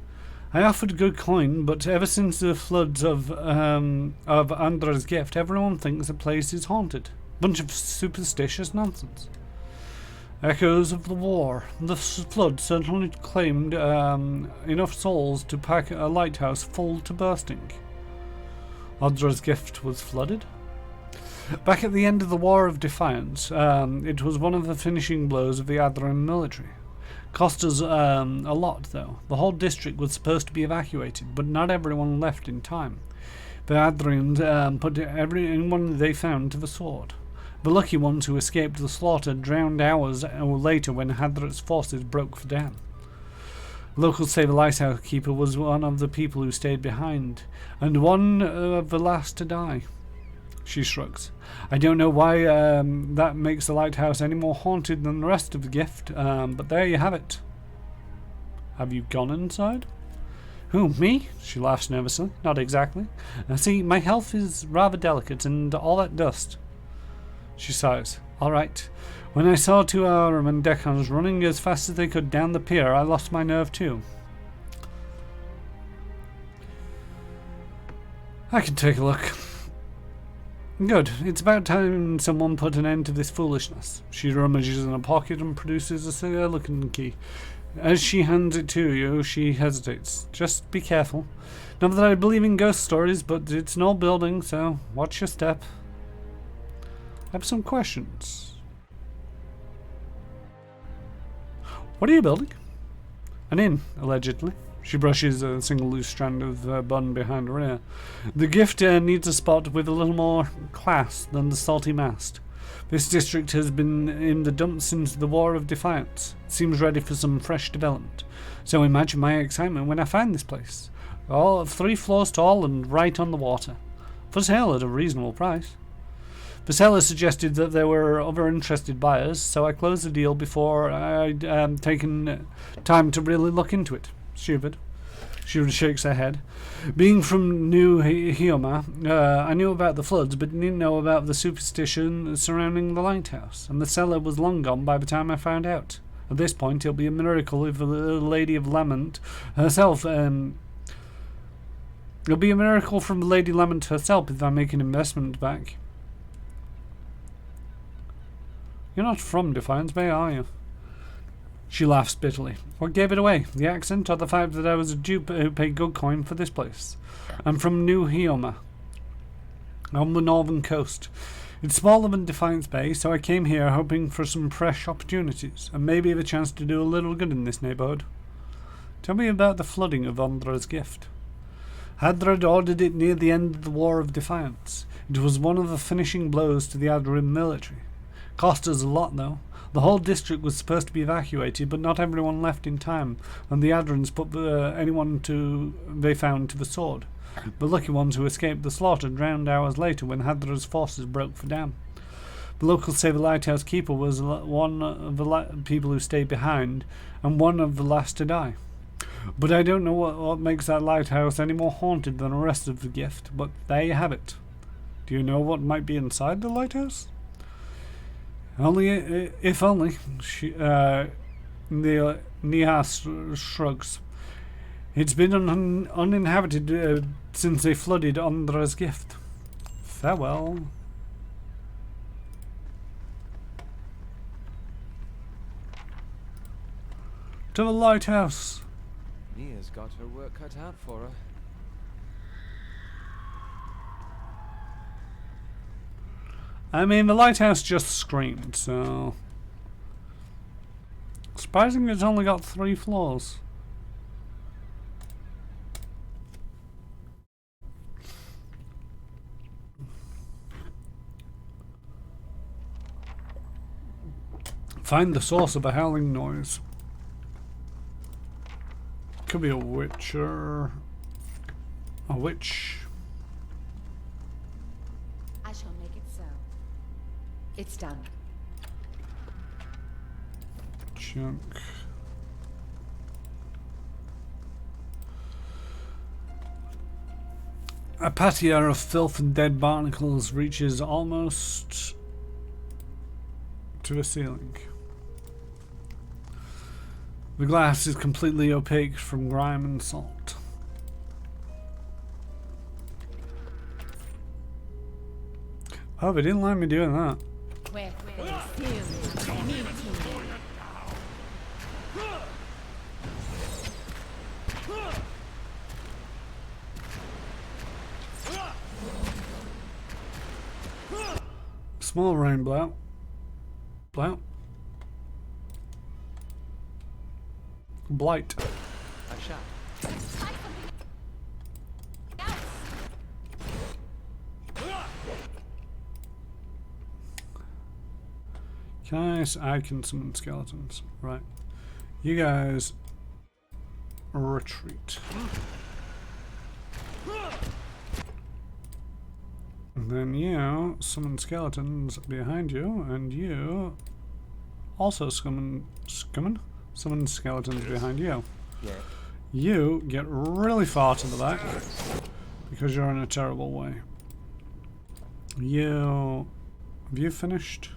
Speaker 1: I offered good coin, but ever since the floods of Andra's gift, everyone thinks the place is haunted. Bunch of superstitious nonsense. Echoes of the war. The flood certainly claimed enough souls to pack a lighthouse full to bursting. Andra's gift was flooded? Back at the end of the War of Defiance, it was one of the finishing blows of the Adran military. Cost us a lot, though. The whole district was supposed to be evacuated, but not everyone left in time. The Adrians put anyone they found to the sword. The lucky ones who escaped the slaughter drowned hours later when Hadrat's forces broke for Dam. Local Save a Lighthouse Keeper was one of the people who stayed behind, and one of the last to die. She shrugs. I don't know why that makes the lighthouse any more haunted than the rest of the gift, but there you have it. Have you gone inside? Who, me? She laughs nervously. Not exactly. See, my health is rather delicate, and all that dust. She sighs. All right. When I saw 2 Armen Decans running as fast as they could down the pier, I lost my nerve too. I can take a look. Good. It's about time someone put an end to this foolishness. She rummages in a pocket and produces a silicon key. As she hands it to you, she hesitates. Just be careful. Not that I believe in ghost stories, but it's an old building, so watch your step. I have some questions. What are you building? An inn, allegedly. She brushes a single loose strand of bun behind her ear. The gift needs a spot with a little more class than the salty mast. This district has been in the dumps since the War of Defiance. It seems ready for some fresh development. So imagine my excitement when I found this place. All 3 floors tall and right on the water. For sale at a reasonable price. The seller suggested that there were other interested buyers, so I closed the deal before I'd taken time to really look into it. Stupid. She shakes her head. Being from New Hioma, I knew about the floods, but didn't know about the superstition surrounding the lighthouse, and the seller was long gone by the time I found out. At this point, it'll be a miracle if the Lady of Lament herself, it'll be a miracle from the Lady Lament herself if I make an investment back. You're not from Defiance Bay, are you? She laughs bitterly. What gave it away? The accent or the fact that I was a dupe who paid good coin for this place? I'm from New Hioma, on the northern coast. It's smaller than Defiance Bay, so I came here hoping for some fresh opportunities, and maybe the chance to do a little good in this neighbourhood. Tell me about the flooding of Andra's gift. Hadrad ordered it near the end of the War of Defiance. It was one of the finishing blows to the Adran military. Cost us a lot, though. The whole district was supposed to be evacuated, but not everyone left in time, and the Adrans put anyone they found to the sword. The lucky ones who escaped the slaughter drowned hours later when Hadra's forces broke for Dam. The local Save a Lighthouse Keeper was one of the people who stayed behind, and one of the last to die. But I don't know what makes that lighthouse any more haunted than the rest of the gift, but there you have it. Do you know what might be inside the lighthouse? Only, if only. Neha shrugs. It's been uninhabited since they flooded Andra's gift. Farewell. To the lighthouse.
Speaker 3: Nia's got her work cut out for her.
Speaker 1: I mean, the lighthouse just screamed, so... Surprisingly, it's only got 3 floors. Find the source of the howling noise. Could be a witch or... a witch.
Speaker 2: I shall make it so. It's done.
Speaker 1: Junk. A patio of filth and dead barnacles reaches almost to the ceiling. The glass is completely opaque from grime and salt. Oh, they didn't like me doing that. Small rain blout. Blout. Blight.
Speaker 3: A shot.
Speaker 1: I can summon skeletons. Right. You guys retreat. And then you summon skeletons behind you, and you also summon skeletons behind you.
Speaker 3: Yeah.
Speaker 1: You get really far to the back because you're in a terrible way. Have you finished?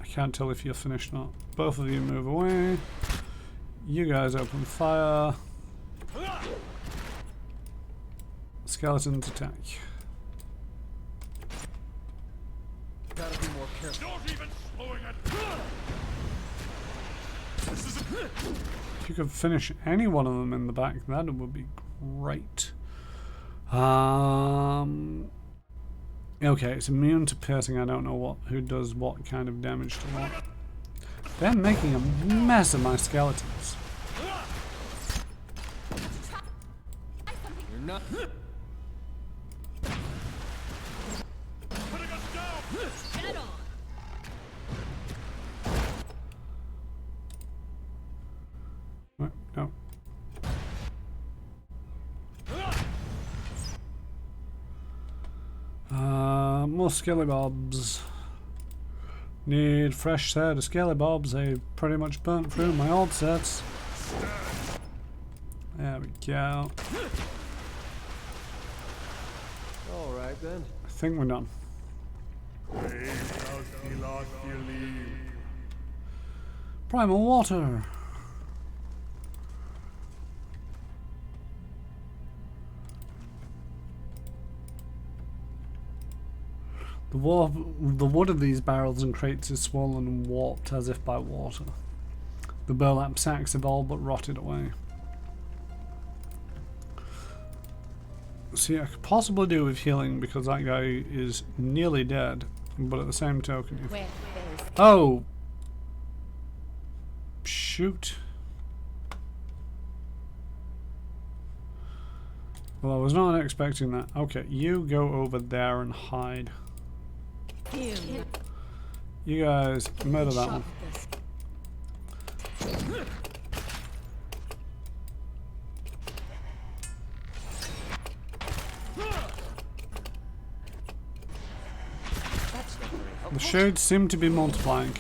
Speaker 1: I can't tell if you're finished or not. Both of you move away. You guys open fire. Skeletons attack.
Speaker 3: Gotta be more careful.
Speaker 5: Not even slowing it.
Speaker 1: If you could finish any one of them in the back, that would be great. Okay, it's immune to piercing. I don't know who does what kind of damage to what. They're making a mess of my skeletons.
Speaker 3: You're not.
Speaker 5: Putting us down.
Speaker 8: Get it on.
Speaker 1: What? No. More skellybobs. Need fresh set of skellybobs. They pretty much burnt through my old sets. There we go.
Speaker 3: All right then.
Speaker 1: I think we're done. Primal Water. The wood of these barrels and crates is swollen and warped as if by water. The burlap sacks have all but rotted away. See, I could possibly do with healing because that guy is nearly dead, but at the same token... Oh! Shoot. Well, I was not expecting that. Okay, you go over there and hide. You guys murder that one. The shades seem to be multiplying.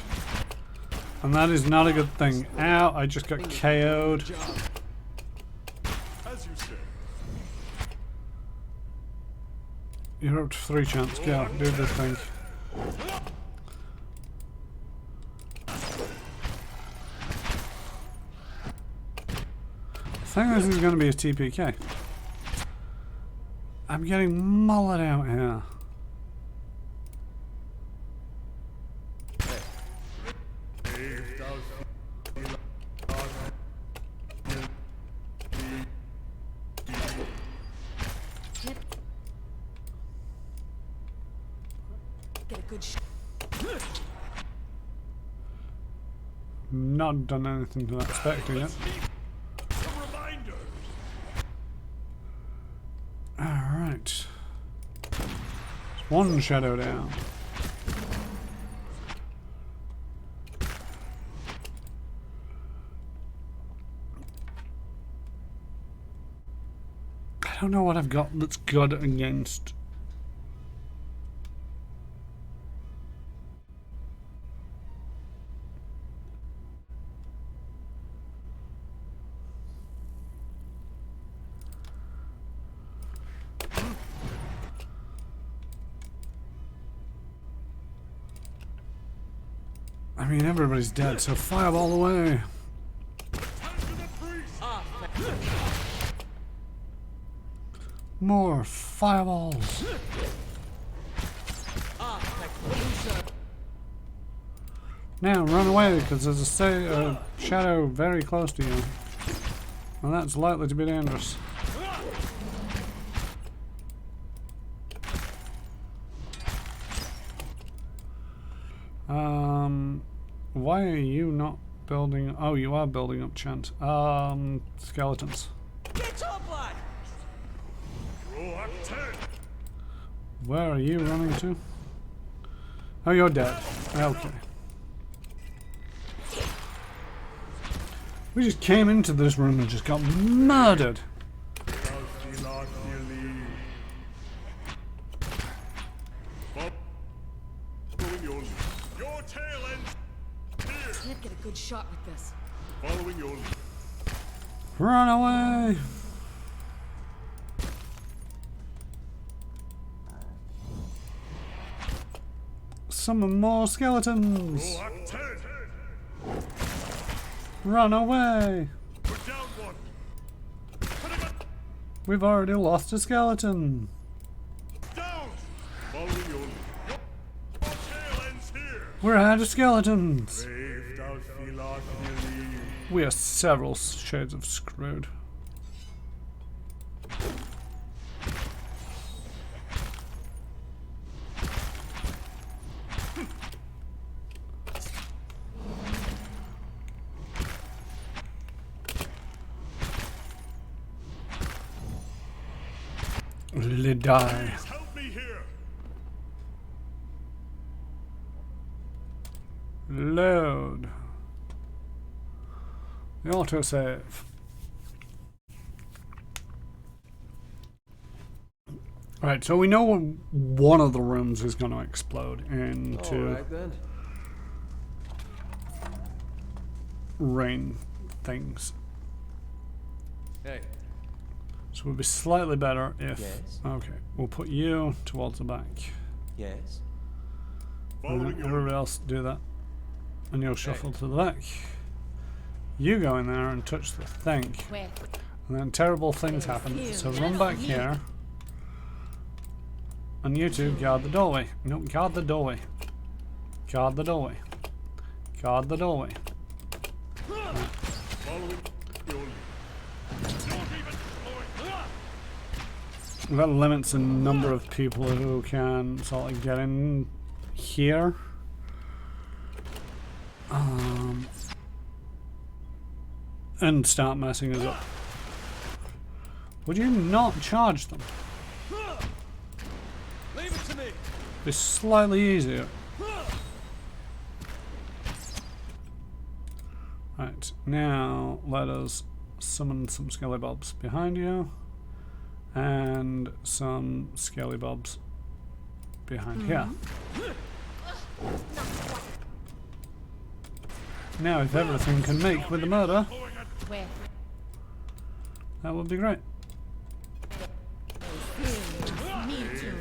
Speaker 1: And that is not a good thing. Ow, I just got KO'd.
Speaker 5: As you say.
Speaker 1: You're up to 3 chance. Go, do this thing. think this is going to be a TPK. I'm getting mullet out here.
Speaker 4: Get a good shot.
Speaker 1: Not done anything to that spectre yet. Alright. One shadow down. I don't know what I've got that's good against. I mean, everybody's dead, so fireball away. More fireballs. Now run away, because there's a shadow very close to you, and that's likely to be dangerous. Why are you not building? Oh, you are building up, Chant. Skeletons. Where are you running to? Oh, you're dead. Okay. We just came into this room and just got murdered.
Speaker 4: Can't get a good shot with this.
Speaker 5: Following your lead.
Speaker 1: Run away! Summon more skeletons! Run away! We've already lost a skeleton. We're out of skeletons. We are several shades of screwed. Die. Load. The autosave. Right, so we know one of the rooms is going to explode into
Speaker 3: Alright then.
Speaker 1: rain things.
Speaker 3: Hey.
Speaker 1: So it would be slightly better if...
Speaker 7: Yes.
Speaker 1: Okay, we'll put you towards the back.
Speaker 7: Yes.
Speaker 1: And then everybody else do that. And you'll shuffle to the back. You go in there and touch the thing.
Speaker 2: Where?
Speaker 1: And then terrible things happen. So run back here. And you two guard the doorway. No, guard the doorway. Guard the doorway. Guard the doorway. That limits the number of people who can sort of get in here. And start messing us up. Would you not charge them?
Speaker 3: Leave it to me.
Speaker 1: Be slightly easier. Right, now let us summon some skellybobs behind you. And some skellybobs behind here. Now if everything can make with the murder,
Speaker 2: Where?
Speaker 1: that would be great.
Speaker 2: Me too.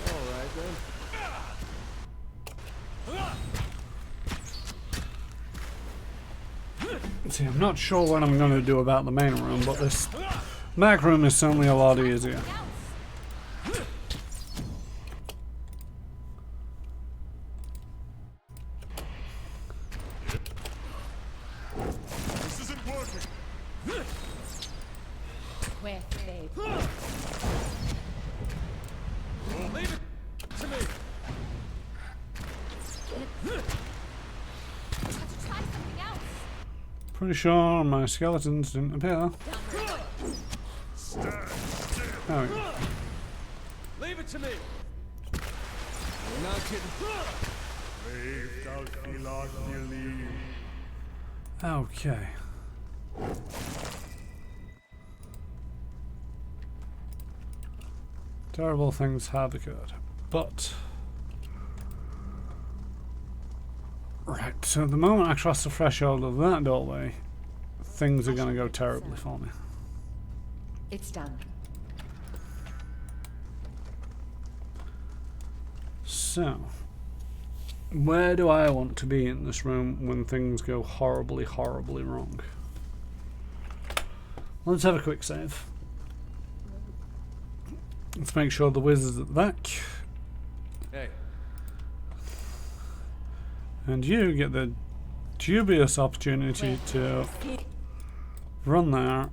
Speaker 3: Alright then.
Speaker 1: See, I'm not sure what I'm going to do about the main room, but this back room is certainly a lot easier.
Speaker 5: This isn't working.
Speaker 2: Where they
Speaker 3: Leave it to me.
Speaker 8: Try something else.
Speaker 1: Pretty sure my skeletons didn't appear. There we go.
Speaker 3: Leave it to me. You're not kidding.
Speaker 1: Okay. Terrible things have occurred, but... Right, so the moment I cross the threshold of that doorway, things are going to go terribly for me.
Speaker 2: It's done.
Speaker 1: So, where do I want to be in this room when things go horribly, horribly wrong? Let's have a quick save. Let's make sure the whiz is at the back.
Speaker 3: Hey,
Speaker 1: And you get the dubious opportunity to run there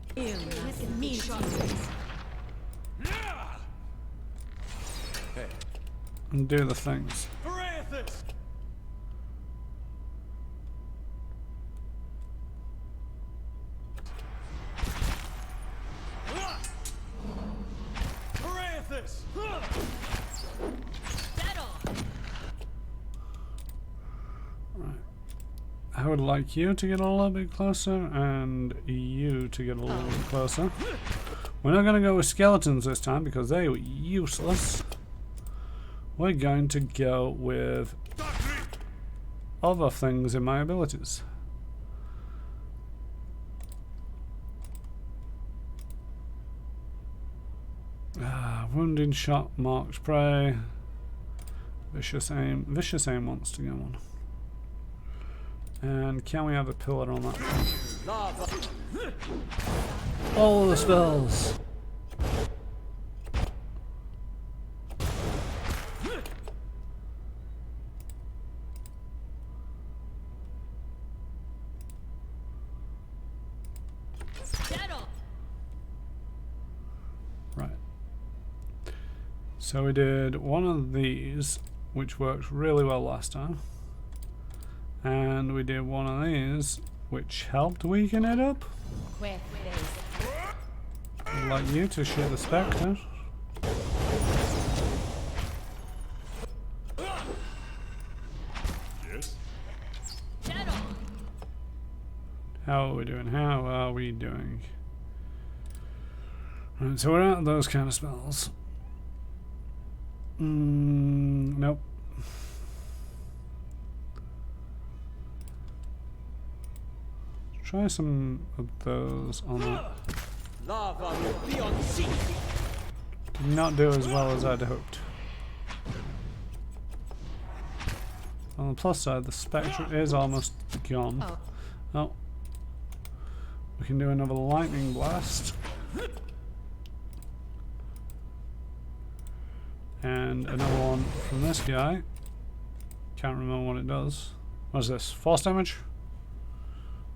Speaker 1: and do the things.
Speaker 3: Parathis! Parathis!
Speaker 1: I would like you to get a little bit closer and you to get a little bit closer. We're not going to go with skeletons this time because they were useless. We're going to go with other things in my abilities. Wounding shot, marked prey, vicious aim. Vicious aim wants to go on. And can we have a pillar on that one? All the spells. Right. So we did one of these, which worked really well last time. And we did one of these, which helped weaken it up.
Speaker 2: Where
Speaker 1: I'd like you to shoot the spectre.
Speaker 5: Yes?
Speaker 1: How are we doing? How are we doing? Right, so we're out of those kind of spells. Nope. Try some of those on that.
Speaker 7: Lava will be on sea.
Speaker 1: Did not do as well as I'd hoped. On the plus side, the spectre is almost gone. Oh. We can do another lightning blast. And another one from this guy. Can't remember what it does. What is this? Force damage?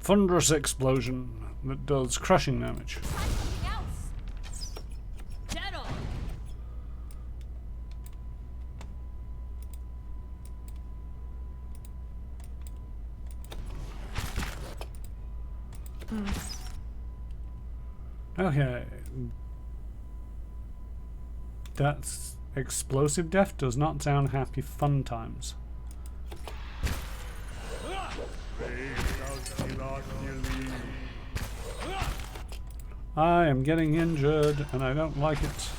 Speaker 1: Thunderous explosion that does crushing damage. Okay. That's explosive death does not sound happy fun times. I am getting injured and I don't like it.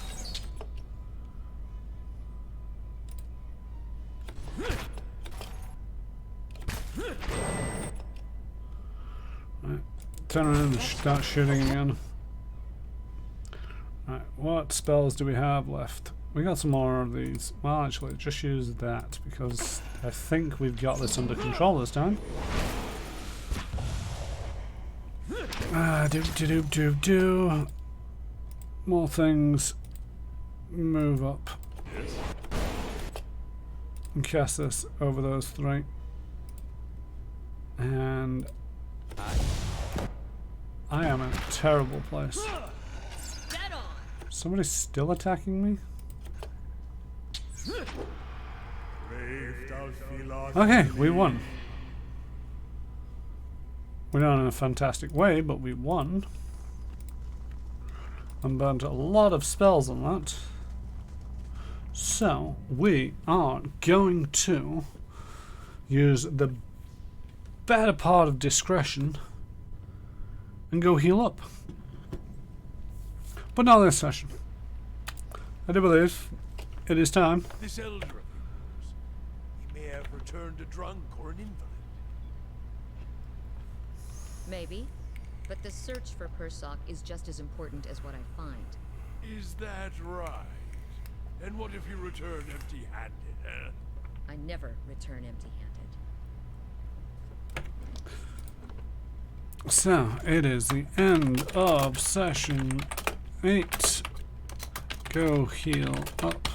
Speaker 1: Right. Turn around and start shooting again. Right, what spells do we have left? We got some more of these. Well, actually, just use that because I think we've got this under control this time. Do. More things. Move up. And cast this over those three. And I am in a terrible place. Somebody's still attacking me? Okay, we won. We're not in a fantastic way, but we won. And burnt a lot of spells on that. So, we are going to use the better part of discretion and go heal up. But not this session. I do believe it is time.
Speaker 5: This elder of yours, he may have returned a drunk or an invalid.
Speaker 4: Maybe, but the search for Persock is just as important as what I find.
Speaker 5: Is that right? And what if you return empty-handed, huh?
Speaker 4: I never return empty-handed.
Speaker 1: So, it is the end of session 8. Go heal up.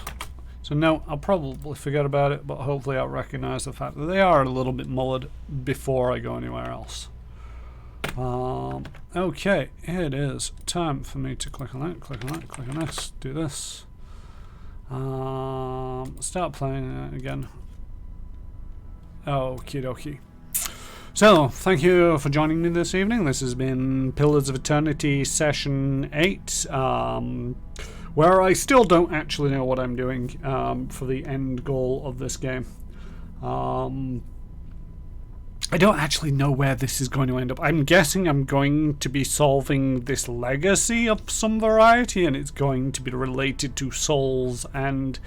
Speaker 1: So no, I'll probably forget about it, but hopefully I'll recognize the fact that they are a little bit mullered before I go anywhere else. Okay, it is time for me to click on that, click on that, click on this, do this. Start playing it again. Okie dokie. So, thank you for joining me this evening. This has been Pillars of Eternity Session 8, where I still don't actually know what I'm doing for the end goal of this game. I don't actually know where this is going to end up. I'm guessing I'm going to be solving this legacy of some variety, and it's going to be related to souls and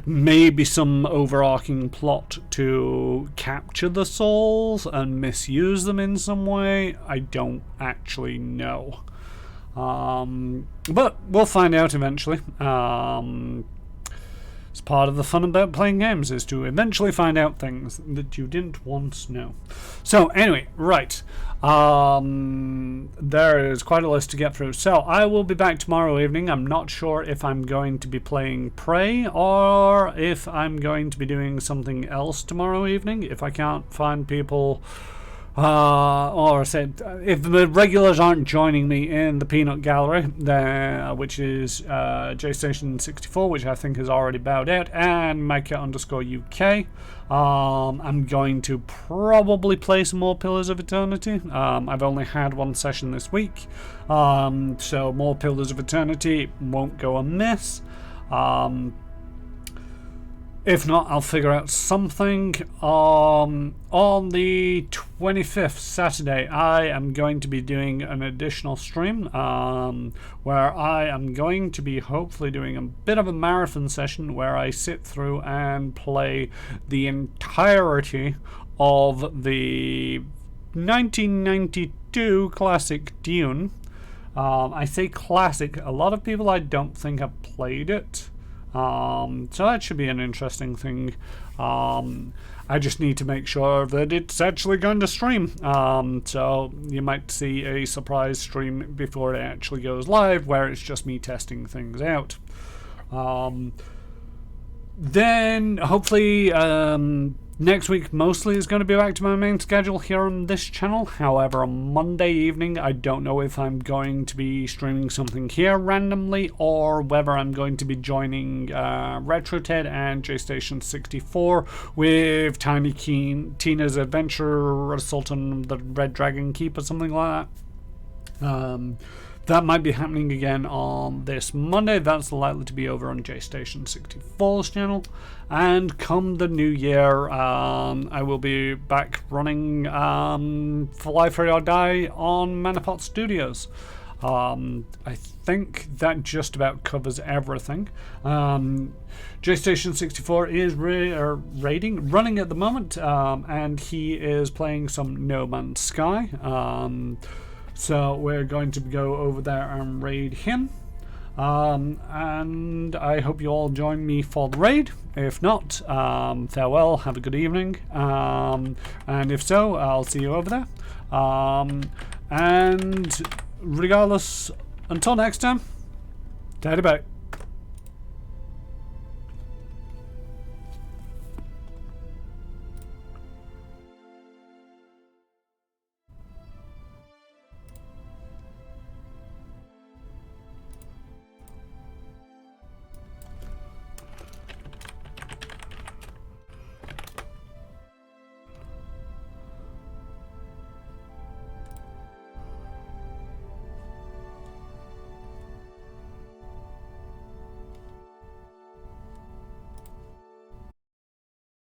Speaker 1: maybe some overarching plot to capture the souls and misuse them in some way. I don't actually know. But we'll find out eventually. It's part of the fun about playing games, is to eventually find out things that you didn't once know. So anyway, right. There is quite a list to get through. So I will be back tomorrow evening. I'm not sure if I'm going to be playing Prey or if I'm going to be doing something else tomorrow evening. If I can't find people... or said, if the regulars aren't joining me in the Peanut Gallery, which is JStation 64, which I think has already bowed out, and Micah_UK, I'm going to probably play some more Pillars of Eternity. I've only had one session this week, so more Pillars of Eternity won't go amiss. If not, I'll figure out something. On the 25th, Saturday, I am going to be doing an additional stream where I am going to be hopefully doing a bit of a marathon session where I sit through and play the entirety of the 1992 classic Dune. I say classic. A lot of people I don't think have played it. So that should be an interesting thing. I just need to make sure that it's actually going to stream. So you might see a surprise stream before it actually goes live, where it's just me testing things out. Then hopefully next week mostly is going to be back to my main schedule here on this channel. However, on Monday evening, I don't know if I'm going to be streaming something here randomly or whether I'm going to be joining RetroTed and JStation 64 with Tiny Tina's Adventure Assault on the Red Dragon Keep or something like that. That might be happening again on this Monday. That's likely to be over on JStation 64's channel. And come the new year, I will be back running Fly Free or Die on Manapot Studios. I think that just about covers everything. JStation 64 is running at the moment, and he is playing some No Man's Sky. So we're going to go over there and raid him. And I hope you all join me for the raid. If not, farewell, have a good evening. And if so, I'll see you over there. And regardless, until next time, tidy bye.